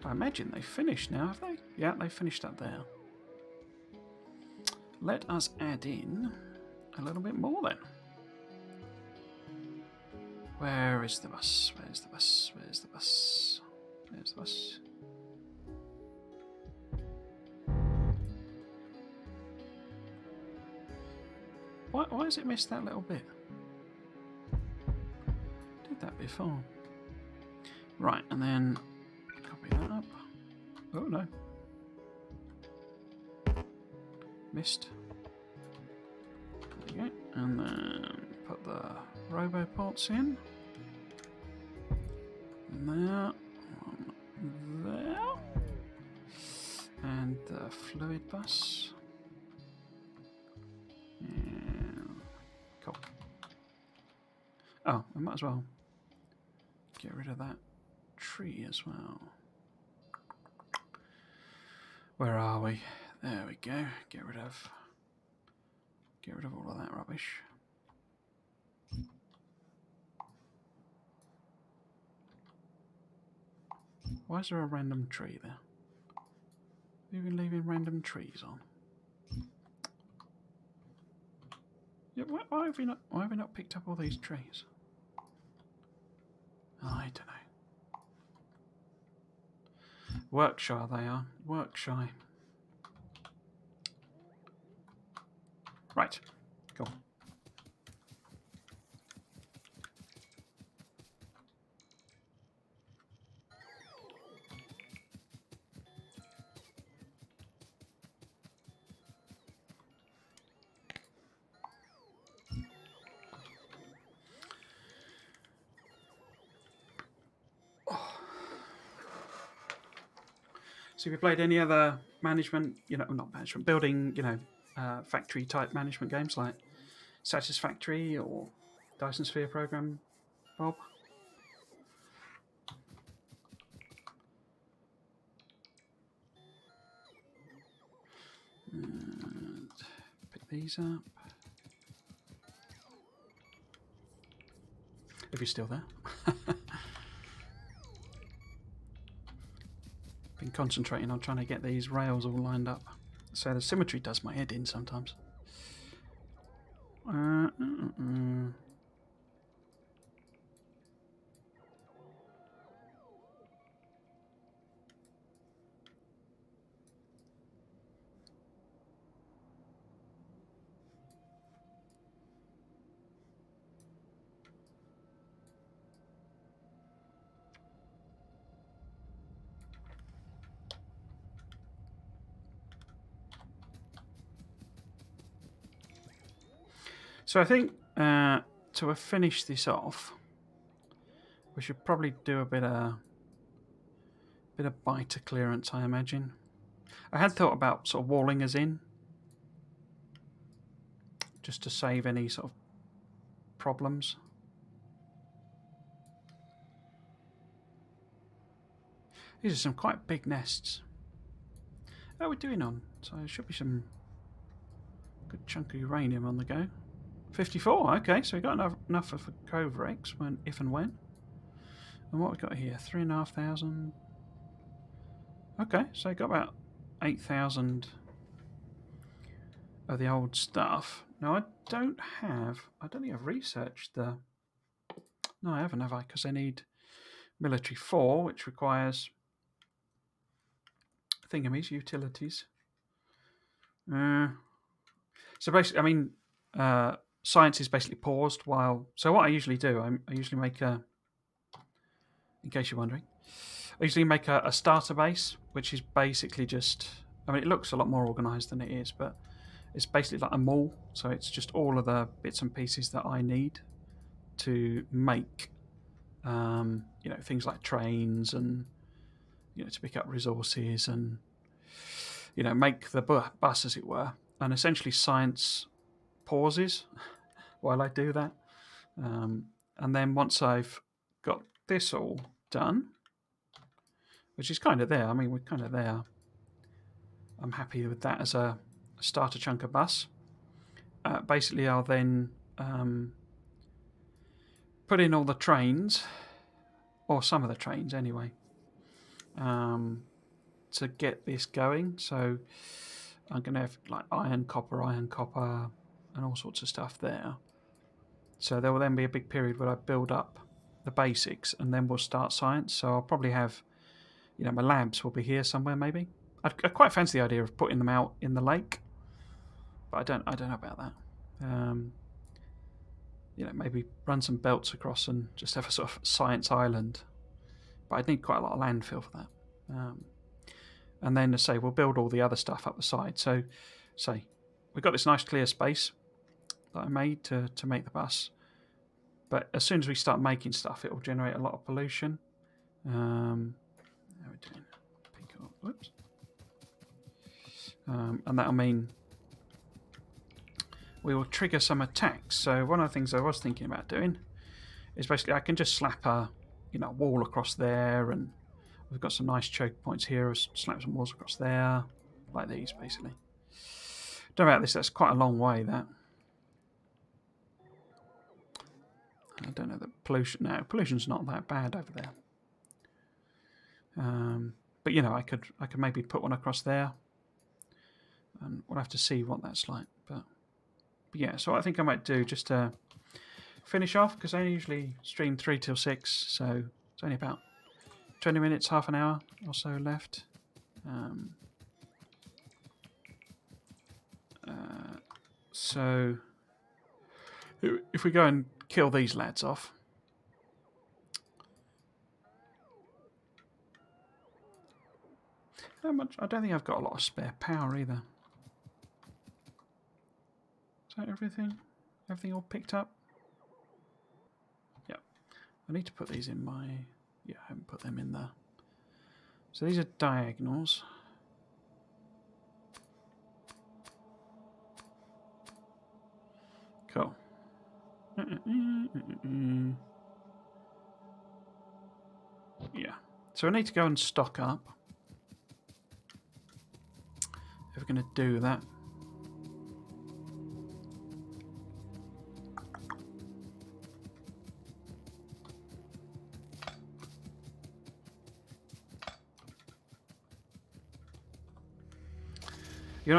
I imagine they've finished now, have they? Yeah, they've finished up there. Let us add in a little bit more then. Where is the bus? Where's the bus? Where's the bus? Where's the bus? Why has it missed that little bit? Did that before. Right, and then copy that up. Oh no. Missed. There you go. And then put the roboports in. There. One there. And the fluid bus. And cool. Oh, I might as well get rid of that tree as well. Where are we? There we go. Get rid of all of that rubbish. Why is there a random tree there? You've been leaving random trees on. Yeah, why have we not picked up all these trees? I don't know. Work shy they are. Work shy. Right. Cool. So have you played any other management, not management, building, factory type management games like Satisfactory or Dyson Sphere Program, Bob? And pick these up. If you're still there. Been concentrating on trying to get these rails all lined up. So the symmetry does my head in sometimes. So I think to finish this off, we should probably do a bit of biter clearance, I imagine. I had thought about sort of walling us in, just to save any sort of problems. These are some quite big nests. How are we doing on? So there should be some good chunk of uranium on the go. 54, okay, so we got enough for Cove Rex if and when. And what we got here? 3,500. Okay, so we got about 8,000 of the old stuff. Now I don't think I've researched the. No, I haven't, have I? Because I need military 4, which requires thingamies, utilities. So basically, I mean, science is basically paused while. So what I usually do, I usually make a. In case you're wondering, I usually make a starter base, which is basically just. I mean, it looks a lot more organised than it is, but it's basically like a mall. So it's just all of the bits and pieces that I need to make, things like trains and, to pick up resources and, make the bus, as it were. And essentially science pauses while I do that. And then once I've got this all done, which is kind of there, I mean, we're kind of there. I'm happy with that as a starter chunk of bus. Basically, I'll then put in all the trains, or some of the trains anyway, to get this going. So I'm going to have like iron, copper, and all sorts of stuff there. So there will then be a big period where I build up the basics, and then we'll start science. So I'll probably have, my labs will be here somewhere maybe. I quite fancy the idea of putting them out in the lake, but I don't know about that. You know, maybe run some belts across and just have a sort of science island. But I'd need quite a lot of landfill for that. And then, say, we'll build all the other stuff up the side. So, say, we've got this nice clear space that I made to make the bus. But as soon as we start making stuff, it will generate a lot of pollution. How are we doing? Whoops. And that'll mean we will trigger some attacks. So one of the things I was thinking about doing is basically I can just slap a wall across there, and we've got some nice choke points here. I'll slap some walls across there, like these, basically. Don't know about this. That's quite a long way. That I don't know the pollution. No, pollution's not that bad over there. But I could maybe put one across there, and we'll have to see what that's like. But yeah, so what I think I might do just to finish off, because I usually stream 3 till 6, so it's only about 20 minutes, half an hour or so left. So if we go and kill these lads off, how much? I don't think I've got a lot of spare power either. Is that everything? Everything all picked up? Yeah. I need to put these in my... Yeah, I haven't put them in there. So these are diagonals. Cool. Yeah. So I need to go and stock up. If we're going to do that.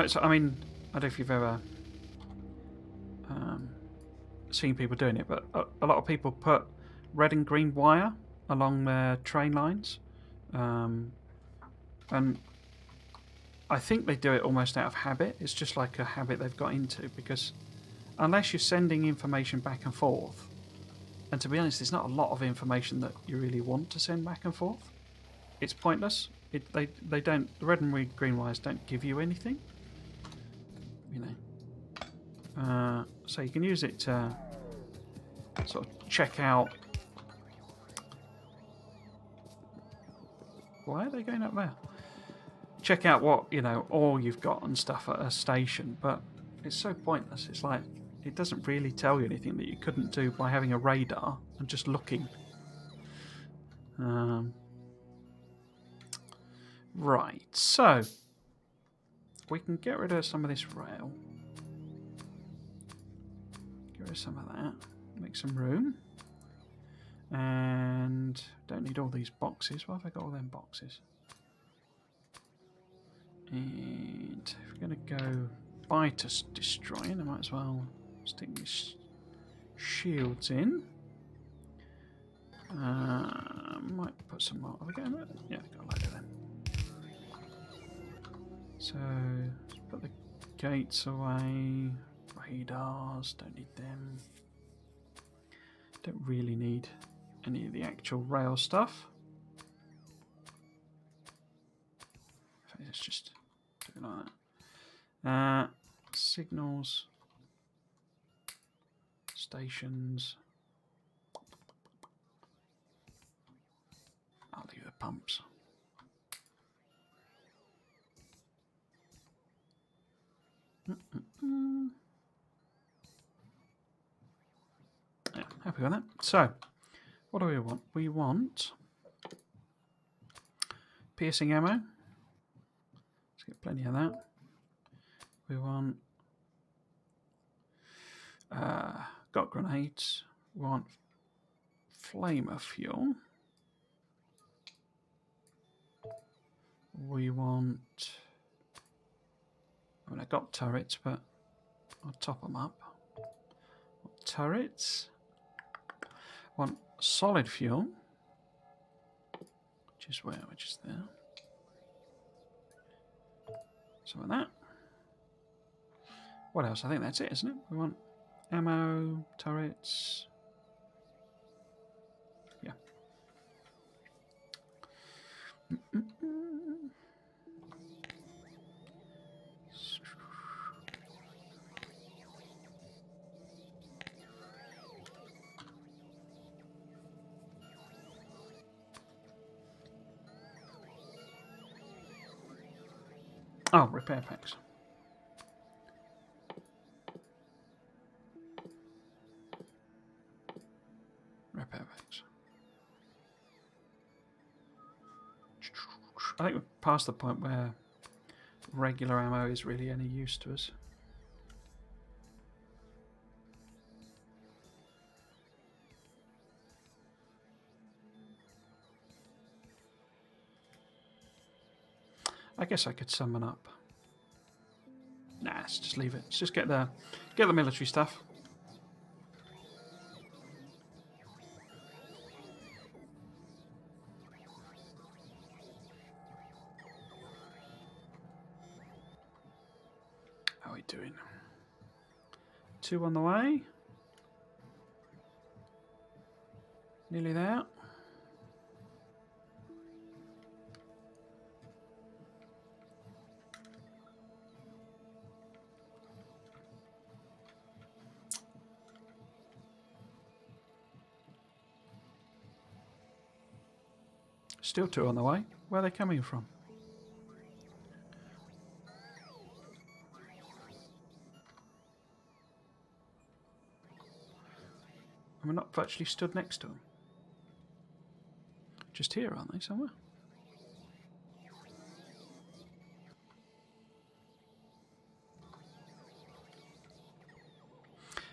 So, I mean, I don't know if you've ever seen people doing it, but a lot of people put red and green wire along their train lines. And I think they do it almost out of habit. It's just like a habit they've got into, because unless you're sending information back and forth, and to be honest, there's not a lot of information that you really want to send back and forth. It's pointless. They don't. The red and green wires don't give you anything. So you can use it to sort of check out. Why are they going up there? Check out what all you've got and stuff at a station, but it's so pointless. It's like it doesn't really tell you anything that you couldn't do by having a radar and just looking. Right, so we can get rid of some of this rail. Get rid of some of that. Make some room. And don't need all these boxes. Why have I got all them boxes? And if we're going to go by to destroying, I might as well stick these shields in. Might put some more. Have we got them? Yeah, I've got a load of them. So let's put the gates away. Radars, don't need them. Don't really need any of the actual rail stuff. Let's just do it like that. Signals, stations. I'll leave the pumps. Yeah, happy with that. So, what do we want? We want piercing ammo. Let's get plenty of that. We want got grenades. We want flamer fuel. We want... I mean, I got turrets, but I'll top them up. Turrets. Want solid fuel. Which is where? Which is there. Some of that. What else? I think that's it, isn't it? We want ammo, turrets. Yeah. Oh, repair packs. Repair packs. I think we're past the point where regular ammo is really any use to us. I guess I could summon up. Nah, let's just leave it. Let's just get the military stuff. How are we doing? 2 on the way. Nearly there. Still 2 on the way. Where are they coming from? And we're not virtually stood next to them. Just here, aren't they, somewhere?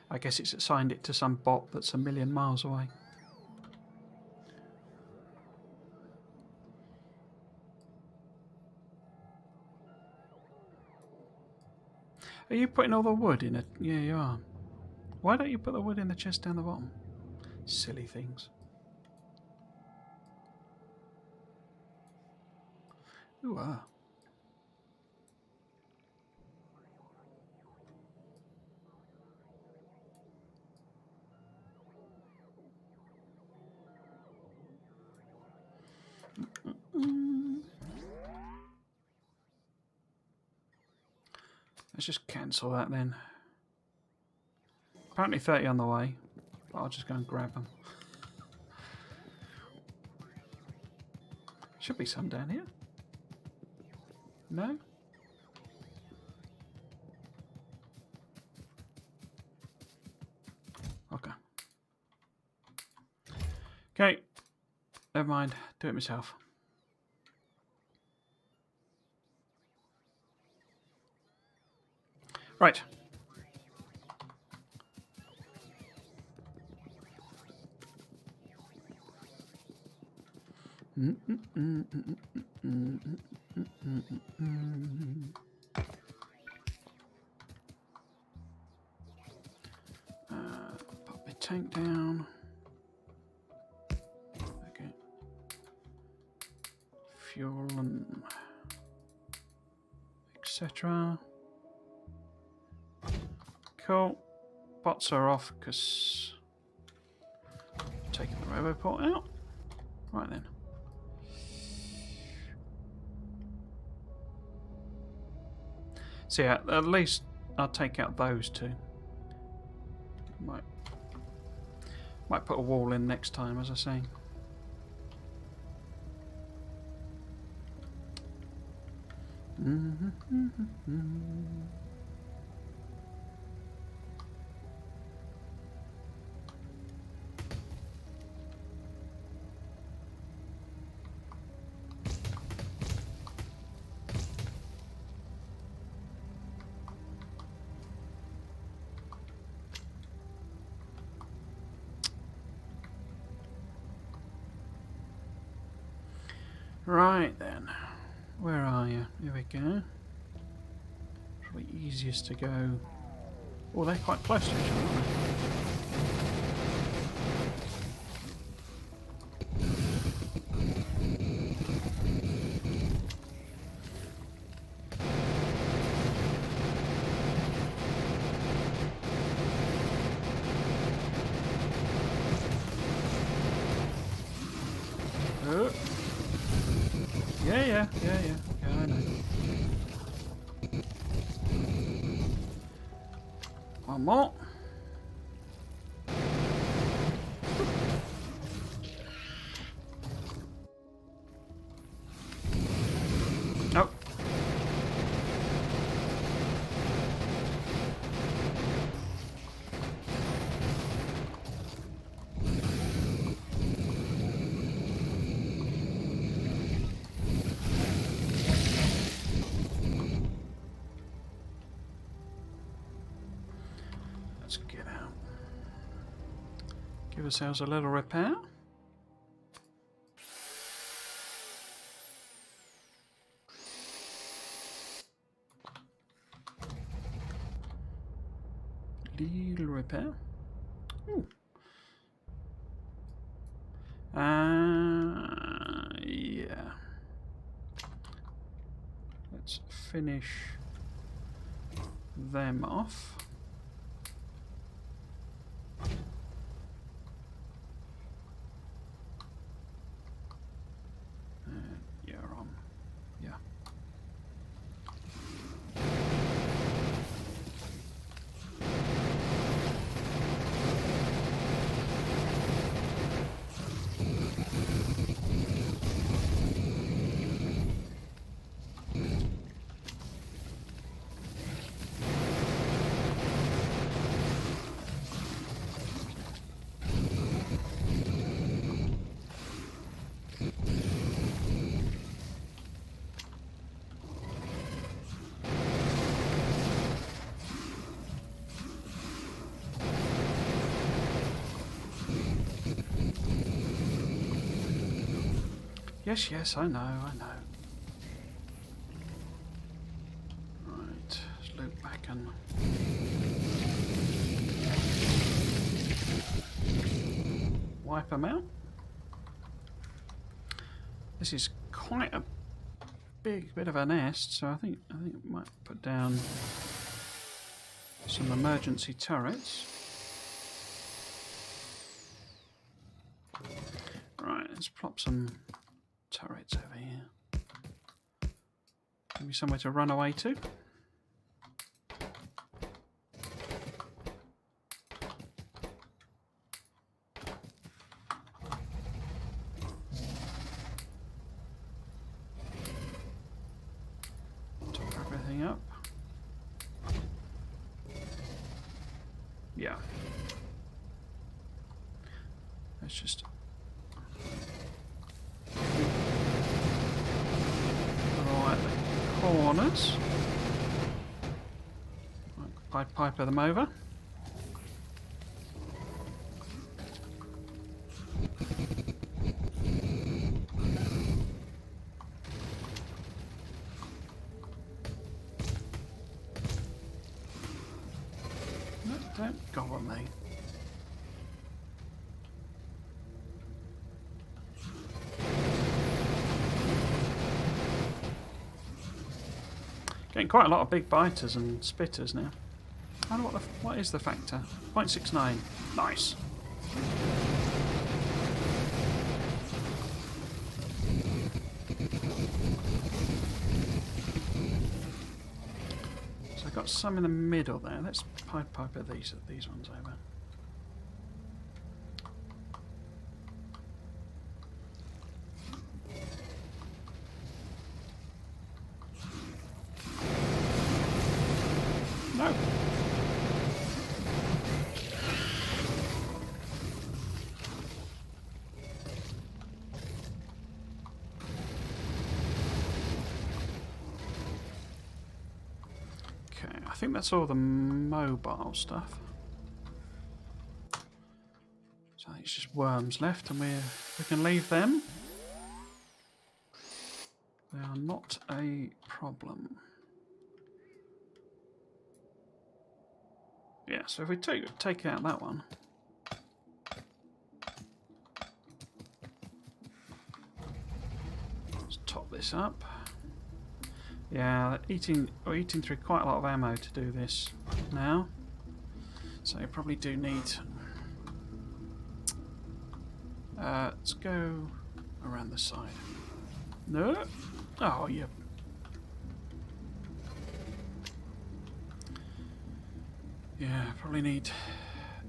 I guess it's assigned it to some bot that's 1,000,000 miles away. Are you putting all the wood in it? Yeah, you are. Why don't you put the wood in the chest down the bottom? Silly things. Ooh, ah. Let's just cancel that then. Apparently 30 on the way, but I'll just go and grab them. Should be some down here. No? Okay. Okay. Never mind. Do it myself. Right. Put my tank down. Okay. Fuel and etc. Cool. Bots are off because taking the roboport out. Right then. So yeah, at least I'll take out those 2. Might put a wall in next time, as I say. Right then, where are you? Here we go. Probably easiest to go. Oh, they're quite close to each other, aren't Yeah, I know. One more. Oh. Let's get out. Give ourselves a little repair. Little repair. Ooh. Yeah. Let's finish them off. You're on. Yeah. Yes, I know. Right, let's loop back and... wipe them out. This is quite a big bit of a nest, so I think I might put down some emergency turrets. Right, let's plop some turrets over here. Maybe somewhere to run away to. Top everything up. Yeah. Let's just corners. Piper them over. No, don't go on me. Getting quite a lot of big biters and spitters now. I don't know what is the factor? 0.69. Nice. So I've got some in the middle there. Let's piper these ones over. No. Okay, I think that's all the mobile stuff. So I think it's just worms left, and we can leave them. They are not a problem. Yeah, so if we take out that one. Let's top this up. Yeah, we're eating through quite a lot of ammo to do this now. So you probably do need... let's go around the side. No. Oh, yeah. Yeah, probably need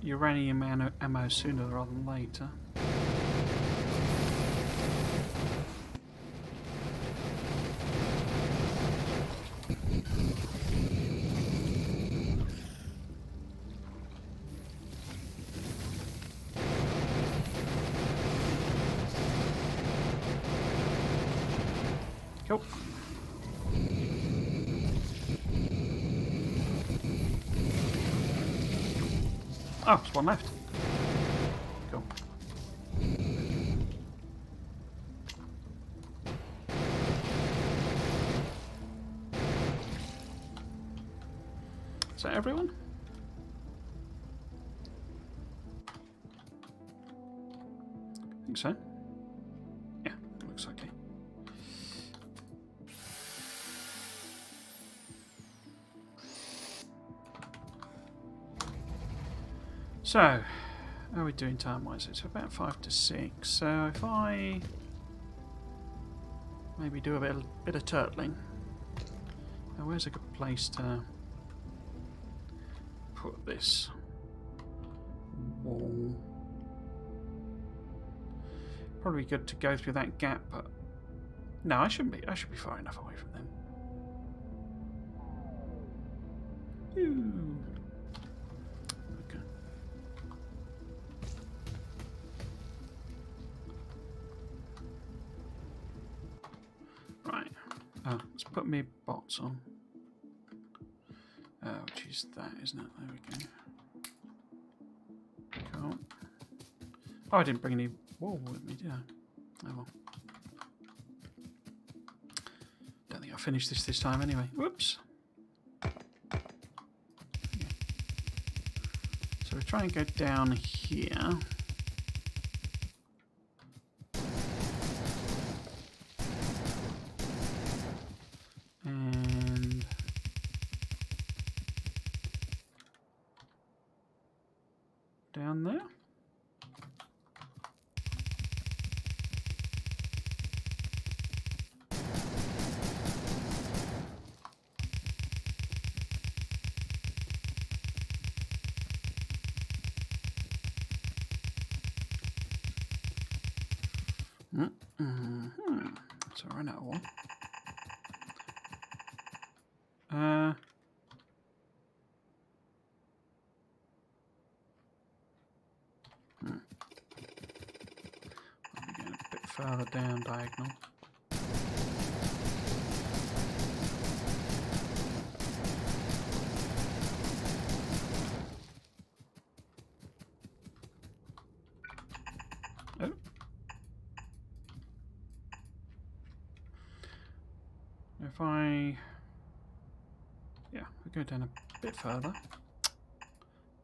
uranium ammo sooner rather than later. Cool. Oh, there's one left. Cool. Is that everyone? I think so. Yeah, looks like it. So, how are we doing time-wise? It's about 5 to 6. So if I maybe do a bit of turtling. Now, where's a good place to put this wall? Probably good to go through that gap, but no, I shouldn't be. I should be far enough away from them. Ooh. Okay. Right. Oh, let's put me bots on. Which is that, isn't it? There we go. Cool. Oh, I didn't bring any wool with me, did I? Oh well. Don't think I'll finish this time anyway. Whoops. Yeah. So we try and go down here. And down there. So I ran out of one. I'll be going a bit further down diagonal. Oh. If I... Yeah, we go down a bit further.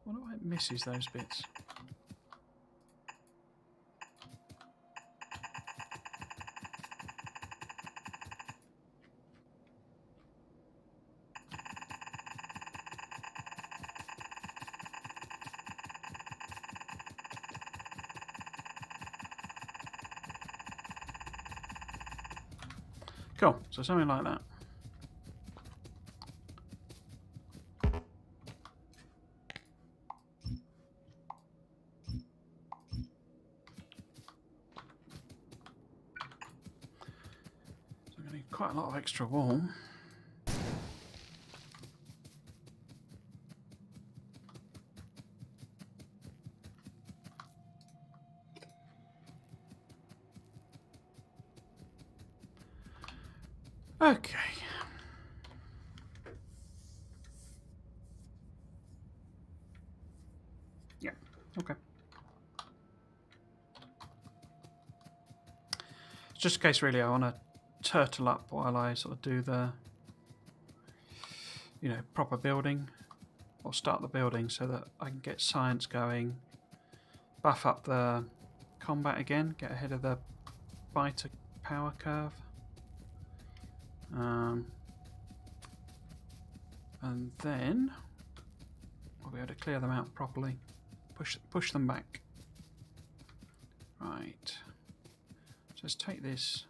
What do I misses those bits? Cool, so something like that. So I'm going to need quite a lot of extra wool. Okay. Yeah, okay. It's just a case really I want to turtle up while I sort of do the, you know, proper building, or start the building so that I can get science going, buff up the combat again, get ahead of the biter power curve. And then we'll be able to clear them out properly. Push them back. Right. let's take this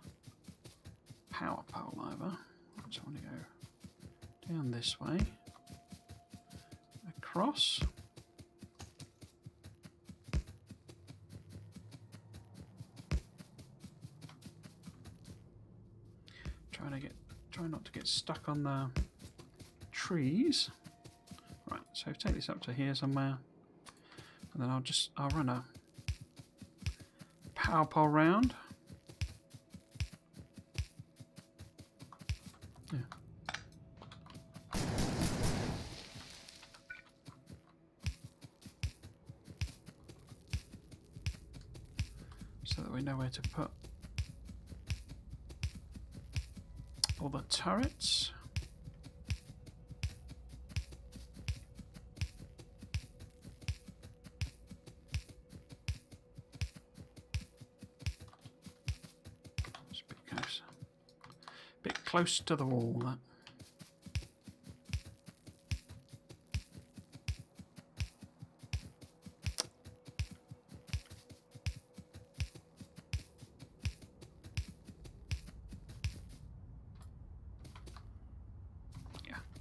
power pole over. So I want to go down this way, across. Try not to get stuck on the trees. Right, so take this up to here somewhere, and then I'll run a power pole round. Yeah. So that we know where to put all the turrets. It's a bit close to the wall, that.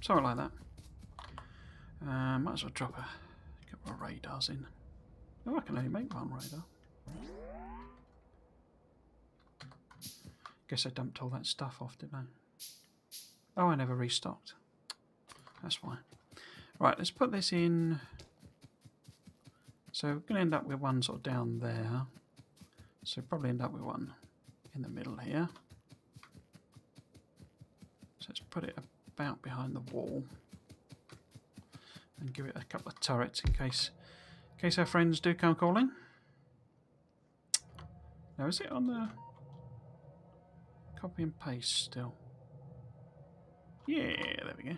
Something like that. Might as well drop a couple of radars in. Oh, I can only make one radar. Guess I dumped all that stuff off, didn't I? Oh, I never restocked. That's why. Right, let's put this in. So we're going to end up with one sort of down there. So probably end up with one in the middle here. So let's put it about behind the wall and give it a couple of turrets in case our friends do come calling. Now, is it on the copy and paste still? Yeah, there we go.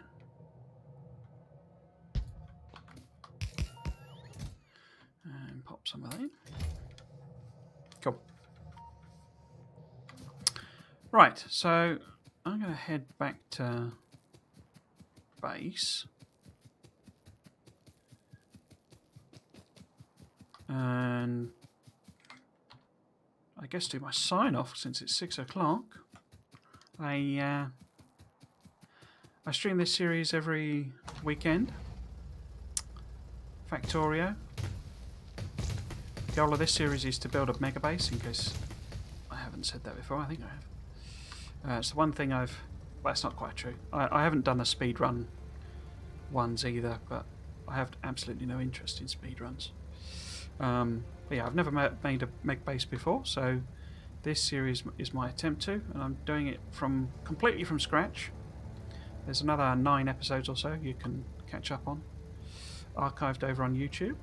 And pop some of that in. Cool. Right, so I'm going to head back to base. And I guess do my sign off since it's 6 o'clock. I stream this series every weekend. Factorio. The goal of this series is to build a megabase, in case I haven't said that before. I think I have. It's the one thing well, that's not quite true. I haven't done the speedrun ones either, but I have absolutely no interest in speedruns. But yeah, I've never made a megabase before, so this series is my attempt to, and I'm doing it completely from scratch. There's another 9 episodes or so you can catch up on, archived over on YouTube.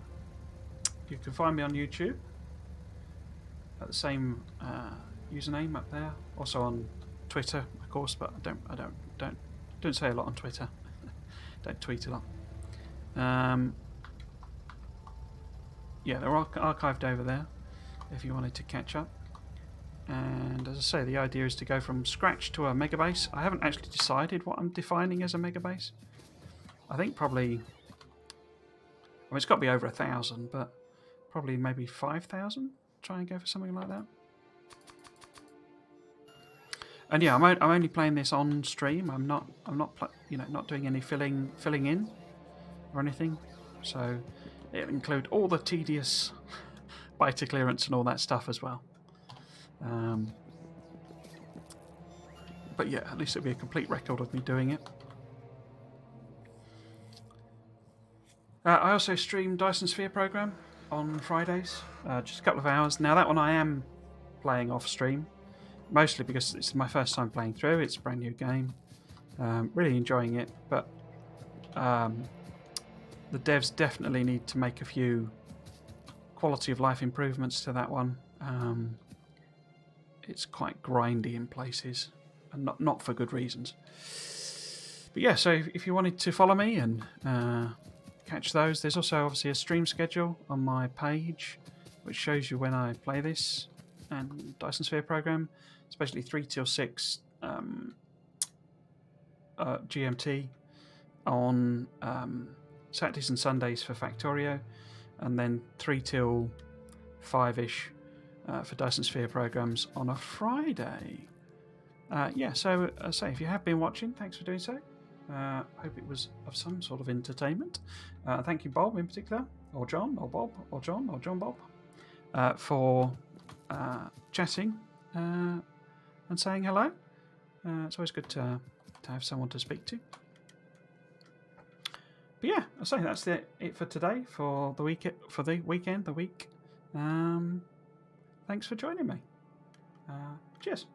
You can find me on YouTube at the same username up there. Also on Twitter, of course, but I don't say a lot on Twitter. Don't tweet a lot. Yeah, they're archived over there if you wanted to catch up. And as I say, the idea is to go from scratch to a megabase. I haven't actually decided what I'm defining as a megabase. I think probably, well, it's got to be over 1,000, but probably maybe 5,000. Try and go for something like that. And yeah, I'm only playing this on stream. I'm not not doing any filling in or anything. So it'll include all the tedious beta clearance and all that stuff as well. But yeah, at least it'll be a complete record of me doing it. I also stream Dyson Sphere program on Fridays, just a couple of hours. Now that one I am playing off stream, mostly because it's my first time playing through. It's a brand new game. Really enjoying it, but the devs definitely need to make a few quality of life improvements to that one. It's quite grindy in places, and not for good reasons. But yeah, so if you wanted to follow me and catch those, there's also obviously a stream schedule on my page, which shows you when I play this and Dyson Sphere program, especially 3 till 6 GMT on Saturdays and Sundays for Factorio, and then 3 till 5-ish for Dyson Sphere programs on a Friday. Yeah, so say if you have been watching, thanks for doing so. Hope it was of some sort of entertainment. Thank you, Bob, in particular, or John, or Bob, or John, or John Bob, for chatting and saying hello. It's always good to have someone to speak to. But yeah, I say that's it for today, for the week, the week. Thanks for joining me. Cheers.